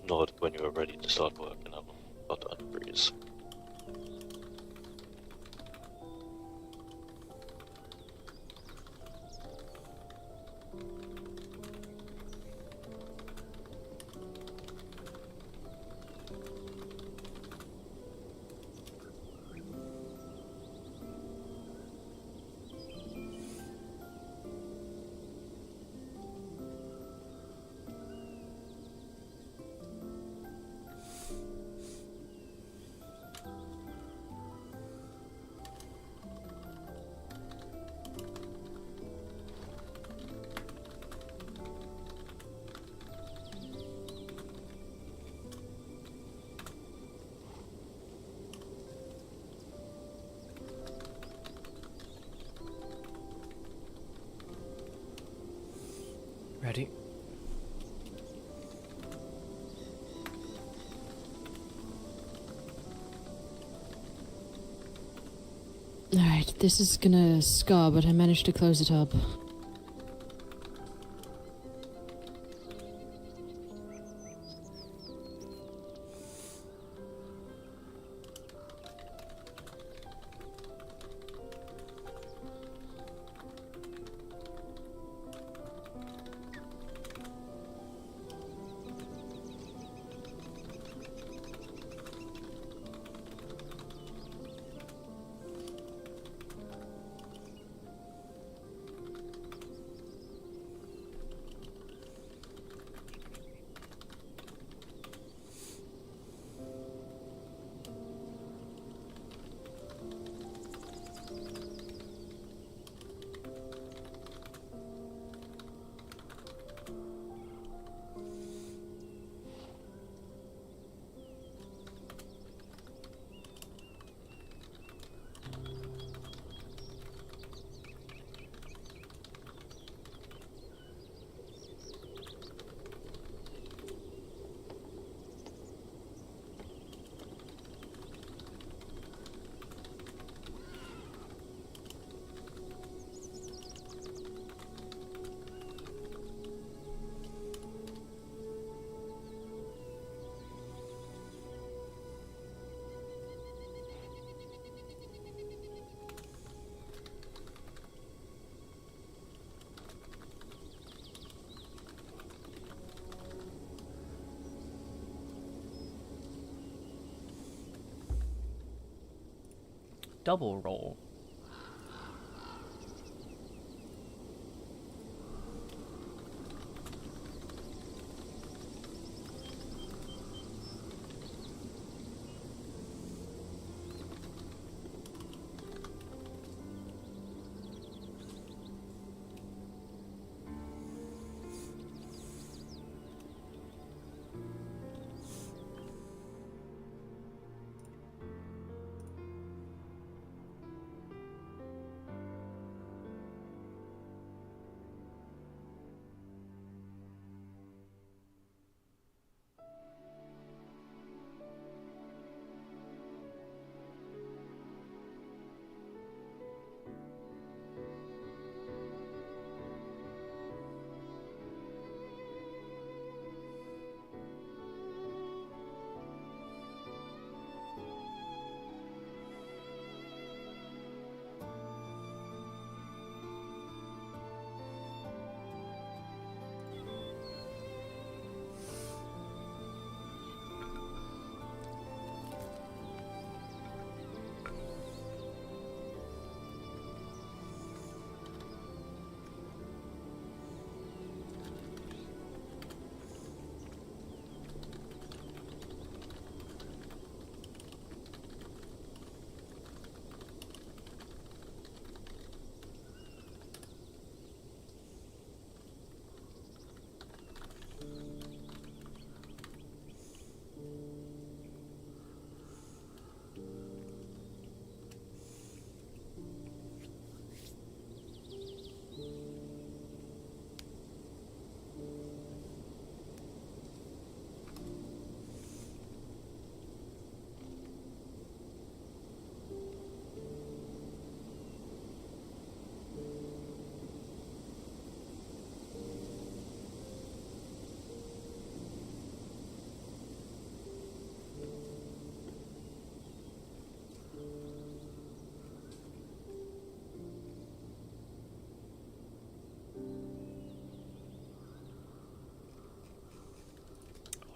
Nod when you are ready to start work, and I'm about to unfreeze. Ready? Alright, this is gonna scar, but I managed to close it up. Double roll.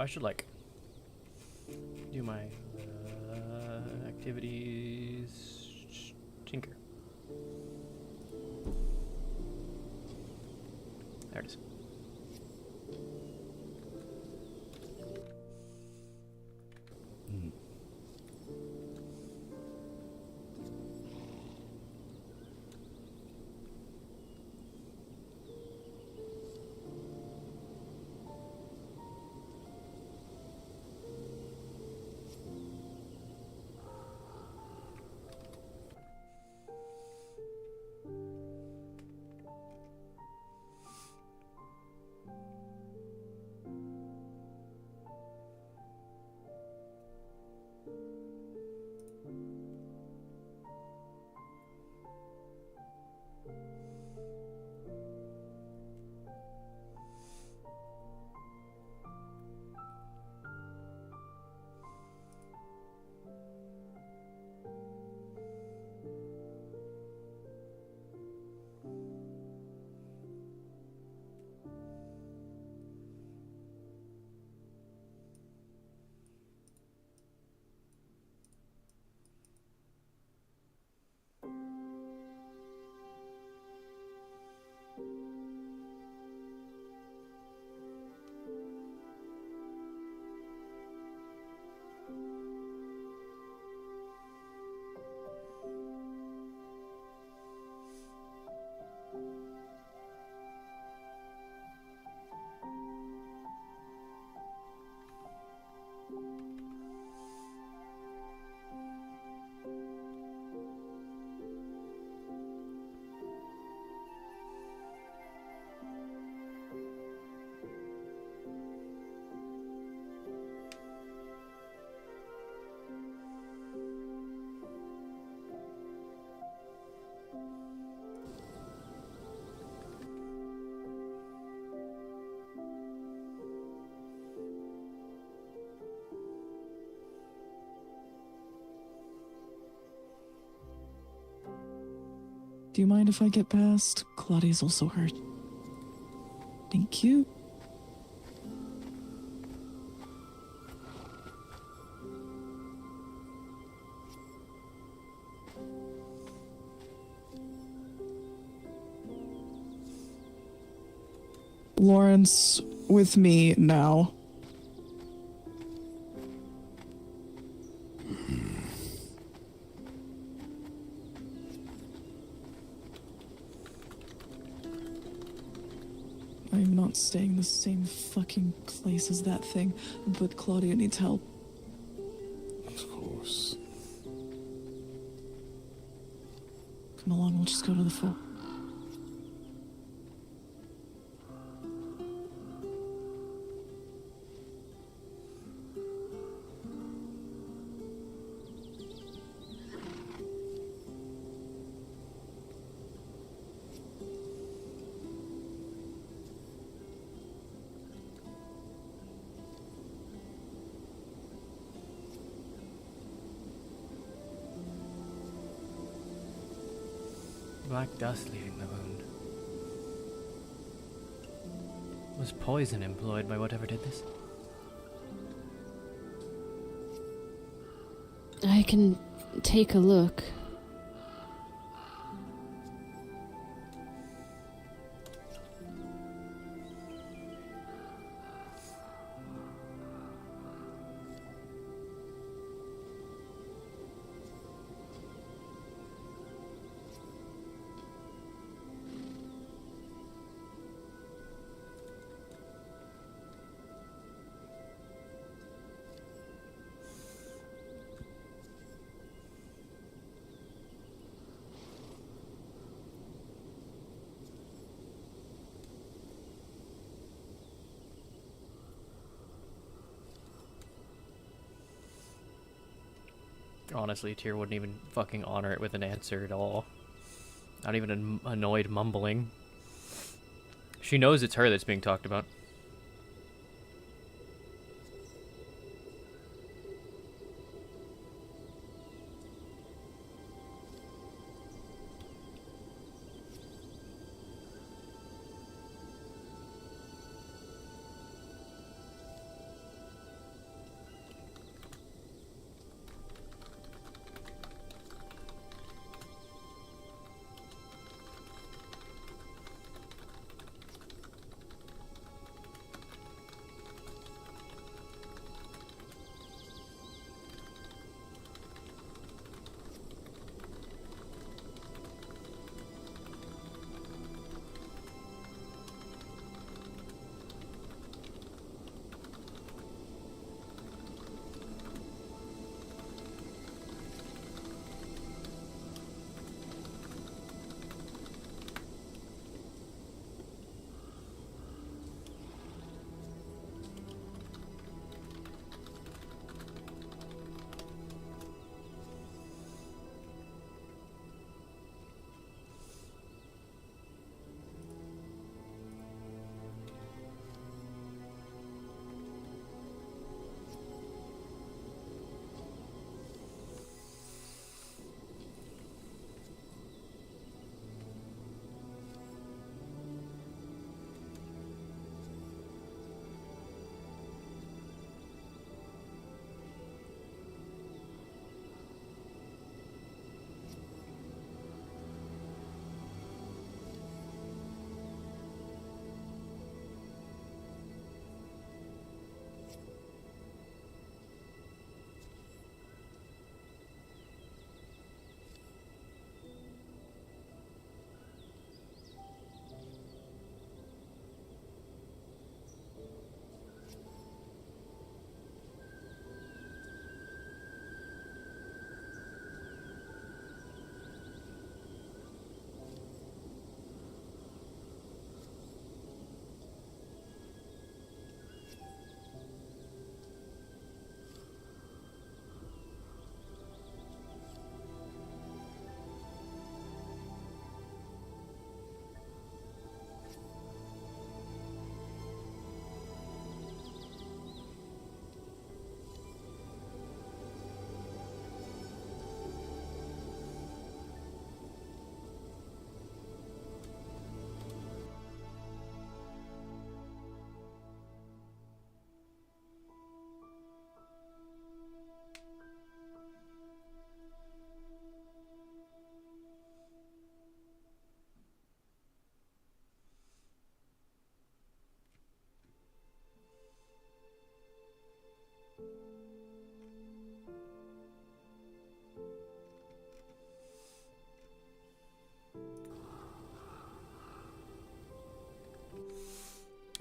I should like do my activities. Tinker. There it is. Do you mind if I get past? Claudia's also hurt. Thank you. Lawrence, with me now. I'm not staying in the same fucking place as that thing, but Claudia needs help. Of course. Come along, we'll just go to the fort. Black dust leaving the wound. Was poison employed by whatever did this? I can take a look. Honestly, Tyr wouldn't even fucking honor it with an answer at all. Not even an annoyed mumbling. She knows it's her that's being talked about.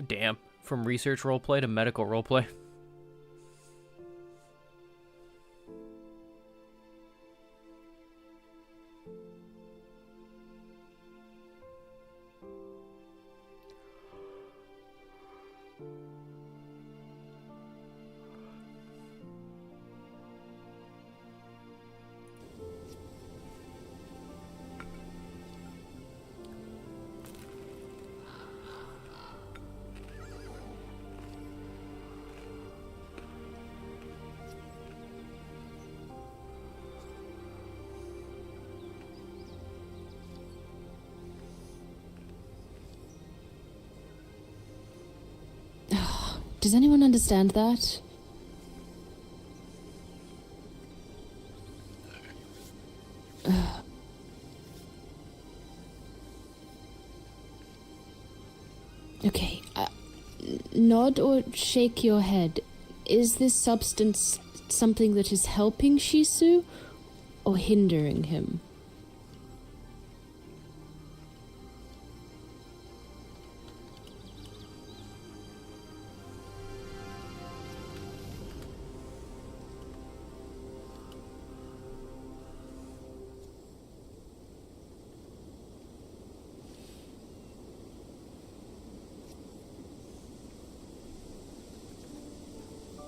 Damn. From research roleplay to medical roleplay. Does anyone understand that? Okay, nod or shake your head. Is this substance something that is helping Shisu or hindering him?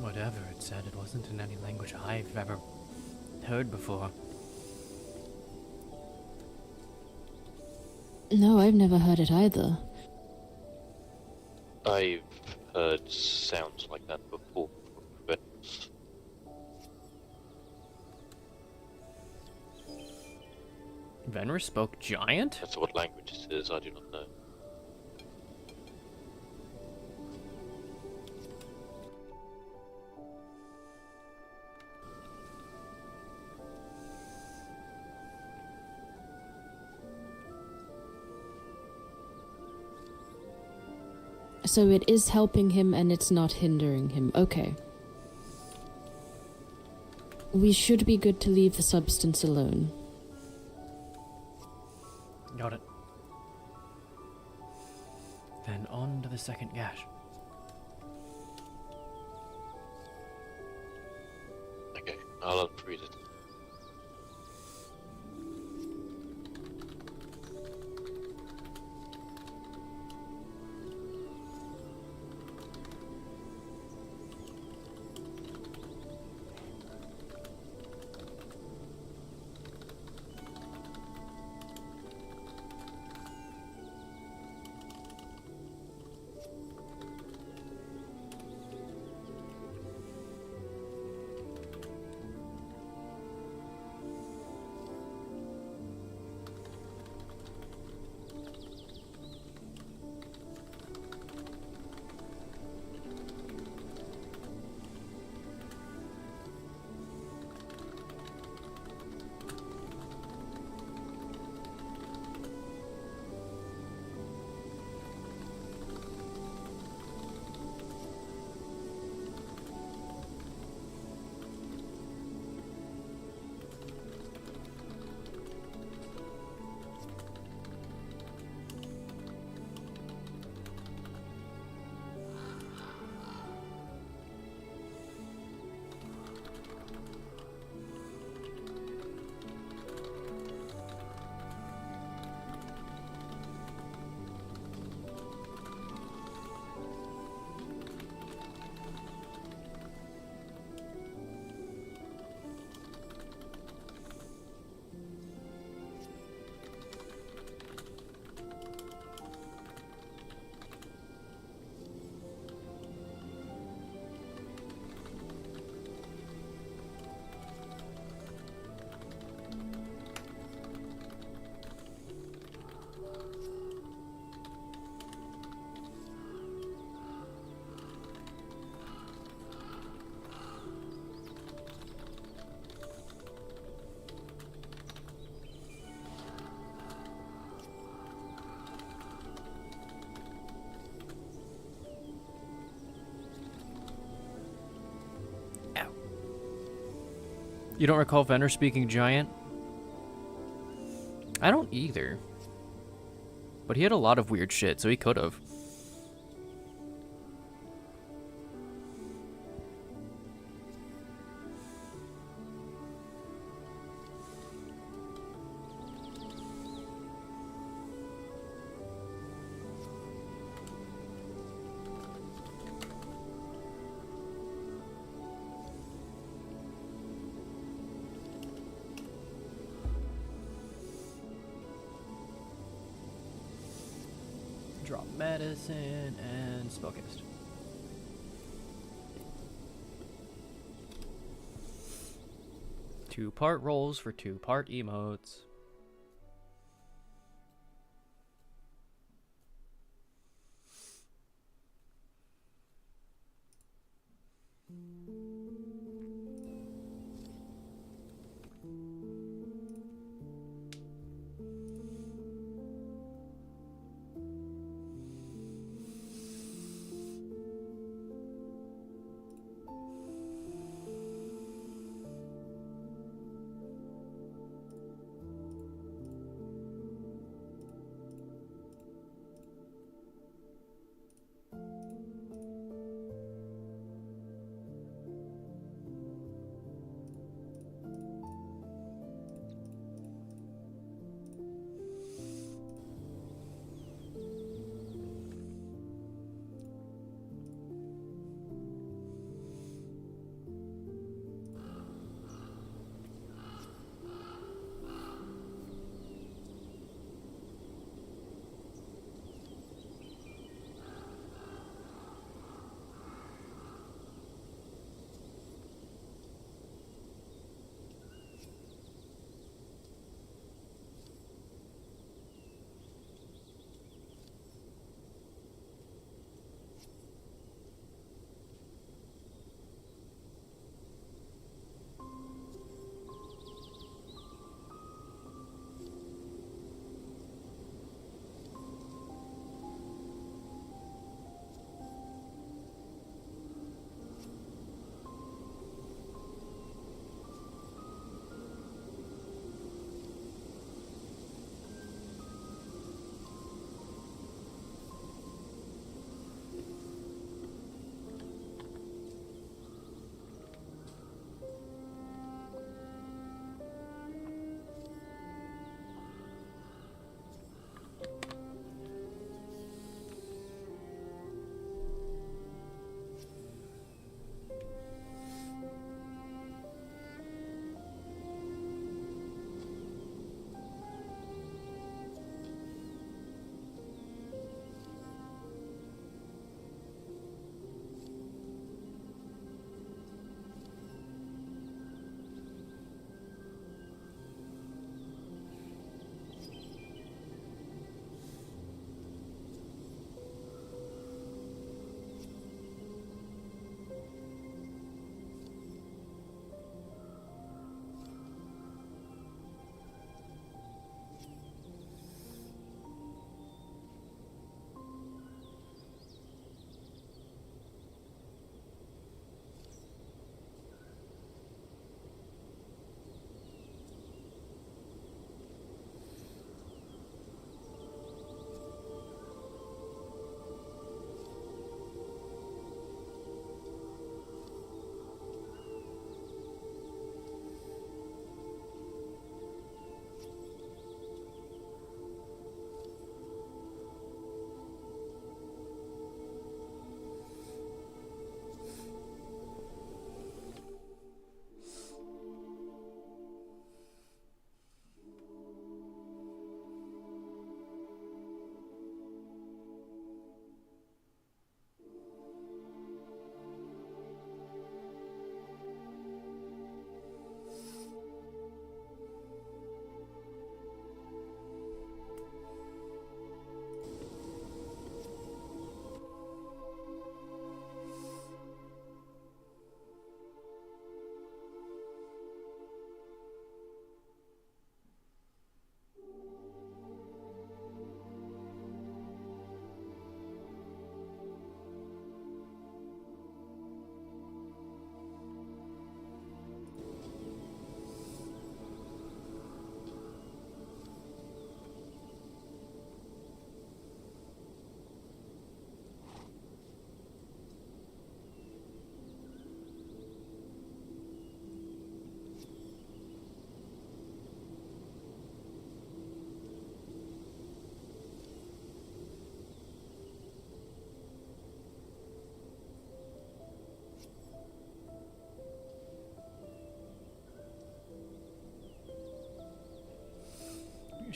Whatever it said, it wasn't in any language I've ever heard before. No, I've never heard it either. I've heard sounds like that before from Venice. Venner spoke giant? That's what language it is, I do not know. So it is helping him and it's not hindering him. Okay. We should be good to leave the substance alone. Got it. Then on to the second gash. Okay, I'll unfreeze it. You don't recall Venner speaking giant? I don't either. But he had a lot of weird shit, so he could have. Drop medicine and spellcast. Two-part rolls for two-part emotes.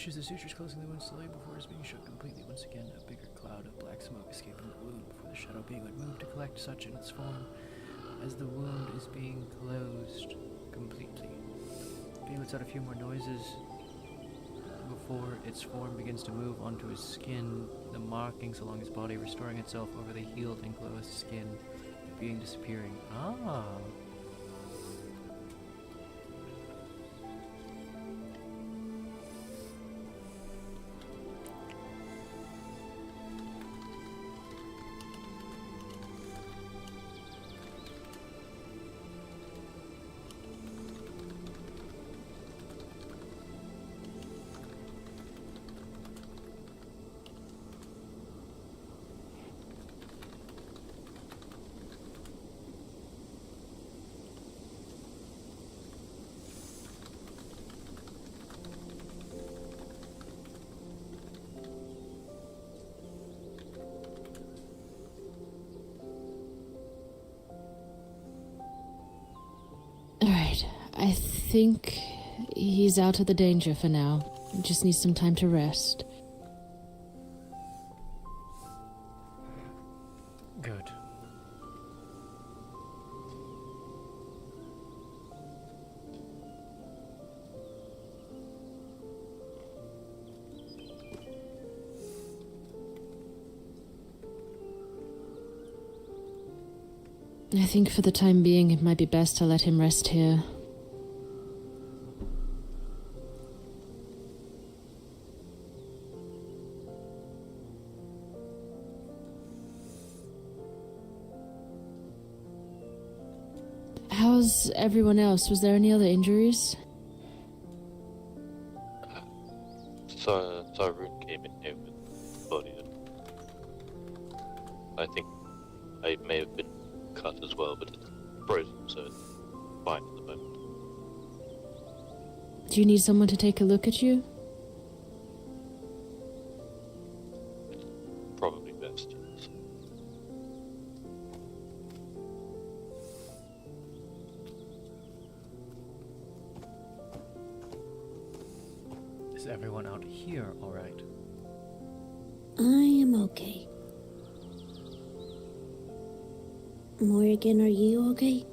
pushes the sutures closing the wound slowly before it's being shut completely. Once again, a bigger cloud of black smoke escaping the wound before the shadow being would move to collect such in its form as the wound is being closed completely. Being lets out a few more noises before its form begins to move onto his skin, the markings along his body restoring itself over the healed and closed skin, being disappearing. Ah. Alright, I think he's out of the danger for now. He just needs some time to rest. Good. I think for the time being it might be best to let him rest here. How's everyone else? Was there any other injuries? So Tyr'Sul'Day came in here with the body. I think I may have been cut as well, but it's frozen, so it's fine at the moment. Do you need someone to take a look at you? Probably best. Yes. Is everyone out here all right? I am okay. Morgan, are you okay?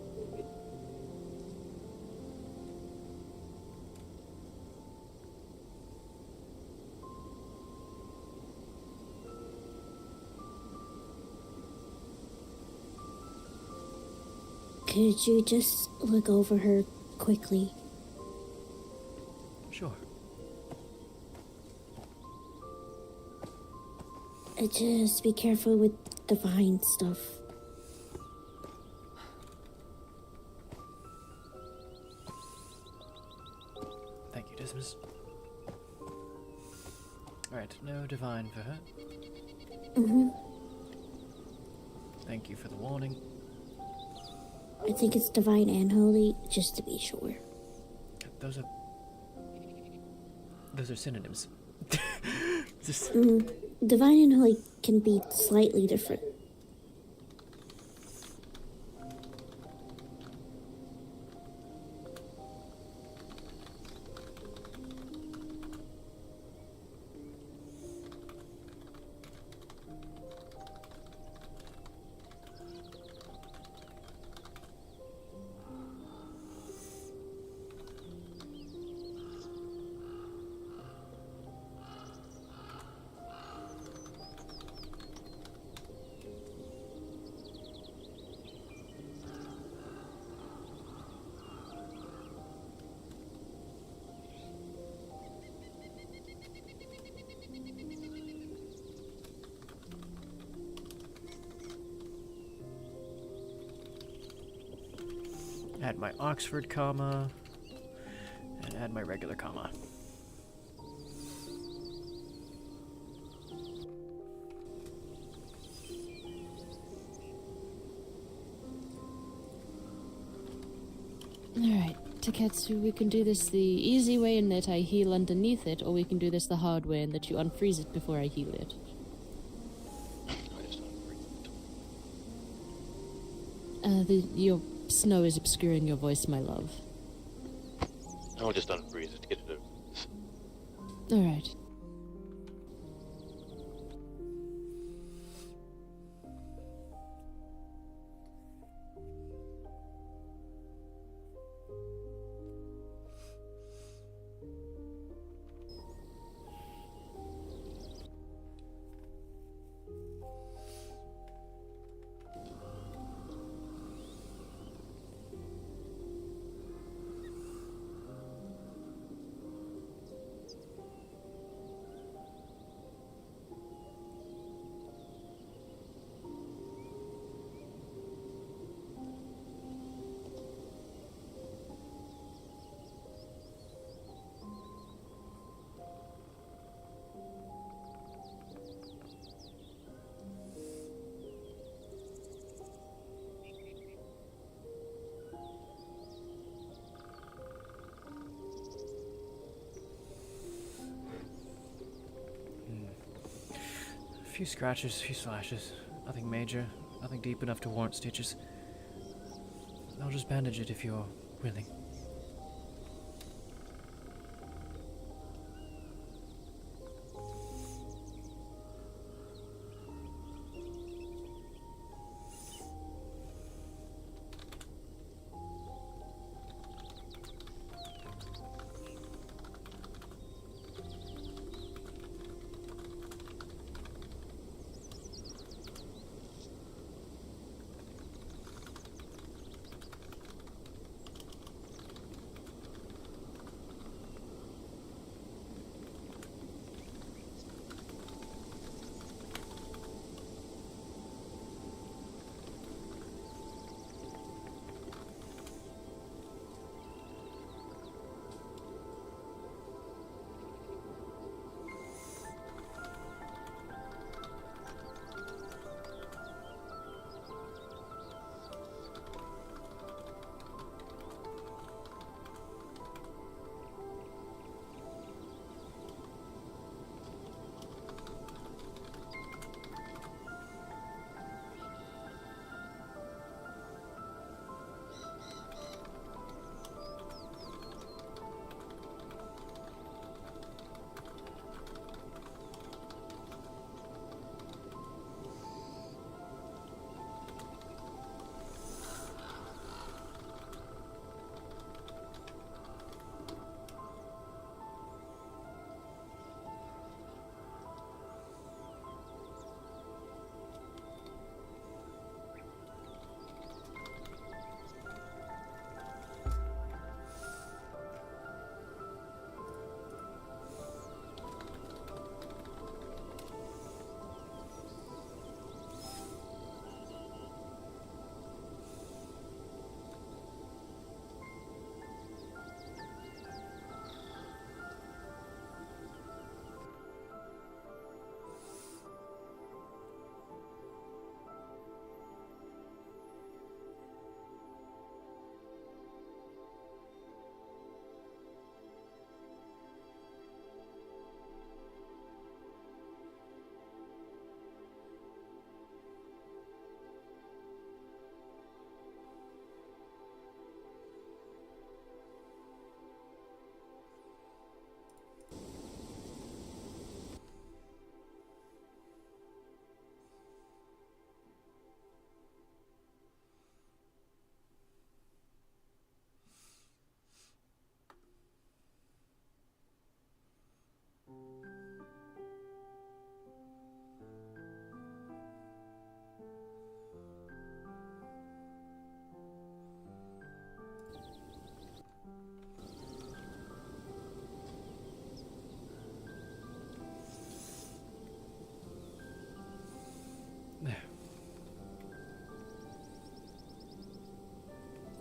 Could you just look over her quickly? Sure. Just be careful with the vine stuff. Thank you, Dismas. Alright, no divine for her. Mm-hmm. Thank you for the warning. I think it's divine and holy, just to be sure. Those are synonyms. Just Divine and holy can be slightly different. add my Oxford comma, and add my regular comma. Alright, Taketsu, we can do this the easy way in that I heal underneath it, or we can do this the hard way in that you unfreeze it before I heal it. Your snow is obscuring your voice, my love. I'll just unfreeze it to get it over. All right. A few scratches, a few slashes. Nothing major. Nothing deep enough to warrant stitches. I'll just bandage it if you're willing.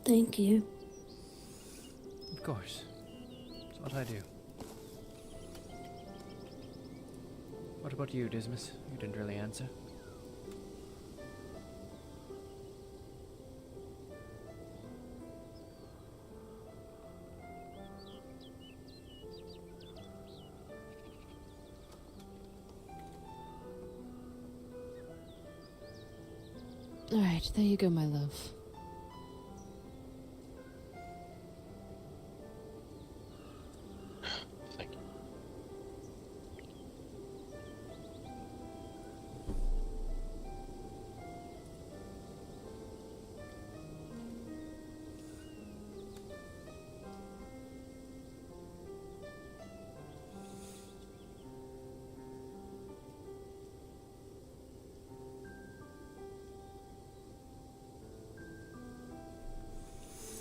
Thank you. Of course. It's what I do. What about you, Dismas? You didn't really answer. All right, there you go, my love. Thank you.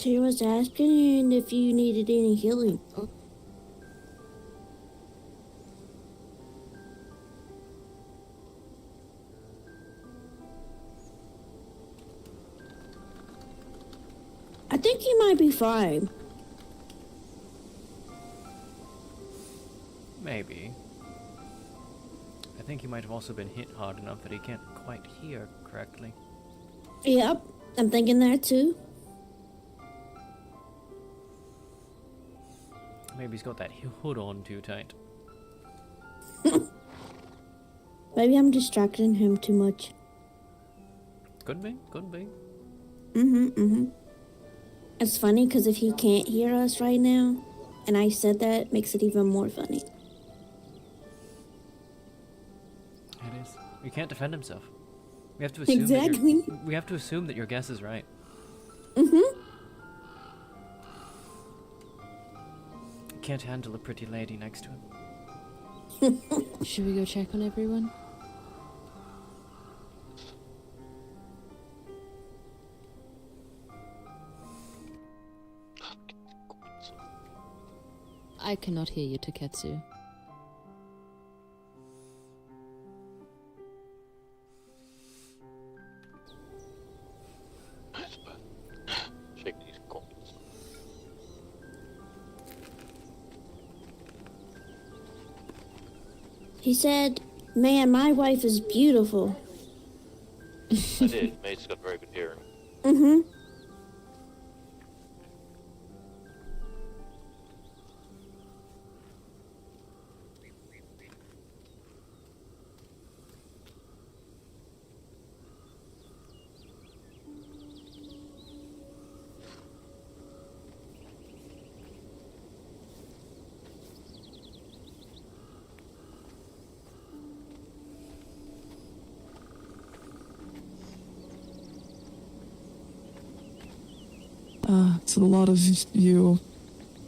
She was asking if you needed any healing. I think you might be fine. Maybe. I think he might have also been hit hard enough that he can't quite hear correctly. Yep, I'm thinking that too. Maybe he's got that hood on too tight. Maybe I'm distracting him too much. Could be, could be. It's funny because if he can't hear us right now, and I said that, makes it even more funny. It is. He can't defend himself. We have to assume Exactly. we have to assume that your guess is right. Can't handle a pretty lady next to him. Should we go check on everyone? I cannot hear you, Taketsu. Shaking his coins. He said, "Man, my wife is beautiful." I did. Mate's got very good hearing. It's a lot of you.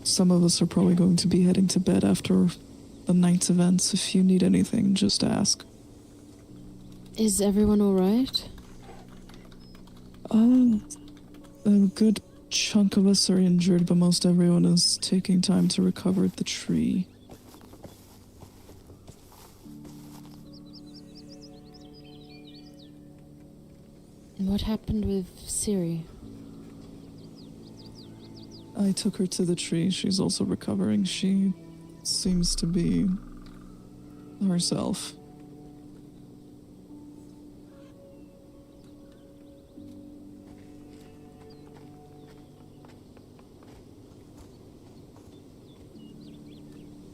Some of us are probably going to be heading to bed after the night's events. If you need anything, just ask. Is everyone alright? A good chunk of us are injured, but most everyone is taking time to recover at the tree. What happened with Siri? I took her to the tree. She's also recovering. She seems to be herself.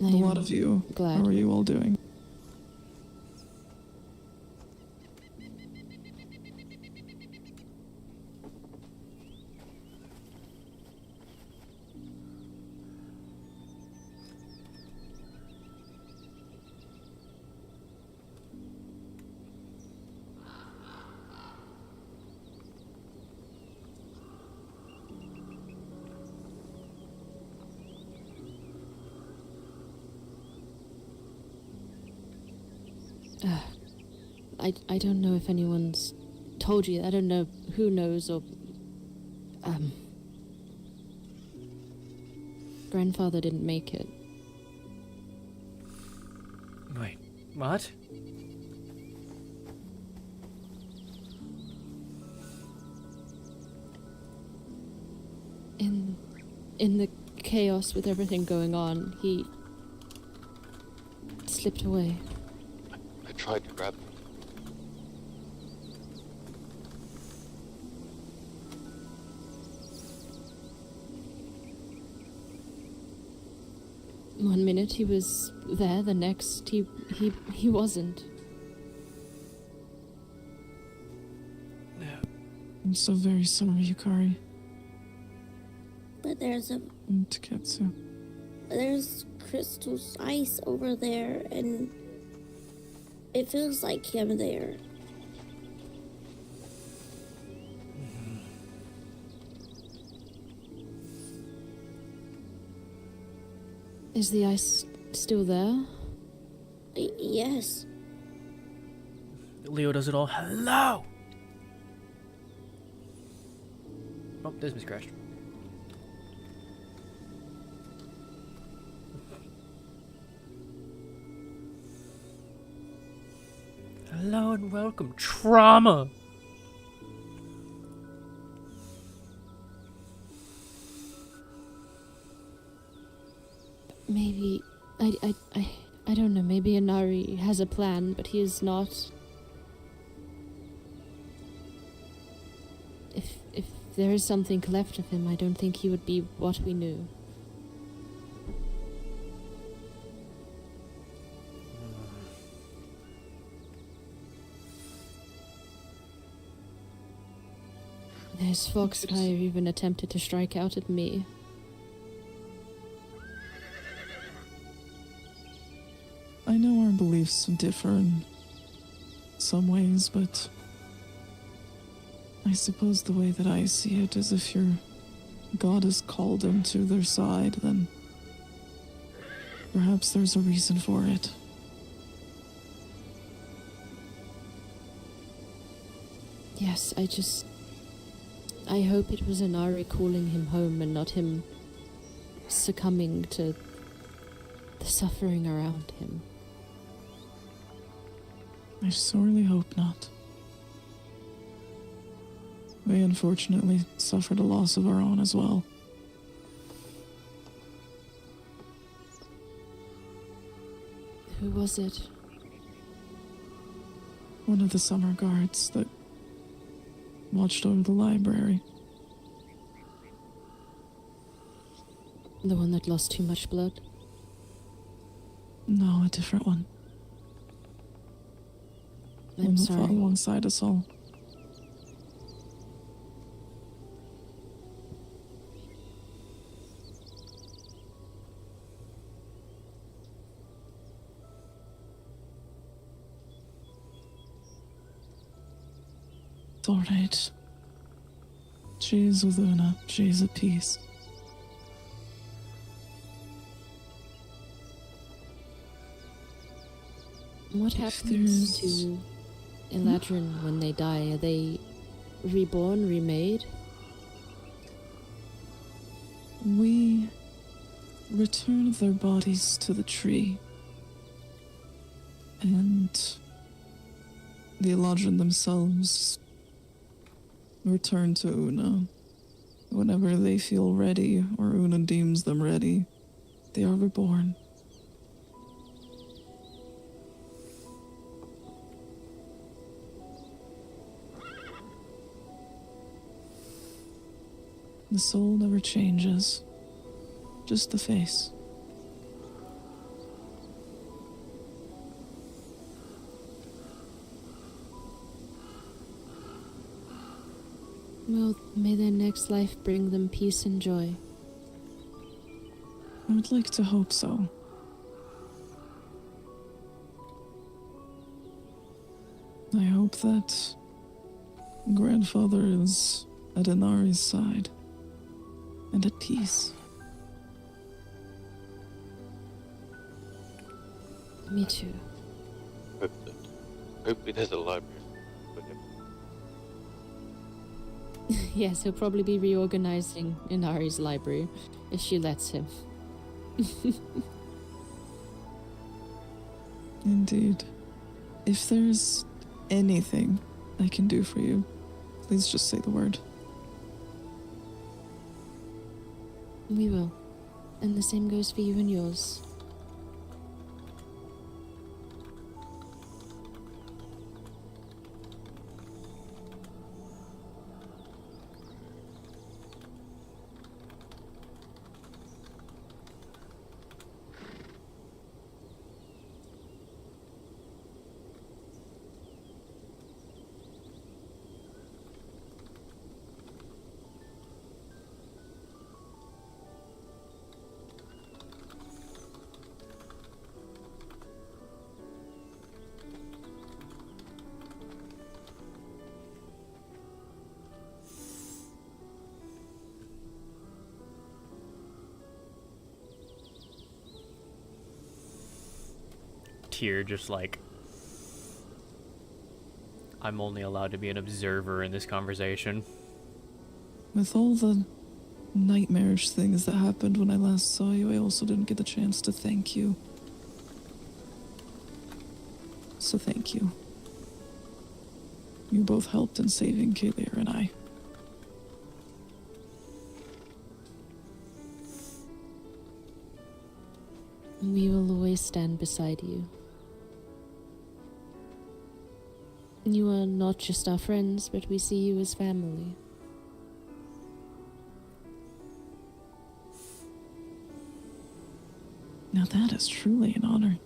A lot of you. Glad. How are you all doing? I don't know if anyone's told you. I don't know who knows or... Grandfather didn't make it. Wait, what? In the chaos with everything going on, he slipped away. I tried to grab him. One minute he was there, the next he wasn't. I'm so very sorry, Yukari. But there's And Taketsu. Crystal's ice over there, and it feels like him there. Is the ice still there? Yes. Leo does it all. Hello! Oh, there's Miss Crash. Hello and welcome. Trauma. Maybe I don't know. Maybe Inari has a plan, but he is not. If there is something left of him, I don't think he would be what we knew. This Foxfire even attempted to strike out at me. I know our beliefs differ in some ways, but I suppose the way that I see it is if your God has called them to their side, then perhaps there's a reason for it. Yes, I hope it was Inari calling him home and not him succumbing to the suffering around him. I sorely hope not. We unfortunately suffered a loss of our own as well. Who was it? One of the summer guards that watched over the library. The one that lost too much blood? No, a different one. I'm One that sorry. fought alongside us all. It's all right. She's with Una. She's at peace. What happens to Eladrin when they die? Are they reborn, remade? We return their bodies to the tree. And the Eladrin themselves return to Una. Whenever they feel ready, or Una deems them ready, they are reborn. The soul never changes, just the face. Well, may their next life bring them peace and joy. I would like to hope so. I hope that Grandfather is at Inari's side and at peace. Me too. Hopefully there's a library for him. Yes, he'll probably be reorganizing Inari's library if she lets him. Indeed. If there's anything I can do for you, please just say the word. We will. And the same goes for you and yours. Tyr just like, I'm only allowed to be an observer in this conversation. With all the nightmarish things that happened when I last saw you, I also didn't get the chance to thank you. So thank you. You both helped in saving Kalir and I. We will always stand beside you. You are not just our friends, but we see you as family. Now that is truly an honor.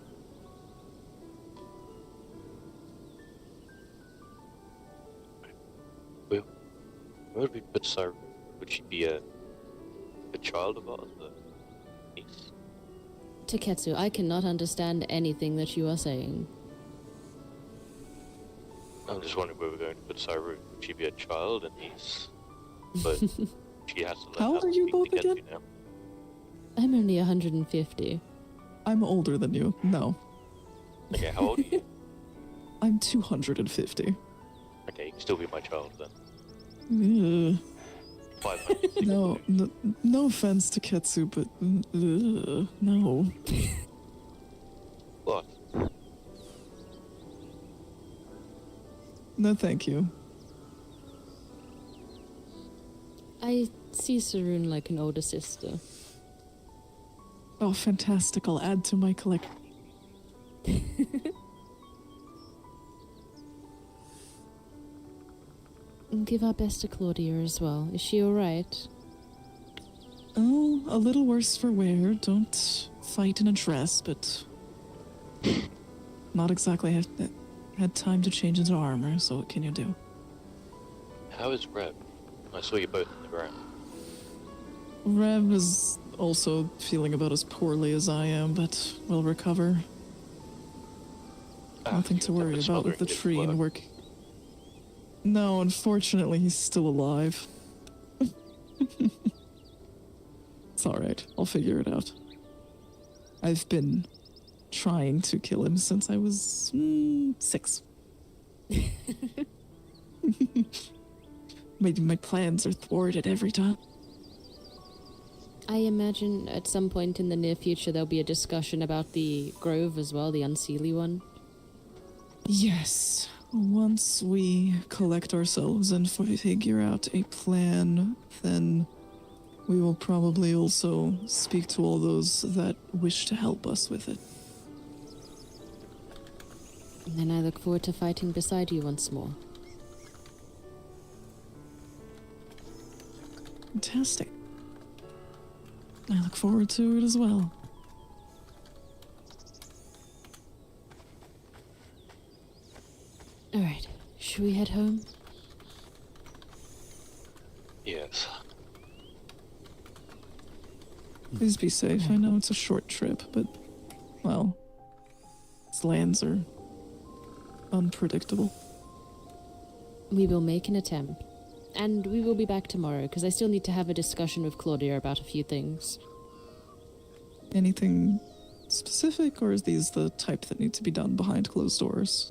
Where would we put Sarah? Would she be a child of ours? Or niece? Taketsu, I cannot understand anything that you are saying. I'm just wondering where we're going to put Sarah. Would she be a child, a niece? But she has to learn How old are you speak both to Kenzie again? now. I'm only 150. I'm older than you. No. Okay, how old are you? I'm 250. Okay, you can still be my child then. Ugh. 500. No offense to Ketsu, but no. What? No, thank you. I see Sarun like an older sister. Oh, fantastic! I'll add to my collection. Give our best to Claudia as well. Is she alright? Oh, a little worse for wear. Don't fight in a dress, but not exactly had time to change into armor. So what can you do? How is Reb? I saw you both on the ground. Rev is also feeling about as poorly as I am, but will recover. Nothing to worry about with the tree and work. No, unfortunately, he's still alive. It's alright, I'll figure it out. I've been trying to kill him since I was 6. My plans are thwarted every time. I imagine at some point in the near future there'll be a discussion about the grove as well, the unseelie one. Yes. Once we collect ourselves and figure out a plan, then we will probably also speak to all those that wish to help us with it. And then I look forward to fighting beside you once more. Fantastic. I look forward to it as well. Alright, should we head home? Yes. Please be safe. I know it's a short trip, but, well, these lands are unpredictable. We will make an attempt. And we will be back tomorrow, because I still need to have a discussion with Claudia about a few things. Anything specific, or is these the type that need to be done behind closed doors?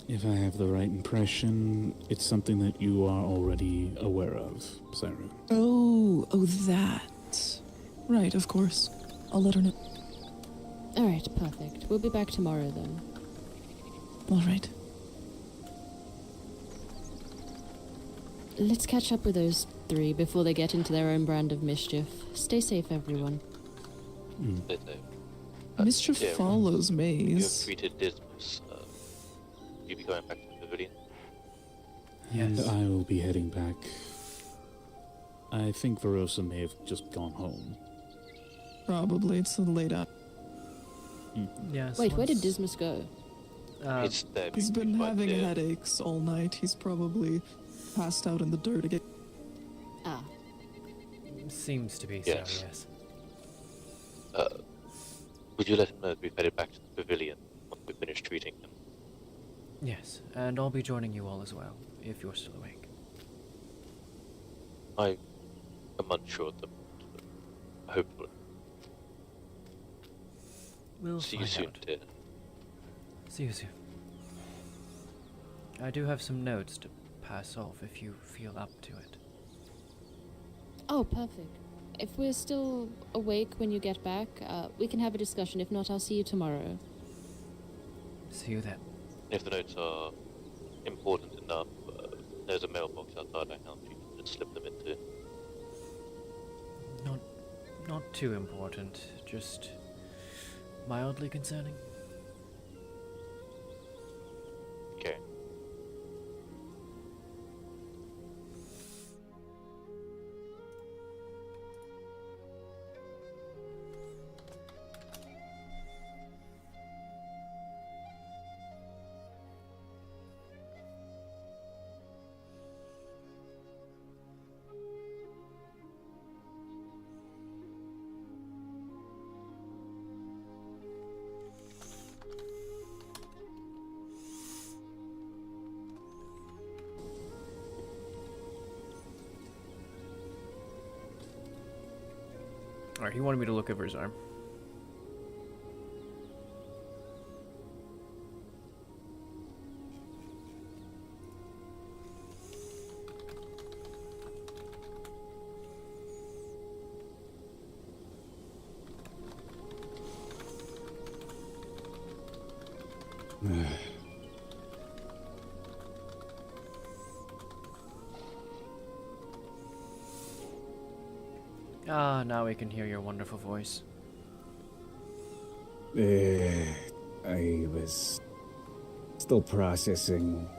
If I have the right impression, it's something that you are already aware of, Sarah. Oh, that. Right, of course. I'll let her know. Alright, perfect. We'll be back tomorrow then. All right. Let's catch up with those 3 before they get into their own brand of mischief. Stay safe, everyone. Mischief follows You have Maze. treated Dismas. You be going back to the pavilion? And I will be heading back. I think Verosa may have just gone home. Probably, it's a late hour. Yes. Wait, where did Dismas go? It's there. He's been having there. headaches all night. He's probably passed out in the dirt again. Ah. Seems to be Yes. so, yes. Would you let him know that we've headed back to the pavilion once we finish treating him? Yes, and I'll be joining you all as well, if you're still awake. I am unsure at the moment, but hopefully. We'll See you find soon, out. dear. See you soon. I do have some notes to pass off if you feel up to it. Oh, perfect. if we're still awake when you get back, we can have a discussion. If not, I'll see you tomorrow. See you then. If the notes are important enough, there's a mailbox outside our house you can just slip them into. Not too important, just mildly concerning. Okay. Alright, he wanted me to look over his arm. Ah, now we can hear your wonderful voice. I was still processing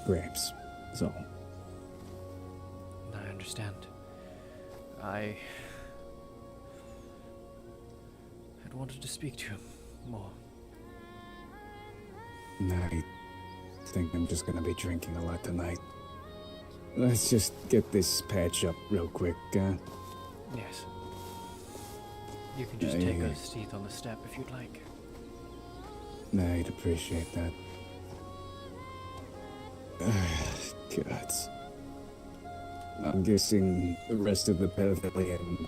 grapes, so. I understand. I had wanted to speak to him more. I think I'm just gonna be drinking a lot tonight. Let's just get this patch up real quick, Yes. You can just take a seat on the step if you'd like. I'd appreciate that. God. I'm guessing the rest of the pavilion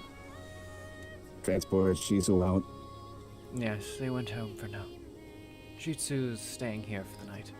transported Shizu out. Yes, they went home for now. Shitsu's staying here for the night.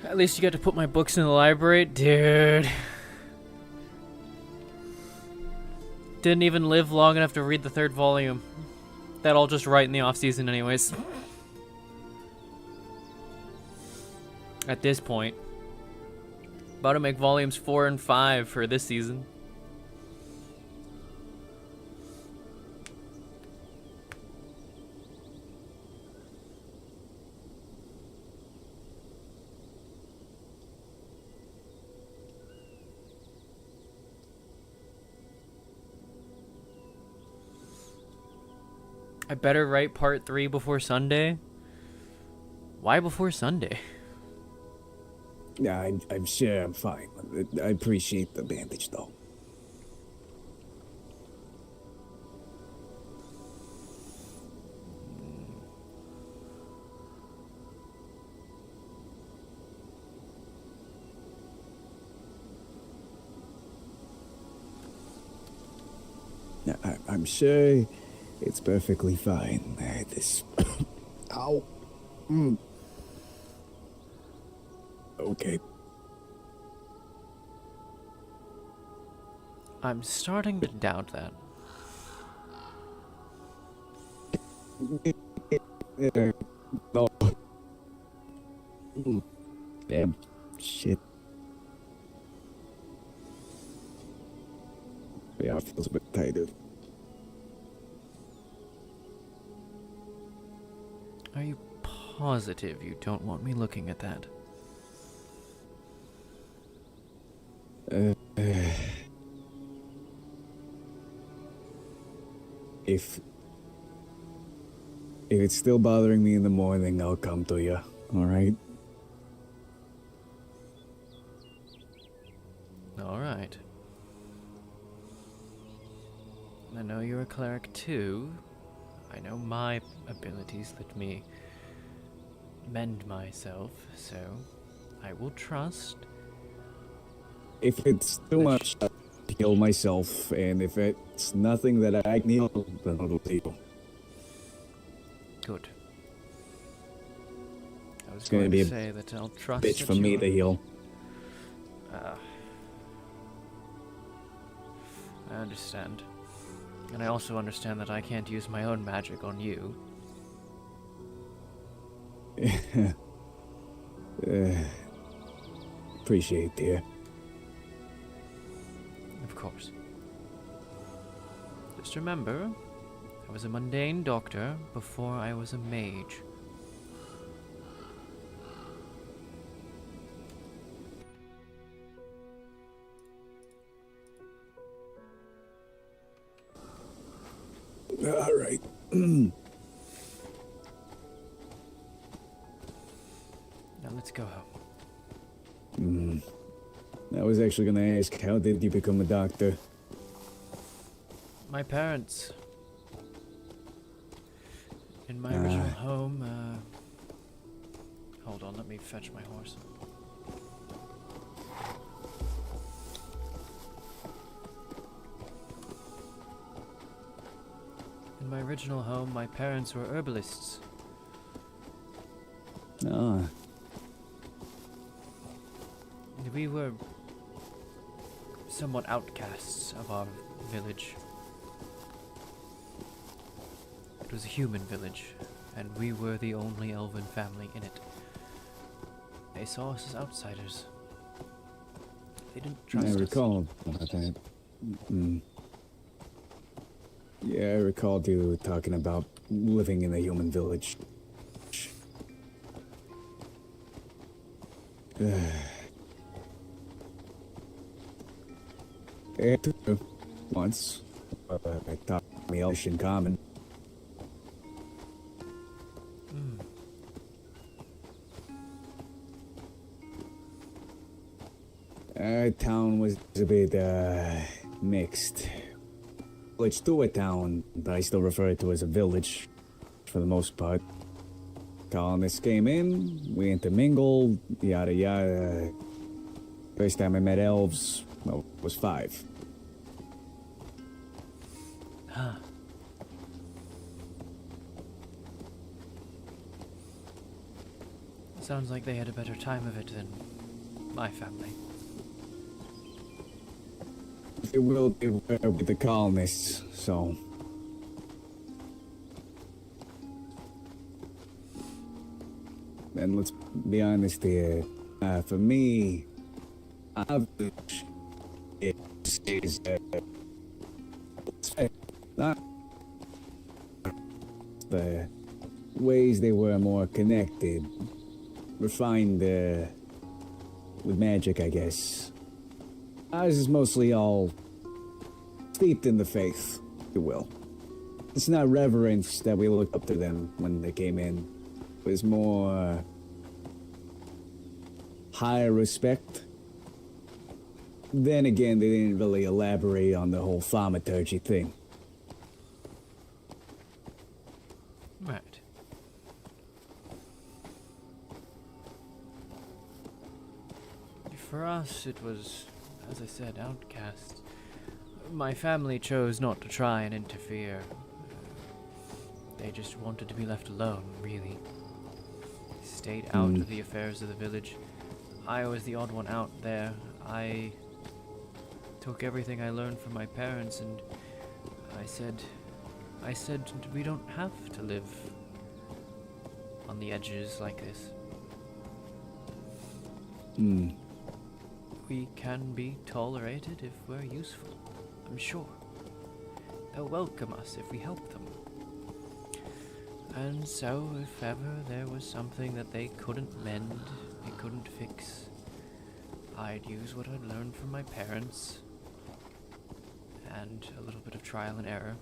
At least you got to put my books in the library. Dude. Didn't even live long enough to read the 3rd volume. That I'll just write in the off-season anyways. At this point. About to make volumes 4 and 5 for this season. I better write part 3 before Sunday? Why before Sunday? Yeah, I'm sure I'm fine. I appreciate the bandage, though. I'm sure it's perfectly fine. This... Ow. Okay. I'm starting to doubt that. No. Damn. Shit. Yeah, it feels a bit tighter. Are you positive you don't want me looking at that? If it's still bothering me in the morning, I'll come to you. All right? All right. I know you're a cleric too. I know my abilities let me mend myself, so I will trust. If it's too much, I'll heal myself, and if it's nothing that I can heal, then I'll heal. Good. I was It's gonna going be to a say that I'll trust bitch that for me you to heal. I understand. And I also understand that I can't use my own magic on you. Appreciate it, dear. Of course. Just remember, I was a mundane doctor before I was a mage. All right. Now let's go home. I was actually gonna ask, how did you become a doctor? My parents. In my original home, hold on, let me fetch my horse. In my original home, my parents were herbalists. Ah. We were somewhat outcasts of our village. It was a human village, and we were the only elven family in it. They saw us as outsiders. They didn't trust I us. recall about that. Yeah, I recalled you talking about living in a human village. Once, I taught me Elvish in common. Our town was a bit, mixed. Village to a town, but I still refer to it as a village, for the most part. Colonists came in, we intermingled, yada yada. First time I met elves, well, was 5. Huh. Sounds like they had a better time of it than my family. They will be with the colonists, so. And let's be honest here. For me, I've not the ways they were more connected, refined with magic, I guess. Ours is mostly all steeped in the faith, if you will. It's not reverence that we looked up to them when they came in. It was more higher respect. Then again, they didn't really elaborate on the whole thaumaturgy thing. Right. For us, it was, as I said, outcast. My family chose not to try and interfere. They just wanted to be left alone, really. Stayed out of the affairs of the village. I was the odd one out there. I took everything I learned from my parents and I said we don't have to live on the edges like this. We can be tolerated if we're useful, I'm sure. They'll welcome us if we help them. And so, if ever there was something that they couldn't mend, they couldn't fix, I'd use what I'd learned from my parents, and a little bit of trial and error.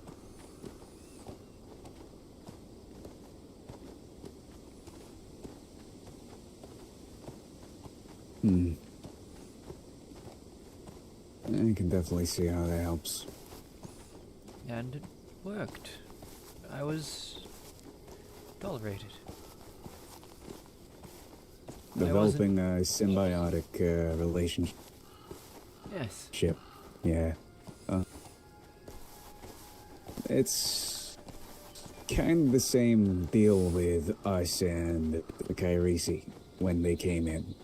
I can definitely see how that helps. And it worked. I was tolerated. Developing a symbiotic relationship. Yes. Yeah. It's kind of the same deal with us and the Kairisi when they came in.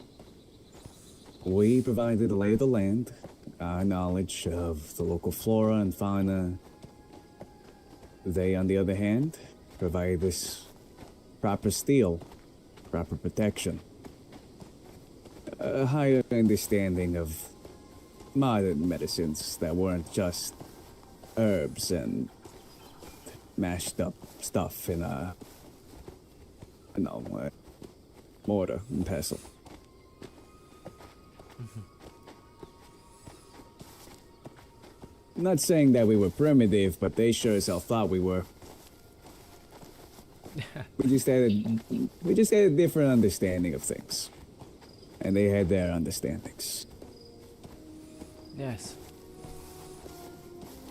We provided the lay of the land, our knowledge of the local flora and fauna. They, on the other hand, provide this proper steel, proper protection, a higher understanding of modern medicines that weren't just herbs and mashed up stuff in a, mortar and pestle. Not saying that we were primitive, but they sure as hell thought we were. we just had a different understanding of things, and they had their understandings. Yes.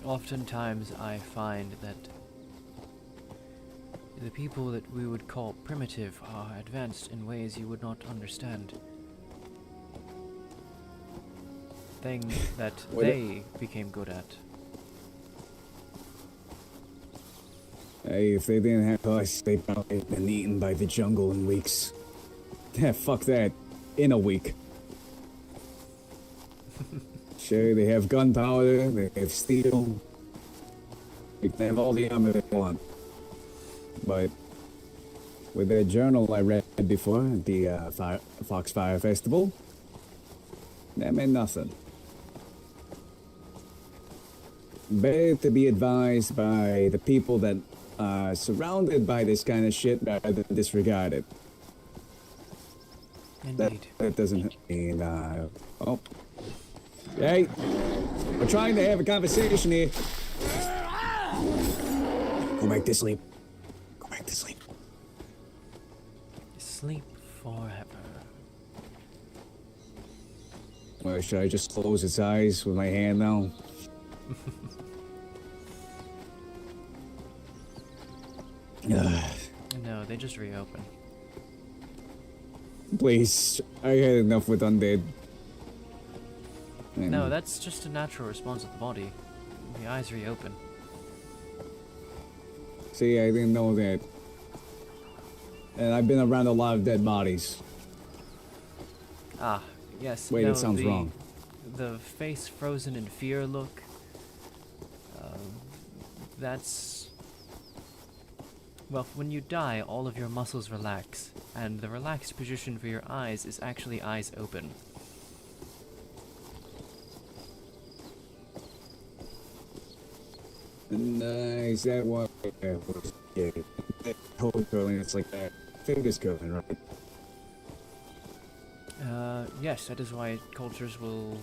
Oftentimes I find that the people that we would call primitive are advanced in ways you would not understand. Things that they became good at. Hey, if they didn't have us, they'd probably have been eaten by the jungle in weeks. Yeah, fuck that. In a week. Sure, they have gunpowder, they have steel. They can have all the armor they want. But with that journal I read before at the Foxfire Festival, that meant nothing. Better to be advised by the people that are surrounded by this kind of shit rather than disregard it. Indeed. That doesn't mean, oh. Hey, we're trying to have a conversation here. Go back to sleep. Go back to sleep. Sleep forever. Well, should I just close its eyes with my hand now? No, they just reopen. Please, I had enough with undead. No, that's just a natural response of the body. The eyes reopen. See, I didn't know that. And I've been around a lot of dead bodies. Ah, yes. Wait, no, that sounds wrong. The face frozen in fear look. That's... Well, when you die, all of your muscles relax, and the relaxed position for your eyes is actually eyes open. Nice, that one. Yeah, toe curling, it's like that. Fingers curling, right? Yes, that is why cultures will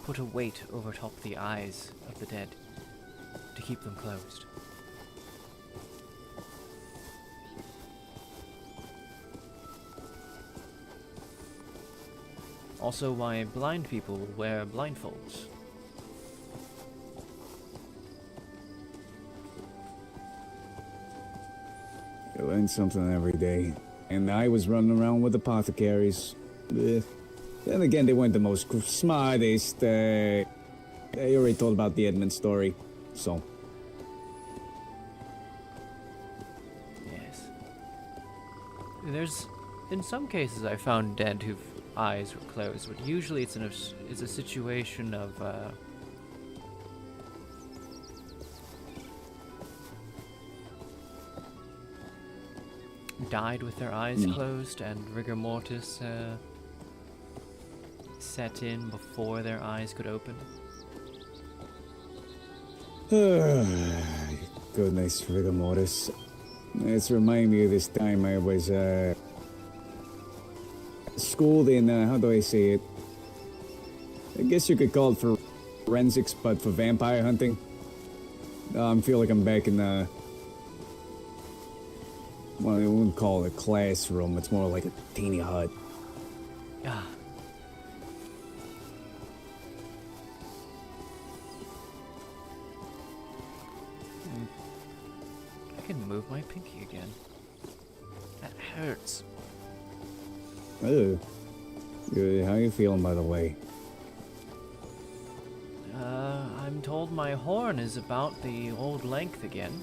put a weight over top the eyes of the dead to keep them closed. Also why blind people wear blindfolds. You learn something every day. And I was running around with apothecaries. Then again, they weren't the most smartest. I already told about the Edmund story, so. Yes. There's, in some cases, I found dead whose eyes were closed, but usually it's a situation of died with their eyes closed and rigor mortis set in before their eyes could open. Goodness, rigor mortis. It's reminding me of this time I was schooled in, how do I say it? I guess you could call it for forensics, but for vampire hunting. I feel like I'm back in the... Well, I wouldn't call it a classroom, it's more like a teeny hut. Ah. I can move my pinky again. That hurts. Oh. Good. How you feeling, by the way? I'm told my horn is about the old length again.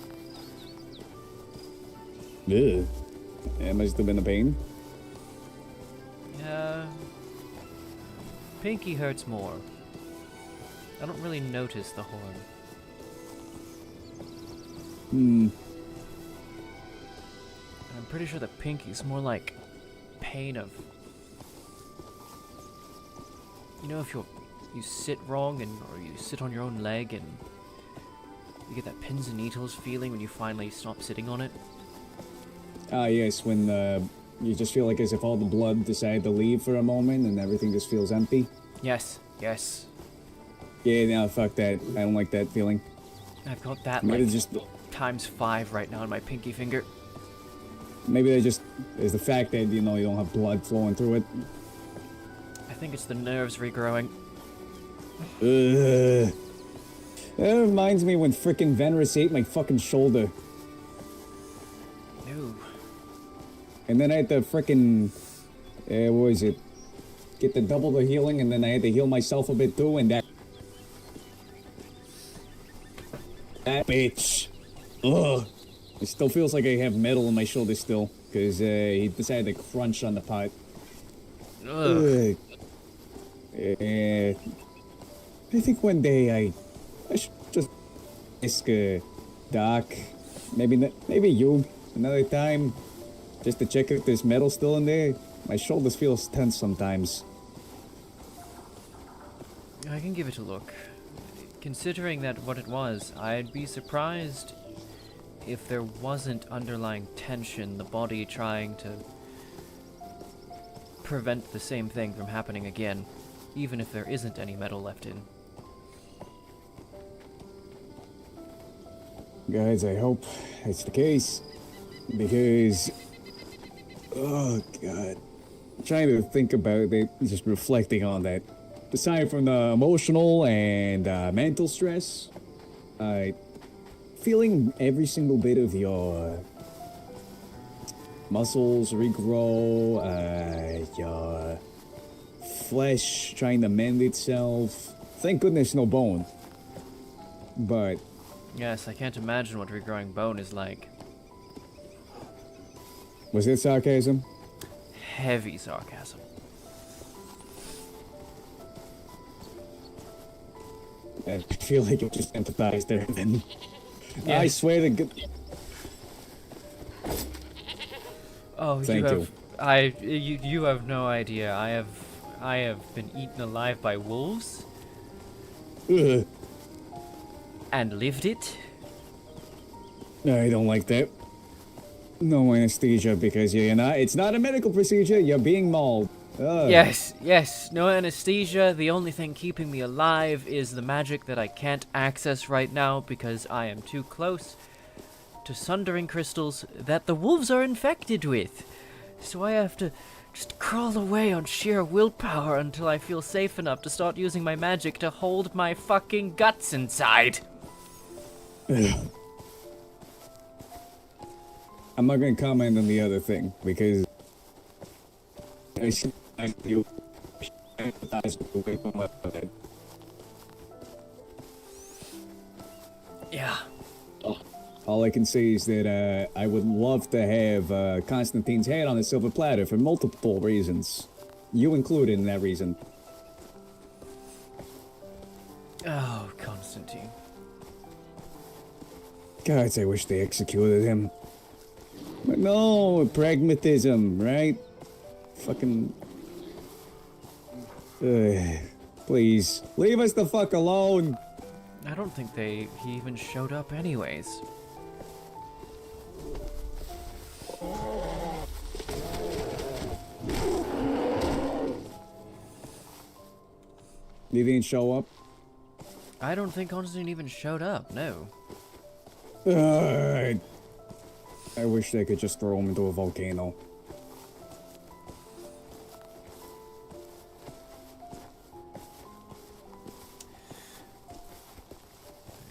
Ugh. It must have been a pain. Pinky hurts more. I don't really notice the horn. I'm pretty sure the pinky's more like pain of... You know, if you sit wrong or you sit on your own leg and you get that pins and needles feeling when you finally stop sitting on it. Ah, yes, when you just feel like as if all the blood decided to leave for a moment and everything just feels empty. Yes, yes. Yeah, no, fuck that. I don't like that feeling. I've got that Maybe like just times 5 right now on my pinky finger. maybe they just is the fact that you don't have blood flowing through it. I think it's the nerves regrowing. Ugh. That reminds me when frickin' Venrus ate my fucking shoulder. No. And then I had to frickin' what was it? Get the double the healing, and then I had to heal myself a bit too, and that bitch. Ugh. It still feels like I have metal in my shoulder still, because he decided to crunch on the pot. Ugh. I think one day I should just ask Doc, maybe you, another time, just to check if there's metal still in there. My shoulders feel tense sometimes. I can give it a look. Considering that what it was, I'd be surprised if there wasn't underlying tension, the body trying to prevent the same thing from happening again, even if there isn't any metal left in. Guys, I hope it's the case, because, oh god, I'm trying to think about it, just reflecting on that. Aside from the emotional and mental stress, feeling every single bit of your muscles regrow, your flesh trying to mend itself. Thank goodness no bone. But Yes, I can't imagine what regrowing bone is like. was it sarcasm? Heavy sarcasm. I feel like you just empathized there, then. Yeah. I swear to God. Oh, Thank you. You have no idea. I have been eaten alive by wolves Ugh. and lived it. I don't like that. No anesthesia because you're not. It's not a medical procedure. You're being mauled. Ugh. Yes, no anesthesia. The only thing keeping me alive is the magic that I can't access right now because I am too close to sundering crystals that the wolves are infected with. So I have to just crawl away on sheer willpower until I feel safe enough to start using my magic to hold my fucking guts inside. Ugh. I'm not gonna comment on the other thing because I see you empathize with the way from my head. Yeah. All I can say is that I would love to have Constantine's head on a silver platter for multiple reasons. You included in that reason. Oh, Constantine. Gods, I wish they executed him. But no, pragmatism, right? Fucking... please, leave us the fuck alone! I don't think he even showed up anyways. He didn't show up? I don't think Constantine even showed up, no. I wish they could just throw him into a volcano.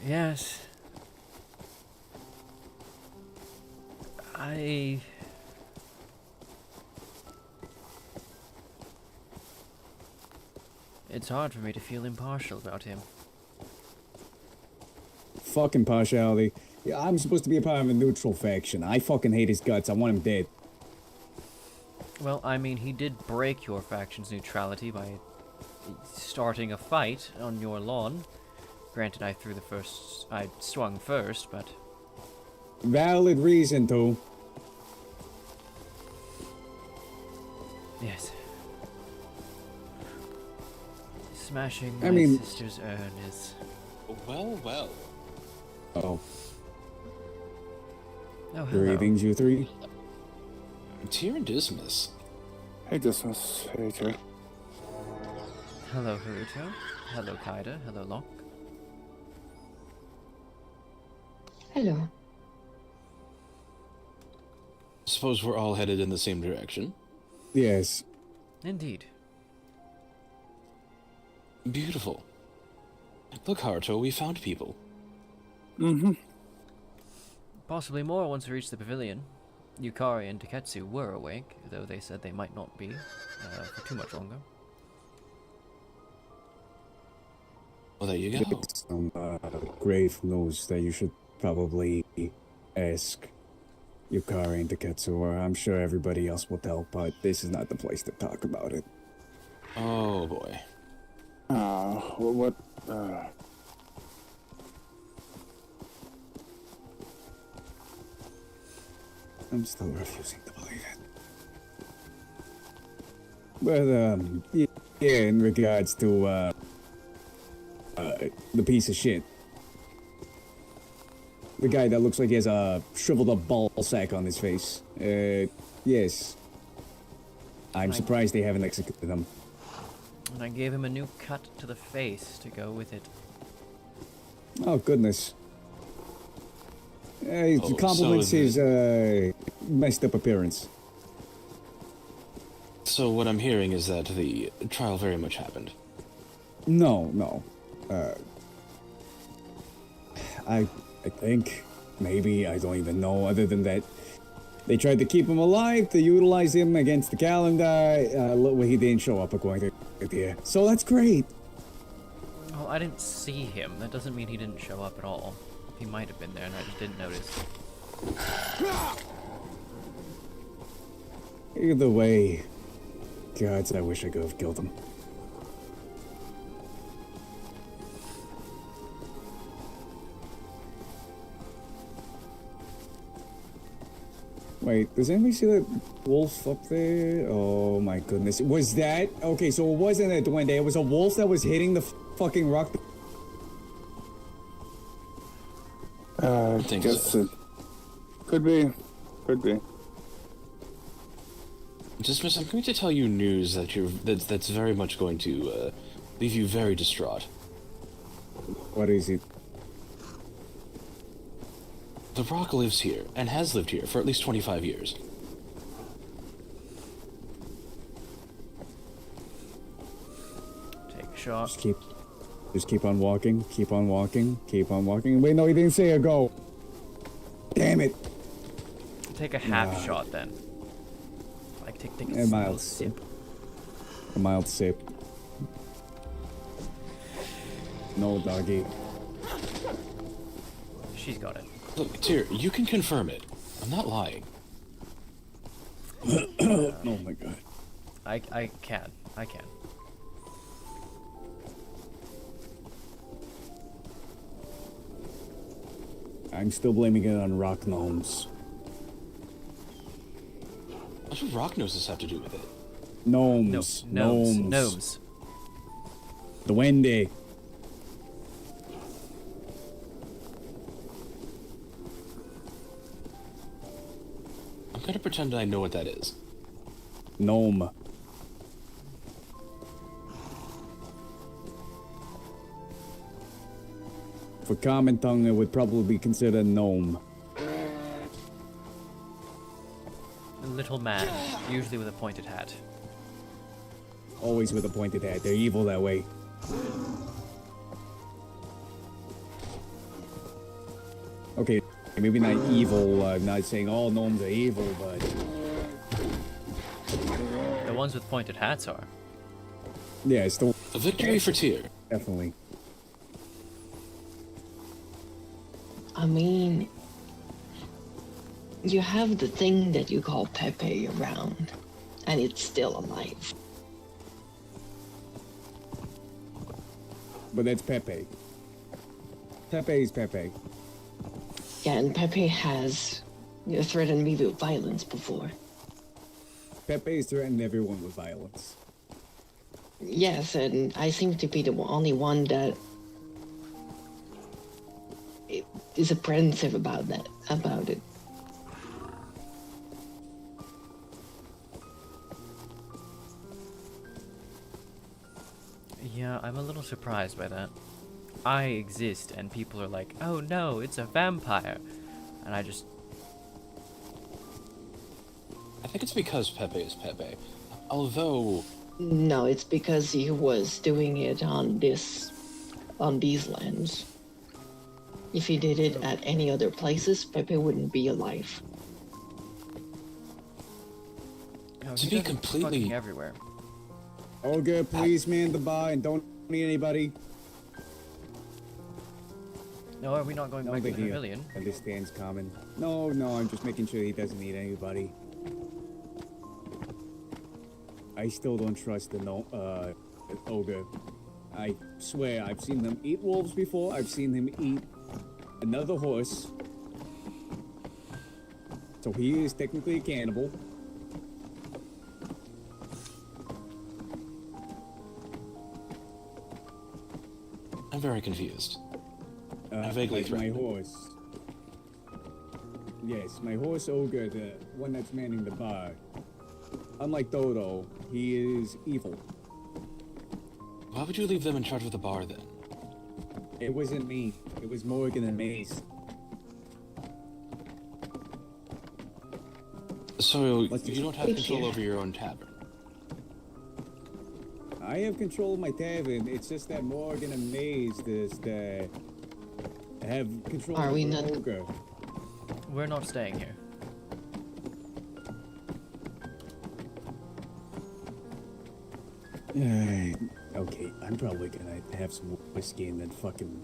Yes. It's hard for me to feel impartial about him. Fucking partiality. Yeah, I'm supposed to be a part of a neutral faction. I fucking hate his guts. I want him dead. Well, I mean, he did break your faction's neutrality by starting a fight on your lawn. Granted, I swung first, but... Valid reason to. Yes. Smashing I my mean- sister's urn is... Well, well. Oh. Oh, hello. Greetings, you three. Tyr and Dismas. Hey, Dismas. Hey, Tyr. Hello, Haruto. Hello, Kaida. Hello, Locke. Hello. Suppose we're all headed in the same direction. Yes. Indeed. Beautiful. Look, Haruto, we found people. Mm-hmm. Possibly more once we reach the pavilion. Yukari and Taketsu were awake, though they said they might not be for too much longer. Well, there you go. Some grave news that you should probably ask Yukari and Taketsu, or I'm sure everybody else will tell, but this is not the place to talk about it. Oh, boy. What? I'm still refusing to believe it. But, yeah, in regards to, the piece of shit. The guy that looks like he has a shriveled up ball sack on his face. Yes. I'm surprised they haven't executed him. And I gave him a new cut to the face to go with it. Oh, goodness. He Oh, compliments so his, messed up appearance. So what I'm hearing is that the trial very much happened. No. I think, maybe, I don't even know, other than that, they tried to keep him alive, to utilize him against the calendar, well, he didn't show up according to the so that's great. Well, I didn't see him. That doesn't mean he didn't show up at all. He might have been there and I just didn't notice. Either way, gods, I wish I could have killed him. Wait, does anybody see that wolf up there? Oh my goodness. Was that? Okay, so it wasn't a duende. It was a wolf that was hitting the fucking rock. I think guess so. it could be. Could be. Dismiss, I'm going to tell you news that's very much going to leave you very distraught. What is it? The Rock lives here, and has lived here for at least 25 years. Take a shot. Just keep on walking, keep on walking, keep on walking. Wait, no, he didn't say a go. Damn it. Take a half shot then. Like take a A mild sip. A mild sip. No, doggy. She's got it. Look, Tyr, you can confirm it. I'm not lying. Oh my god. I can. I can. I'm still blaming it on rock gnomes. What do rock noses have to do with it? Gnomes. Gnomes. Duende. I'm gonna pretend I know what that is. Gnome. For common tongue, it would probably be considered gnome. A little man, usually with a pointed hat. Always with a pointed hat. They're evil that way. Okay, maybe not evil. I'm not saying all gnomes are evil, but The ones with pointed hats are. yeah, it's still A victory for Tyr. definitely. I mean, you have the thing that you call Pepe around, and it's still alive. But that's Pepe. Pepe is Pepe. Yeah, and Pepe has threatened me with violence before. Pepe is threatened everyone with violence. Yes, and I seem to be the only one that is apprehensive about it. Yeah, I'm a little surprised by that. I exist, and people are like, oh no, it's a vampire. And I just... I think it's because Pepe is Pepe. Although... No, it's because he was doing it on these lands. If he did it at any other places, Pepe wouldn't be alive. No, To he be does it completely- fucking everywhere. Olga, please man the bar and don't need anybody. No, are we not going No back to big the deal. pavilion? Understands common. No, I'm just making sure he doesn't need anybody. I still don't trust the ogre. I swear, I've seen them eat wolves before. I've seen him eat another horse. So he is technically a cannibal. I'm very confused. I'm vaguely like my threatened. horse. Yes, my horse ogre, the one that's manning the bar. Unlike Dodo, he is evil. Why would you leave them in charge of the bar then? It wasn't me. It was Morgan and Maze. So Let's you just don't have Thank control you. over your own tavern. I have control of my tavern. It's just that Morgan and Maze have control Are of we the not- ogre. We're not staying here. Okay, I'm probably gonna have some whiskey and then fucking...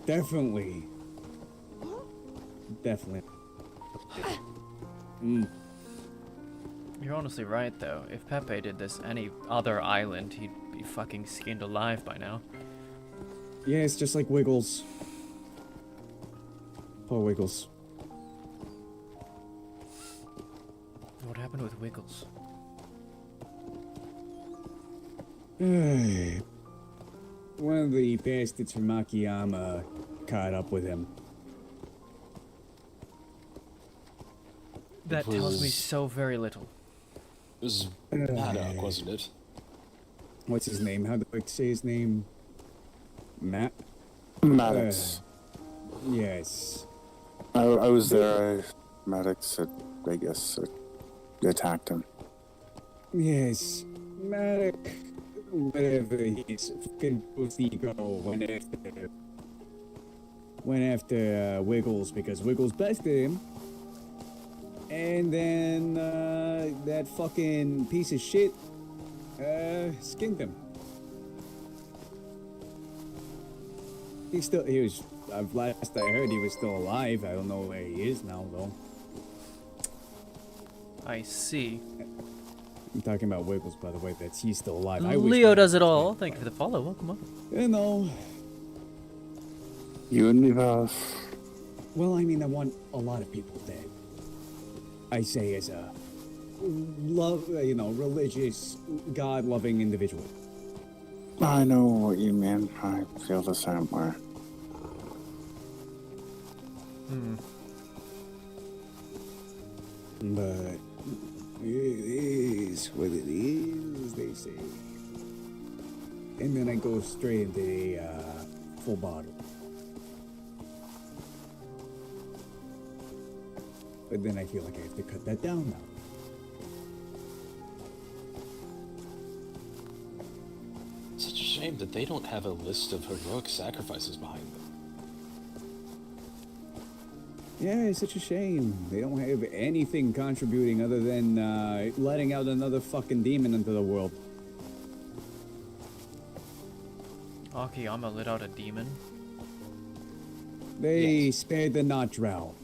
Definitely. You're honestly right, though. If Pepe did this any other island, he'd be fucking skinned alive by now. Yeah, it's just like Wiggles. Poor Wiggles. happened with Wiggles? One of the bastards from Akiyama caught up with him. That tells me so very little. It was Maddock, wasn't it? What's his name? How do I say his name? Matt? Maddox. Yes. I was there. Maddox, I guess, attacked him. Yes. Maddox, whatever, he's fucking ego went after Wiggles because Wiggles bested him. And then that fucking piece of shit skinned him. Last I heard he was still alive. I don't know where he is now though. I see. I'm talking about Wiggles, by the way, he's still alive. Leo does it all. Thank you for the follow. Welcome up. You know. You and me both. Well, I mean, I want a lot of people dead. I say as a religious, God-loving individual. I know what you mean. I feel the same way. But it is what it is, they say. And then I go straight into a full bottle. But then I feel like I have to cut that down now. Such a shame that they don't have a list of heroic sacrifices behind them. Yeah, it's such a shame. They don't have anything contributing other than letting out another fucking demon into the world. Akiyama let out a demon? They spared the Notdrow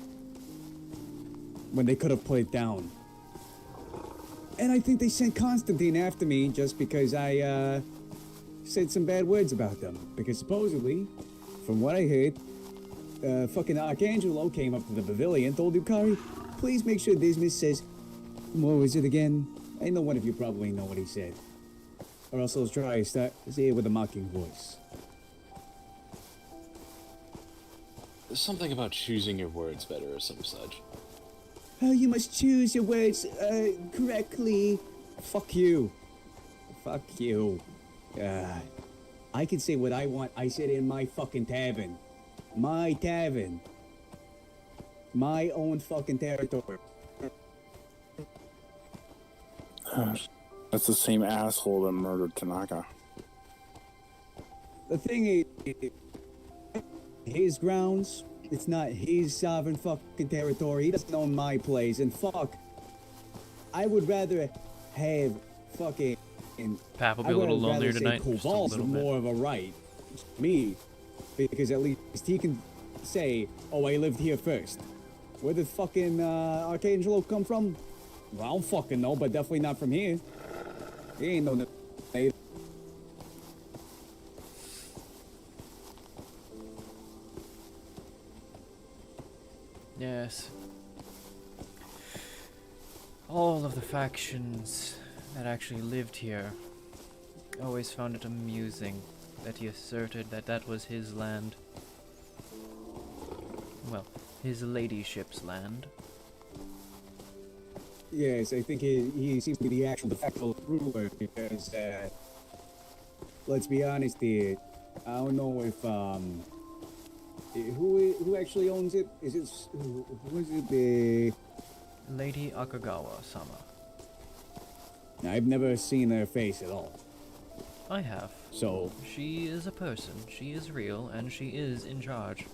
when they could have put it down. And I think they sent Constantine after me just because I said some bad words about them. Because supposedly, from what I heard, fucking Archangelo came up to the pavilion, told Yukari, please make sure Dismas says, what was it again? I know one of you probably know what he said. Or else I'll try to say it with a mocking voice. There's something about choosing your words better or some such. Oh, you must choose your words correctly. Fuck you. Fuck you. I can say what I want. I said in my fucking tavern. My tavern. My own fucking territory. That's the same asshole that murdered Tanaka. The thing is, his grounds, it's not his sovereign fucking territory. He doesn't own my place. And fuck, I would rather have fucking... Pap will be a little lonelier tonight. Just a little bit. More of a right. Me. Because at least he can say, oh, I lived here first. Where did fucking Archangelo come from? Well, I don't fucking know, but definitely not from here. He ain't no... Yes. All of the factions that actually lived here always found it amusing that he asserted that that was his land. Well, his ladyship's land. Yes, I think he seems to be the actual de facto ruler because, let's be honest here, I don't know if, who actually owns it? Is it, who is it, the... Lady Akagawa-sama. I've never seen her face at all. I have. So... She is a person, she is real, and she is in charge.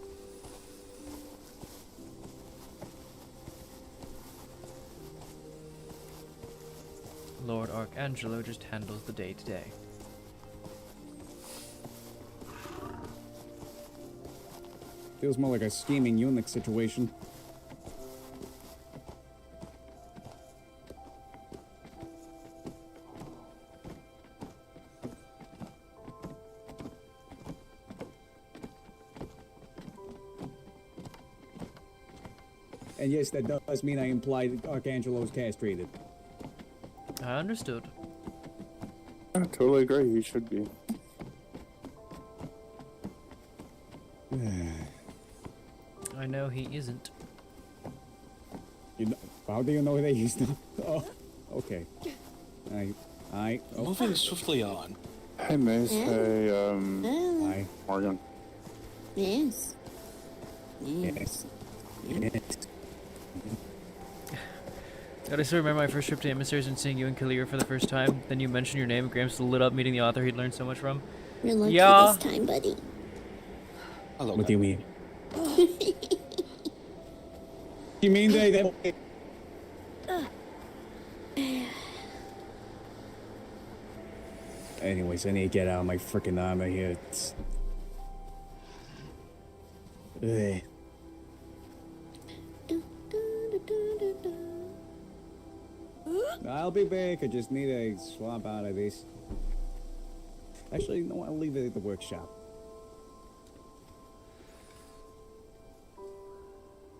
Lord Archangelo just handles the day-to-day. Feels more like a scheming eunuch situation. And yes, that does mean I implied Archangelo's castrated. I understood. I totally agree. He should be. I know he isn't. You know, how do you know that he's not? Oh, okay. Moving swiftly on. Hey, Mace. Hey, Hi. Morgan. Yes. Yes. Yes. God, I still remember my first trip to Emissaries and seeing you and Kalir for the first time. Then you mentioned your name. Gramps lit up meeting the author he'd learned so much from. You're lucky Yeah. this time, buddy. Hello. What do you mean? You mean that? Anyways, I need to get out of my freaking armor here. It's... Ugh. I'll be back. I just need to swap out of this. Actually, no, I'll leave it at the workshop.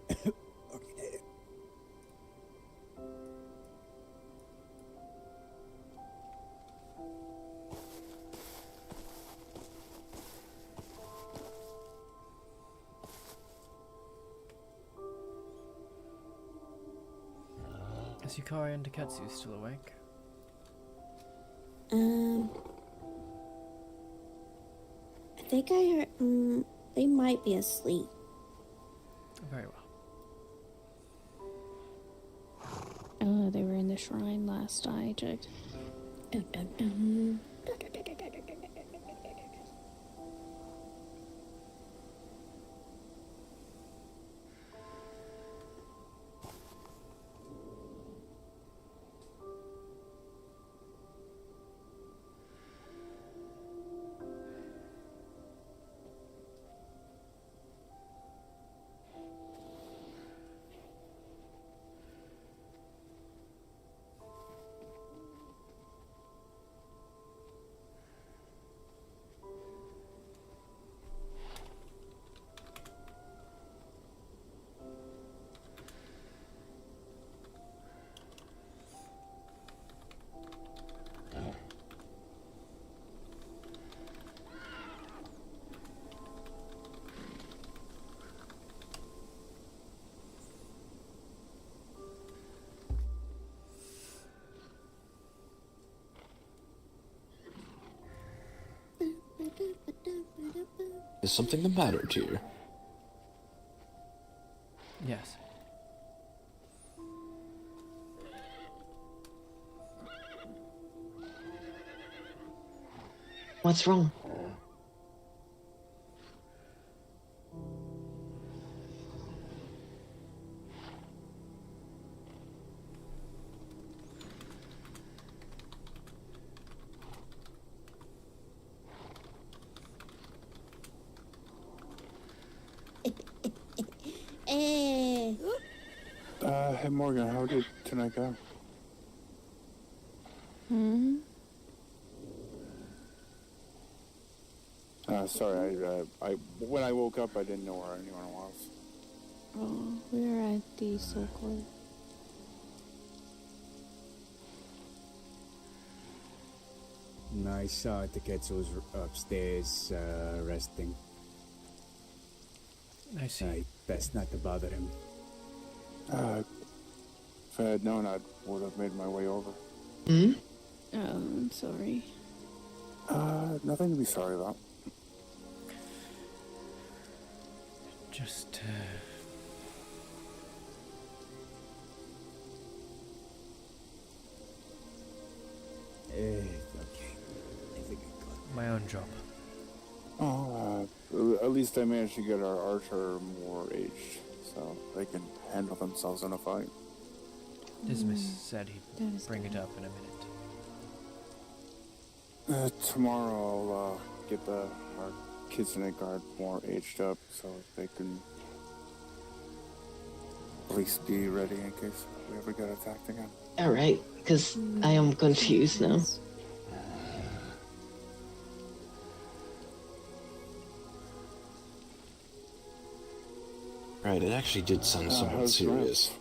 Okay. Is Yukari and Taketsu still awake? I think I heard, they might be asleep. Very well. They were in the shrine last I checked. Is something the matter, dear? Yes. What's wrong? Hey, Morgan, how did tonight go? Sorry, I when I woke up, I didn't know where anyone was. Oh, we were at the Soul Court. I saw Taketsu was upstairs, resting. I see. I best not to bother him. If I had known, I would have made my way over. Hmm? Oh, I'm sorry. Nothing to be sorry about. Just, Okay. I think I got it. my own job. Oh, at least I managed to get our archer more aged, so they can handle themselves in a fight. Dismas said he'd That is bring it good. up in a minute. Tomorrow I'll get our Kitsune guard more aged up so they can at least be ready in case we ever get attacked again. Alright, because I am confused now. Right, it actually did sound somewhat how's serious.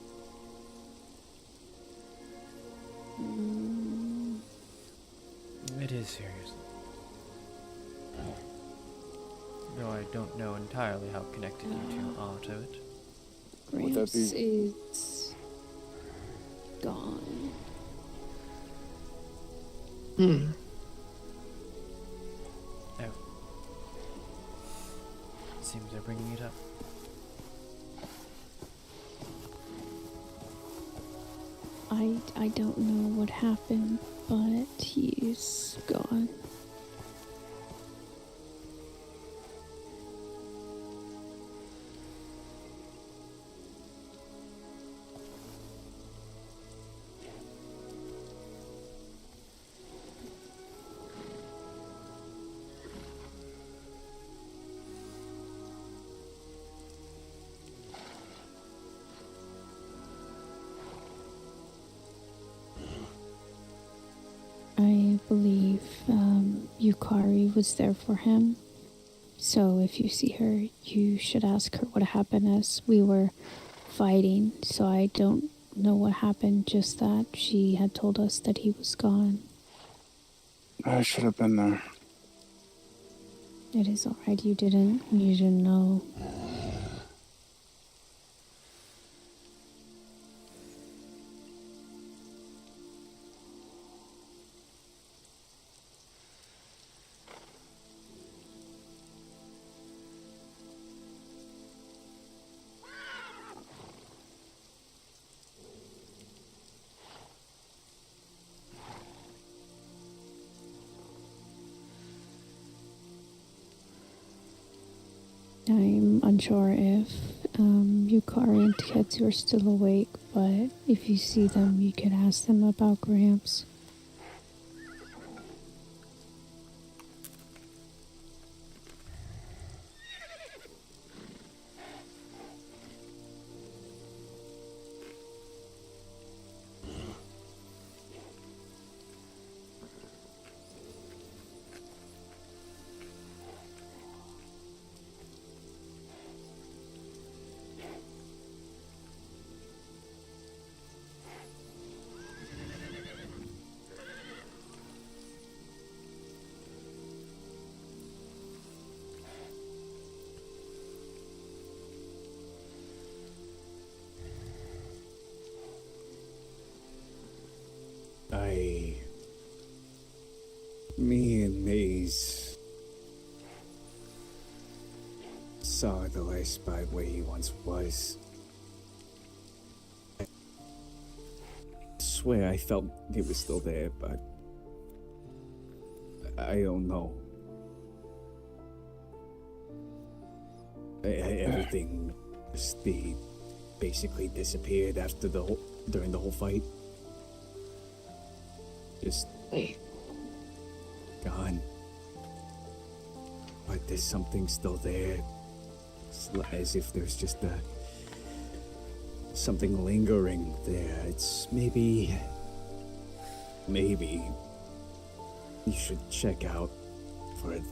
Grant? It is serious. Though I don't know entirely how connected you two are to it. Would that Gramps be- is gone. Hmm. Oh. Seems they're bringing it up. I don't know what happened, but he's gone. I believe Yukari was there for him. So if you see her, you should ask her what happened as we were fighting. So I don't know what happened, just that she had told us that he was gone. I should have been there. It is alright, you didn't know. I'm unsure if Yukari and Tetsu are still awake, but if you see them, you could ask them about Gramps. Me and Maze saw the last spot where he once was. I swear I felt it was still there, but I don't know. Everything basically disappeared after during the whole fight. Just Wait. gone. But there's something still there. It's as if there's just something lingering there. It's maybe you should check out for it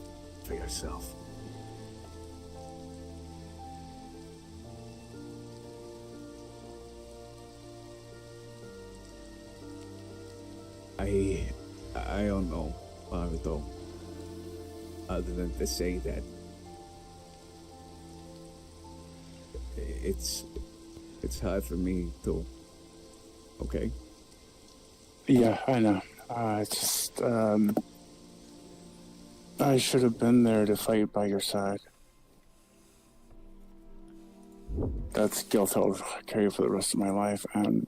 for yourself. I don't know, Bardo, other than to say that it's hard for me to. Okay. Yeah, I know. I should have been there to fight by your side. That's guilt I'll carry for the rest of my life, and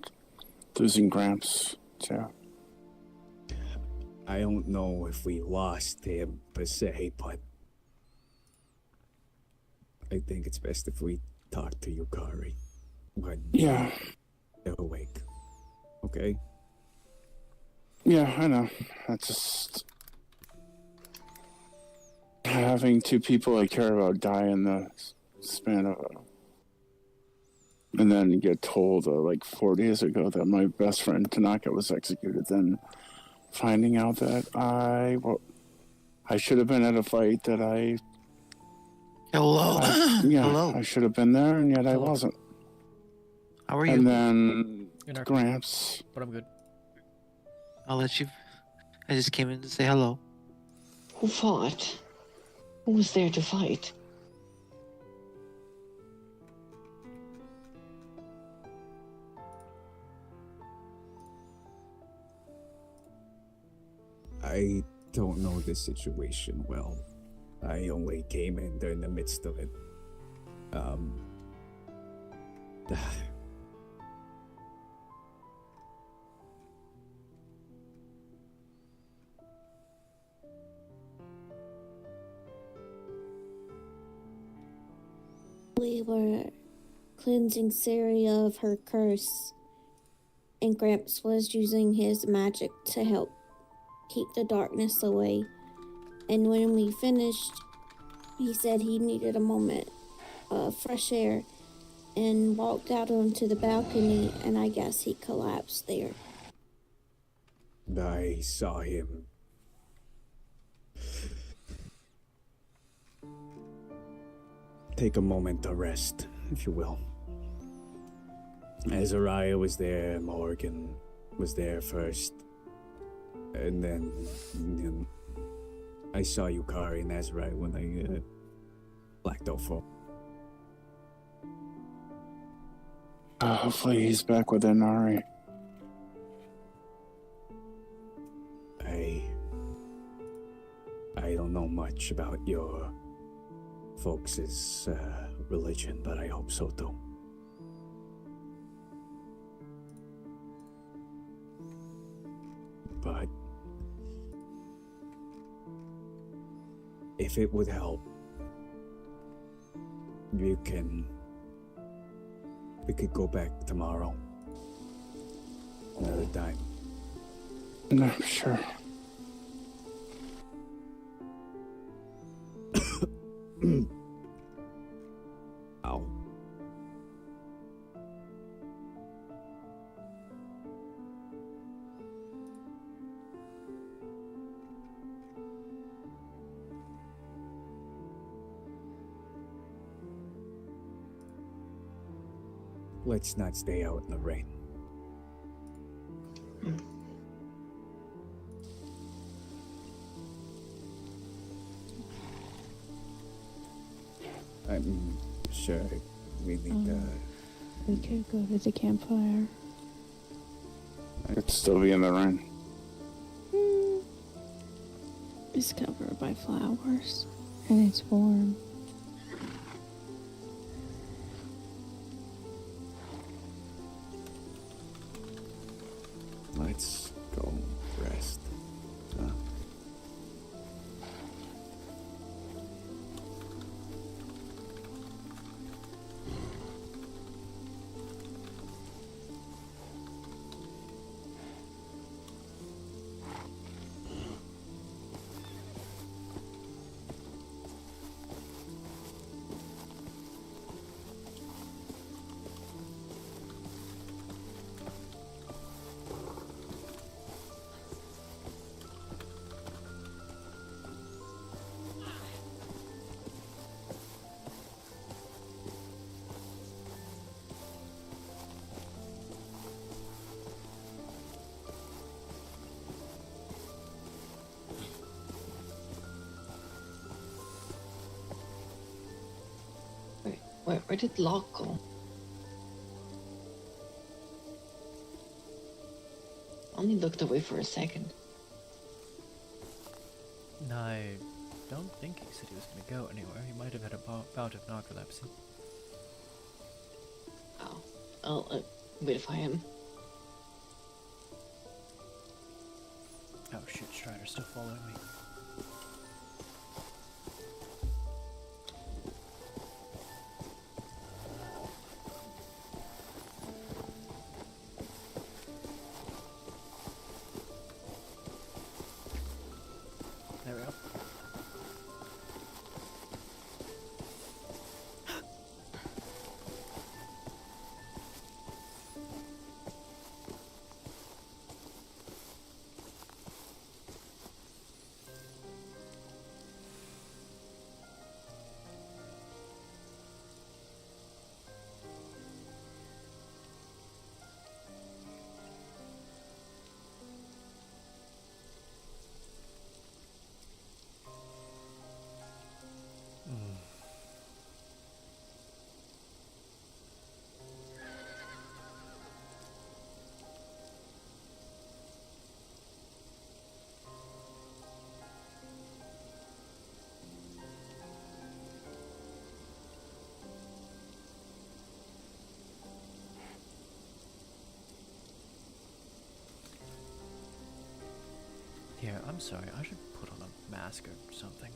losing Gramps, too. I don't know if we lost him per se, but I think it's best if we talk to Yukari when Yeah. they're awake. Okay? Yeah, I know. I just... having two people I care about die in the span of and then get told like 4 days ago that my best friend Tanaka was executed, then finding out that I should have been at a fight that Hello. Hello. I should have been there, and yet I wasn't. How are you? And then In our Gramps. But I'm good. I'll let you I just came in to say hello. Who fought? Who was there to fight? I don't know the situation well. I only came in during the midst of it. We were cleansing Siri of her curse, and Gramps was using his magic to help keep the darkness away. And when we finished, he said he needed a moment of fresh air and walked out onto the balcony, and I guess he collapsed there. I saw him. Take a moment to rest, if you will. Azariah was there, Morgan was there first. And then I saw Yukari and Azariah when I blacked out for. Hopefully he's back with Inari. I don't know much about your folks' religion, but I hope so too. But if it would help, we could go back tomorrow. Another time. No, sure. Ow. Let's not stay out in the rain. I'm sure we need to... We could go to the campfire. I could still be in the rain. It's covered by flowers, and it's warm. Let's go rest. Huh? Where did Locke go? Only looked away for a second. I don't think he said he was going to go anywhere. He might have had a bout of narcolepsy. Oh, I'll wait for him. Oh shit, Strider's still following me. There we go. I'm sorry, I should put on a mask or something.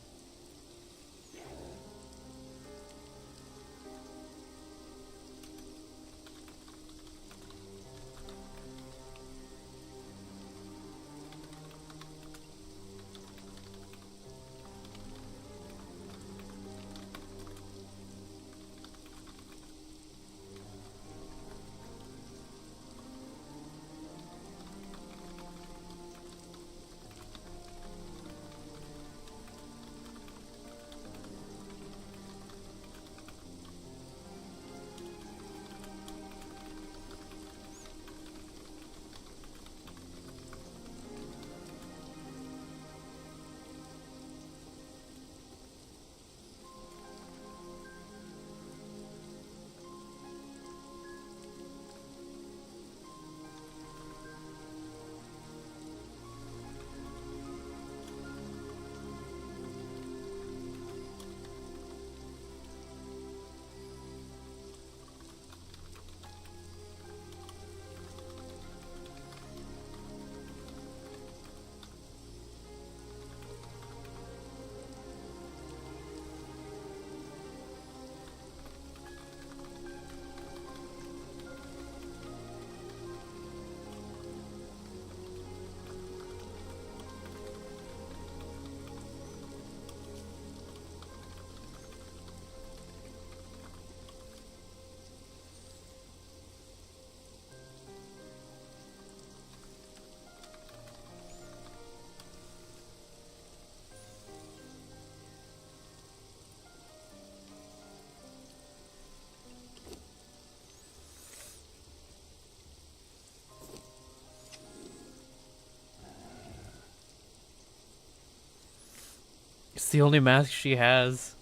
It's the only mask she has.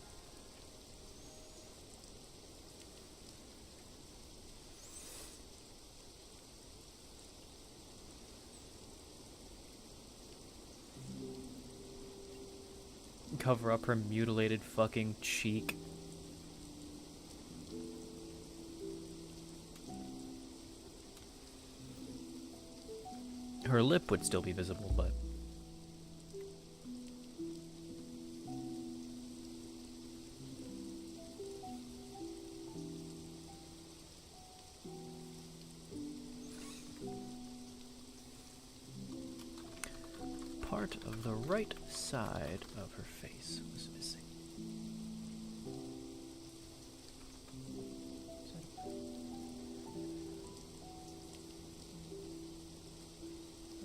Cover up her mutilated fucking cheek. Her lip would still be visible, but... part of the right side of her face was missing.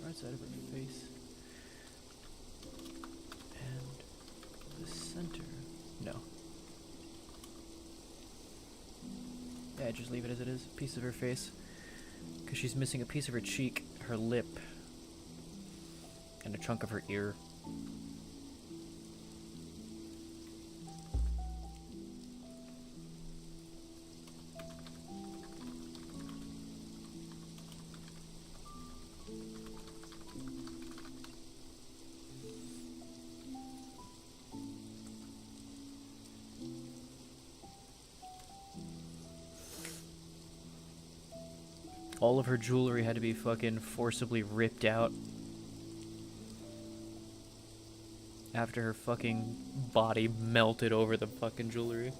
Right side of her face. And the center. No. Yeah, just leave it as it is. Piece of her face. Because she's missing a piece of her cheek, her lip, and a chunk of her ear. All of her jewelry had to be fucking forcibly ripped out after her fucking body melted over the fucking jewelry.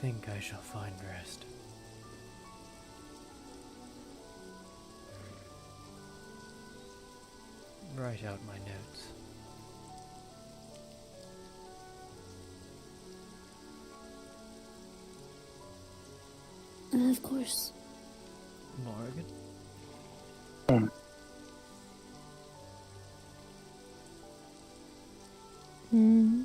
think I shall find rest. Write out my notes. Of course. Morgan? Hmm.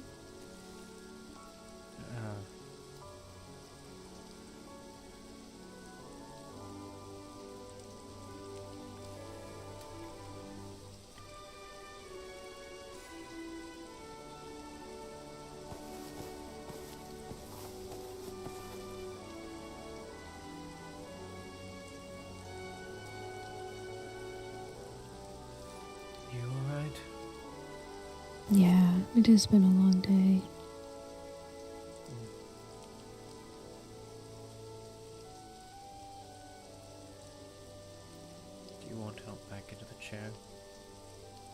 You alright? Yeah, it has been a long day. Do you want help back into the chair?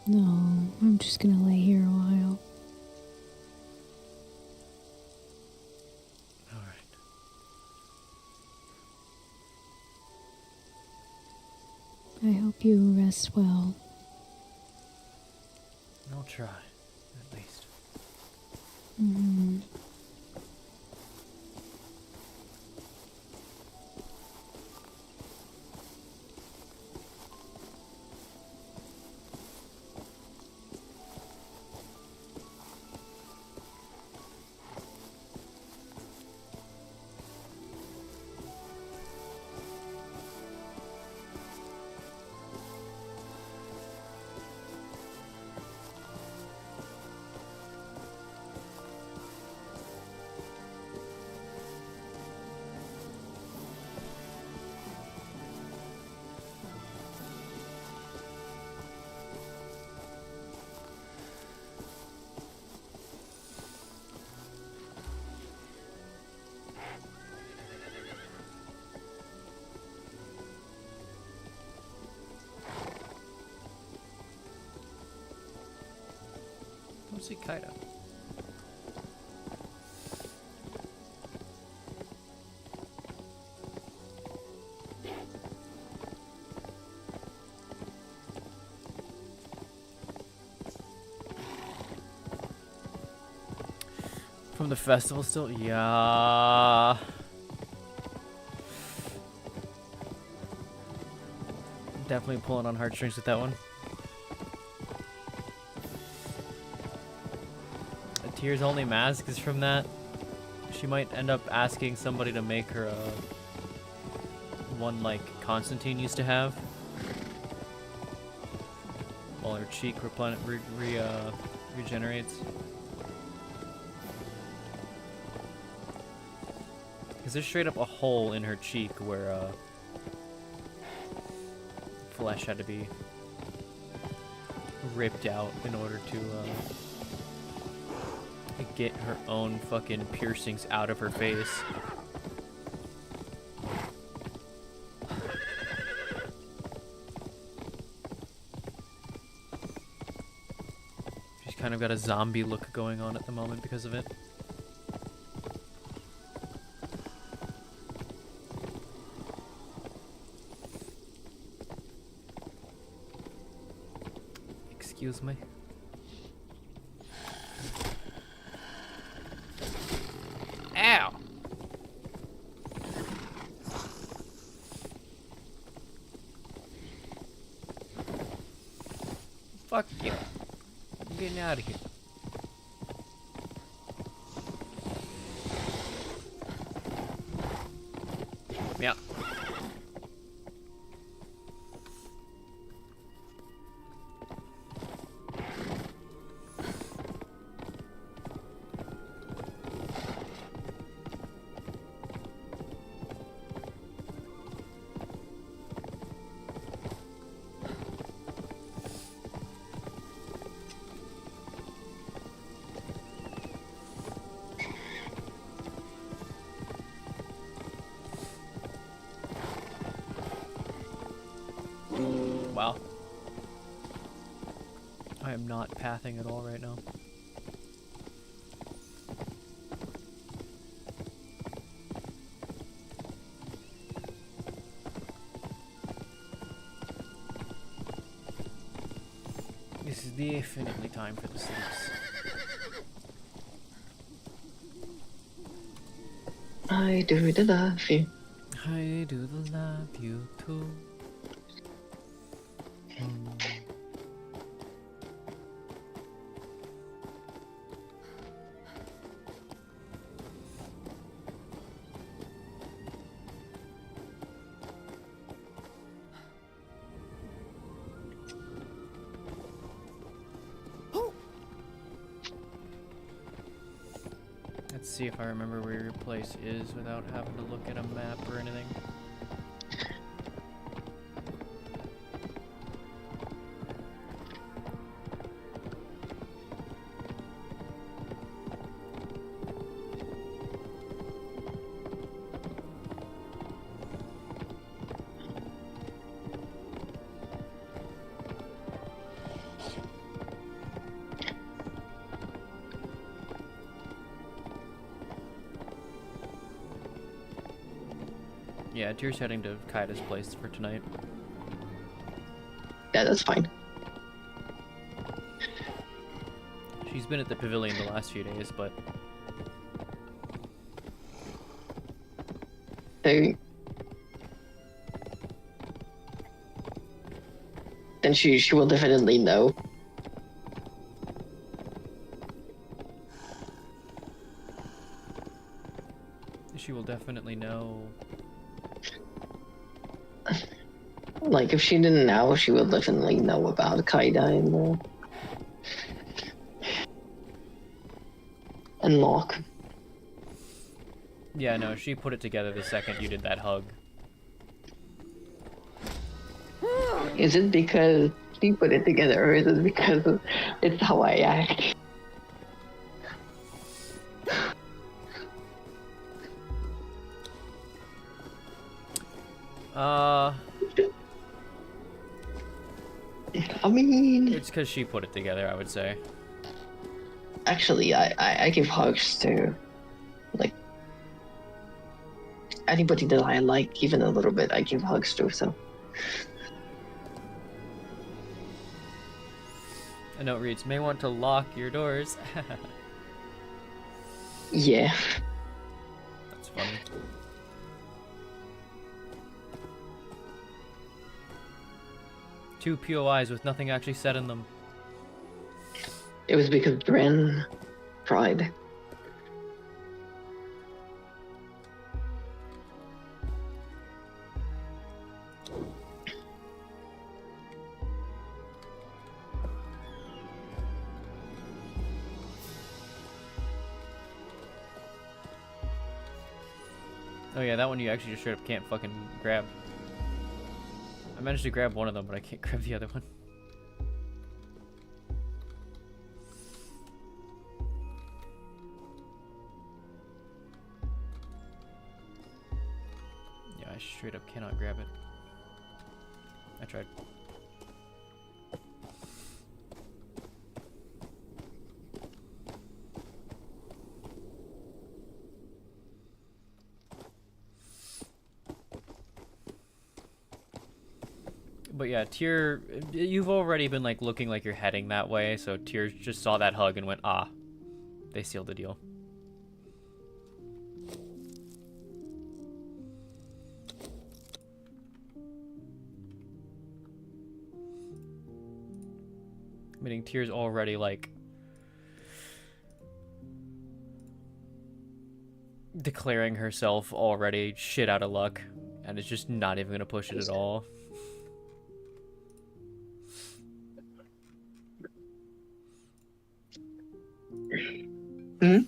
No, I'm just gonna lay here a while. Alright. I hope you rest well. I'll try, at least. Mm-hmm. Don't see Kaito. From the festival still? Yeah. Definitely pulling on heartstrings with that one. Tears only mask is from that. She might end up asking somebody to make her one like Constantine used to have. While her cheek regenerates. Because there's straight up a hole in her cheek where flesh had to be ripped out in order to get her own fucking piercings out of her face. She's kind of got a zombie look going on at the moment because of it. Excuse me. Ow! Fuck you. I'm getting out of here. Yeah. Wow. I am not pathing at all right now. This is definitely time for the sleeps. I do the love you. I do love you too. Let's see if I remember where your place is without having to look at a map or anything. Yeah, Tyr's heading to Kaida's place for tonight. Yeah, that's fine. She's been at the pavilion the last few days, but... So... Then she will definitely know. She will definitely know... Like, if she didn't know, she would definitely know about Kaida and Locke. Yeah, no, she put it together the second you did that hug. Is it because she put it together, or is it because it's how I act? I mean... It's because she put it together, I would say. Actually, I give hugs to, like, anybody that I like, even a little bit, I give hugs to, so... A note reads, may want to lock your doors. Yeah. That's funny. Two POIs with nothing actually said in them. It was because Dren tried. Oh yeah, that one you actually just straight up can't fucking grab. I managed to grab one of them, but I can't grab the other one. Yeah, I straight up cannot grab it. I tried. But yeah, Tyr, you've already been like looking like you're heading that way, so Tyr just saw that hug and went, ah, they sealed the deal. Meaning Tyr's already like declaring herself already shit out of luck, and is just not even gonna push it at all. Hmm?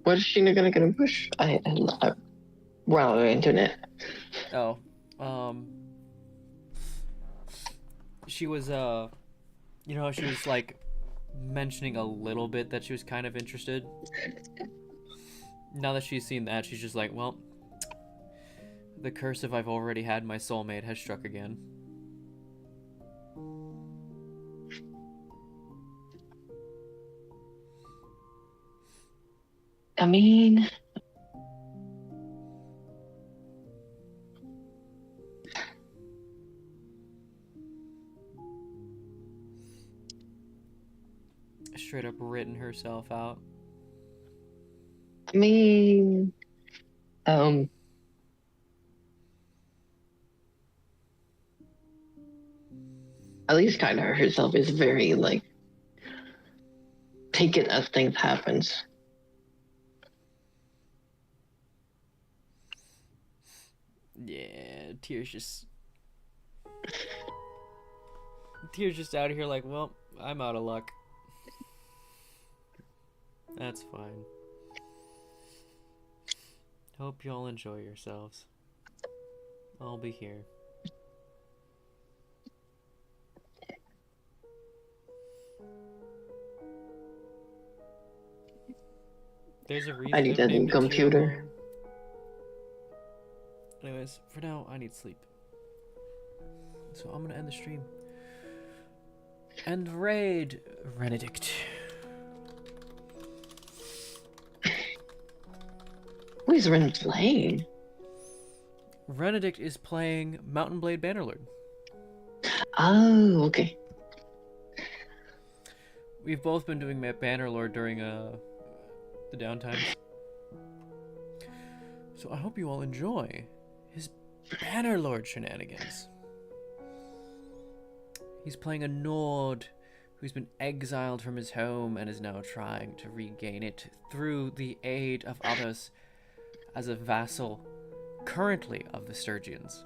What is she gonna push? We're on the internet. Oh, she was, you know, she was like mentioning a little bit that she was kind of interested. Now that she's seen that, she's just like, well, the curse of I've already had my soulmate has struck again. I mean... straight up written herself out. I mean, at least kind of herself is very like take it as things happens. Yeah, Tears just out of here like, well, I'm out of luck. That's fine. Hope you all enjoy yourselves. I'll be here. There's a reason I need a new computer. Anyways, for now, I need sleep. So I'm gonna end the stream. And raid Renedict. Who is Ren playing? Renedict is playing Mountain Blade Bannerlord. Oh, okay. We've both been doing Bannerlord during the downtimes. So I hope you all enjoy his Bannerlord shenanigans. He's playing a Nord who's been exiled from his home and is now trying to regain it through the aid of others as a vassal currently of the Sturgians.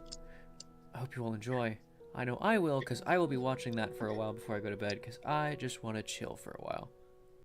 I hope you all enjoy. I know I will, because I will be watching that for a while before I go to bed, because I just want to chill for a while.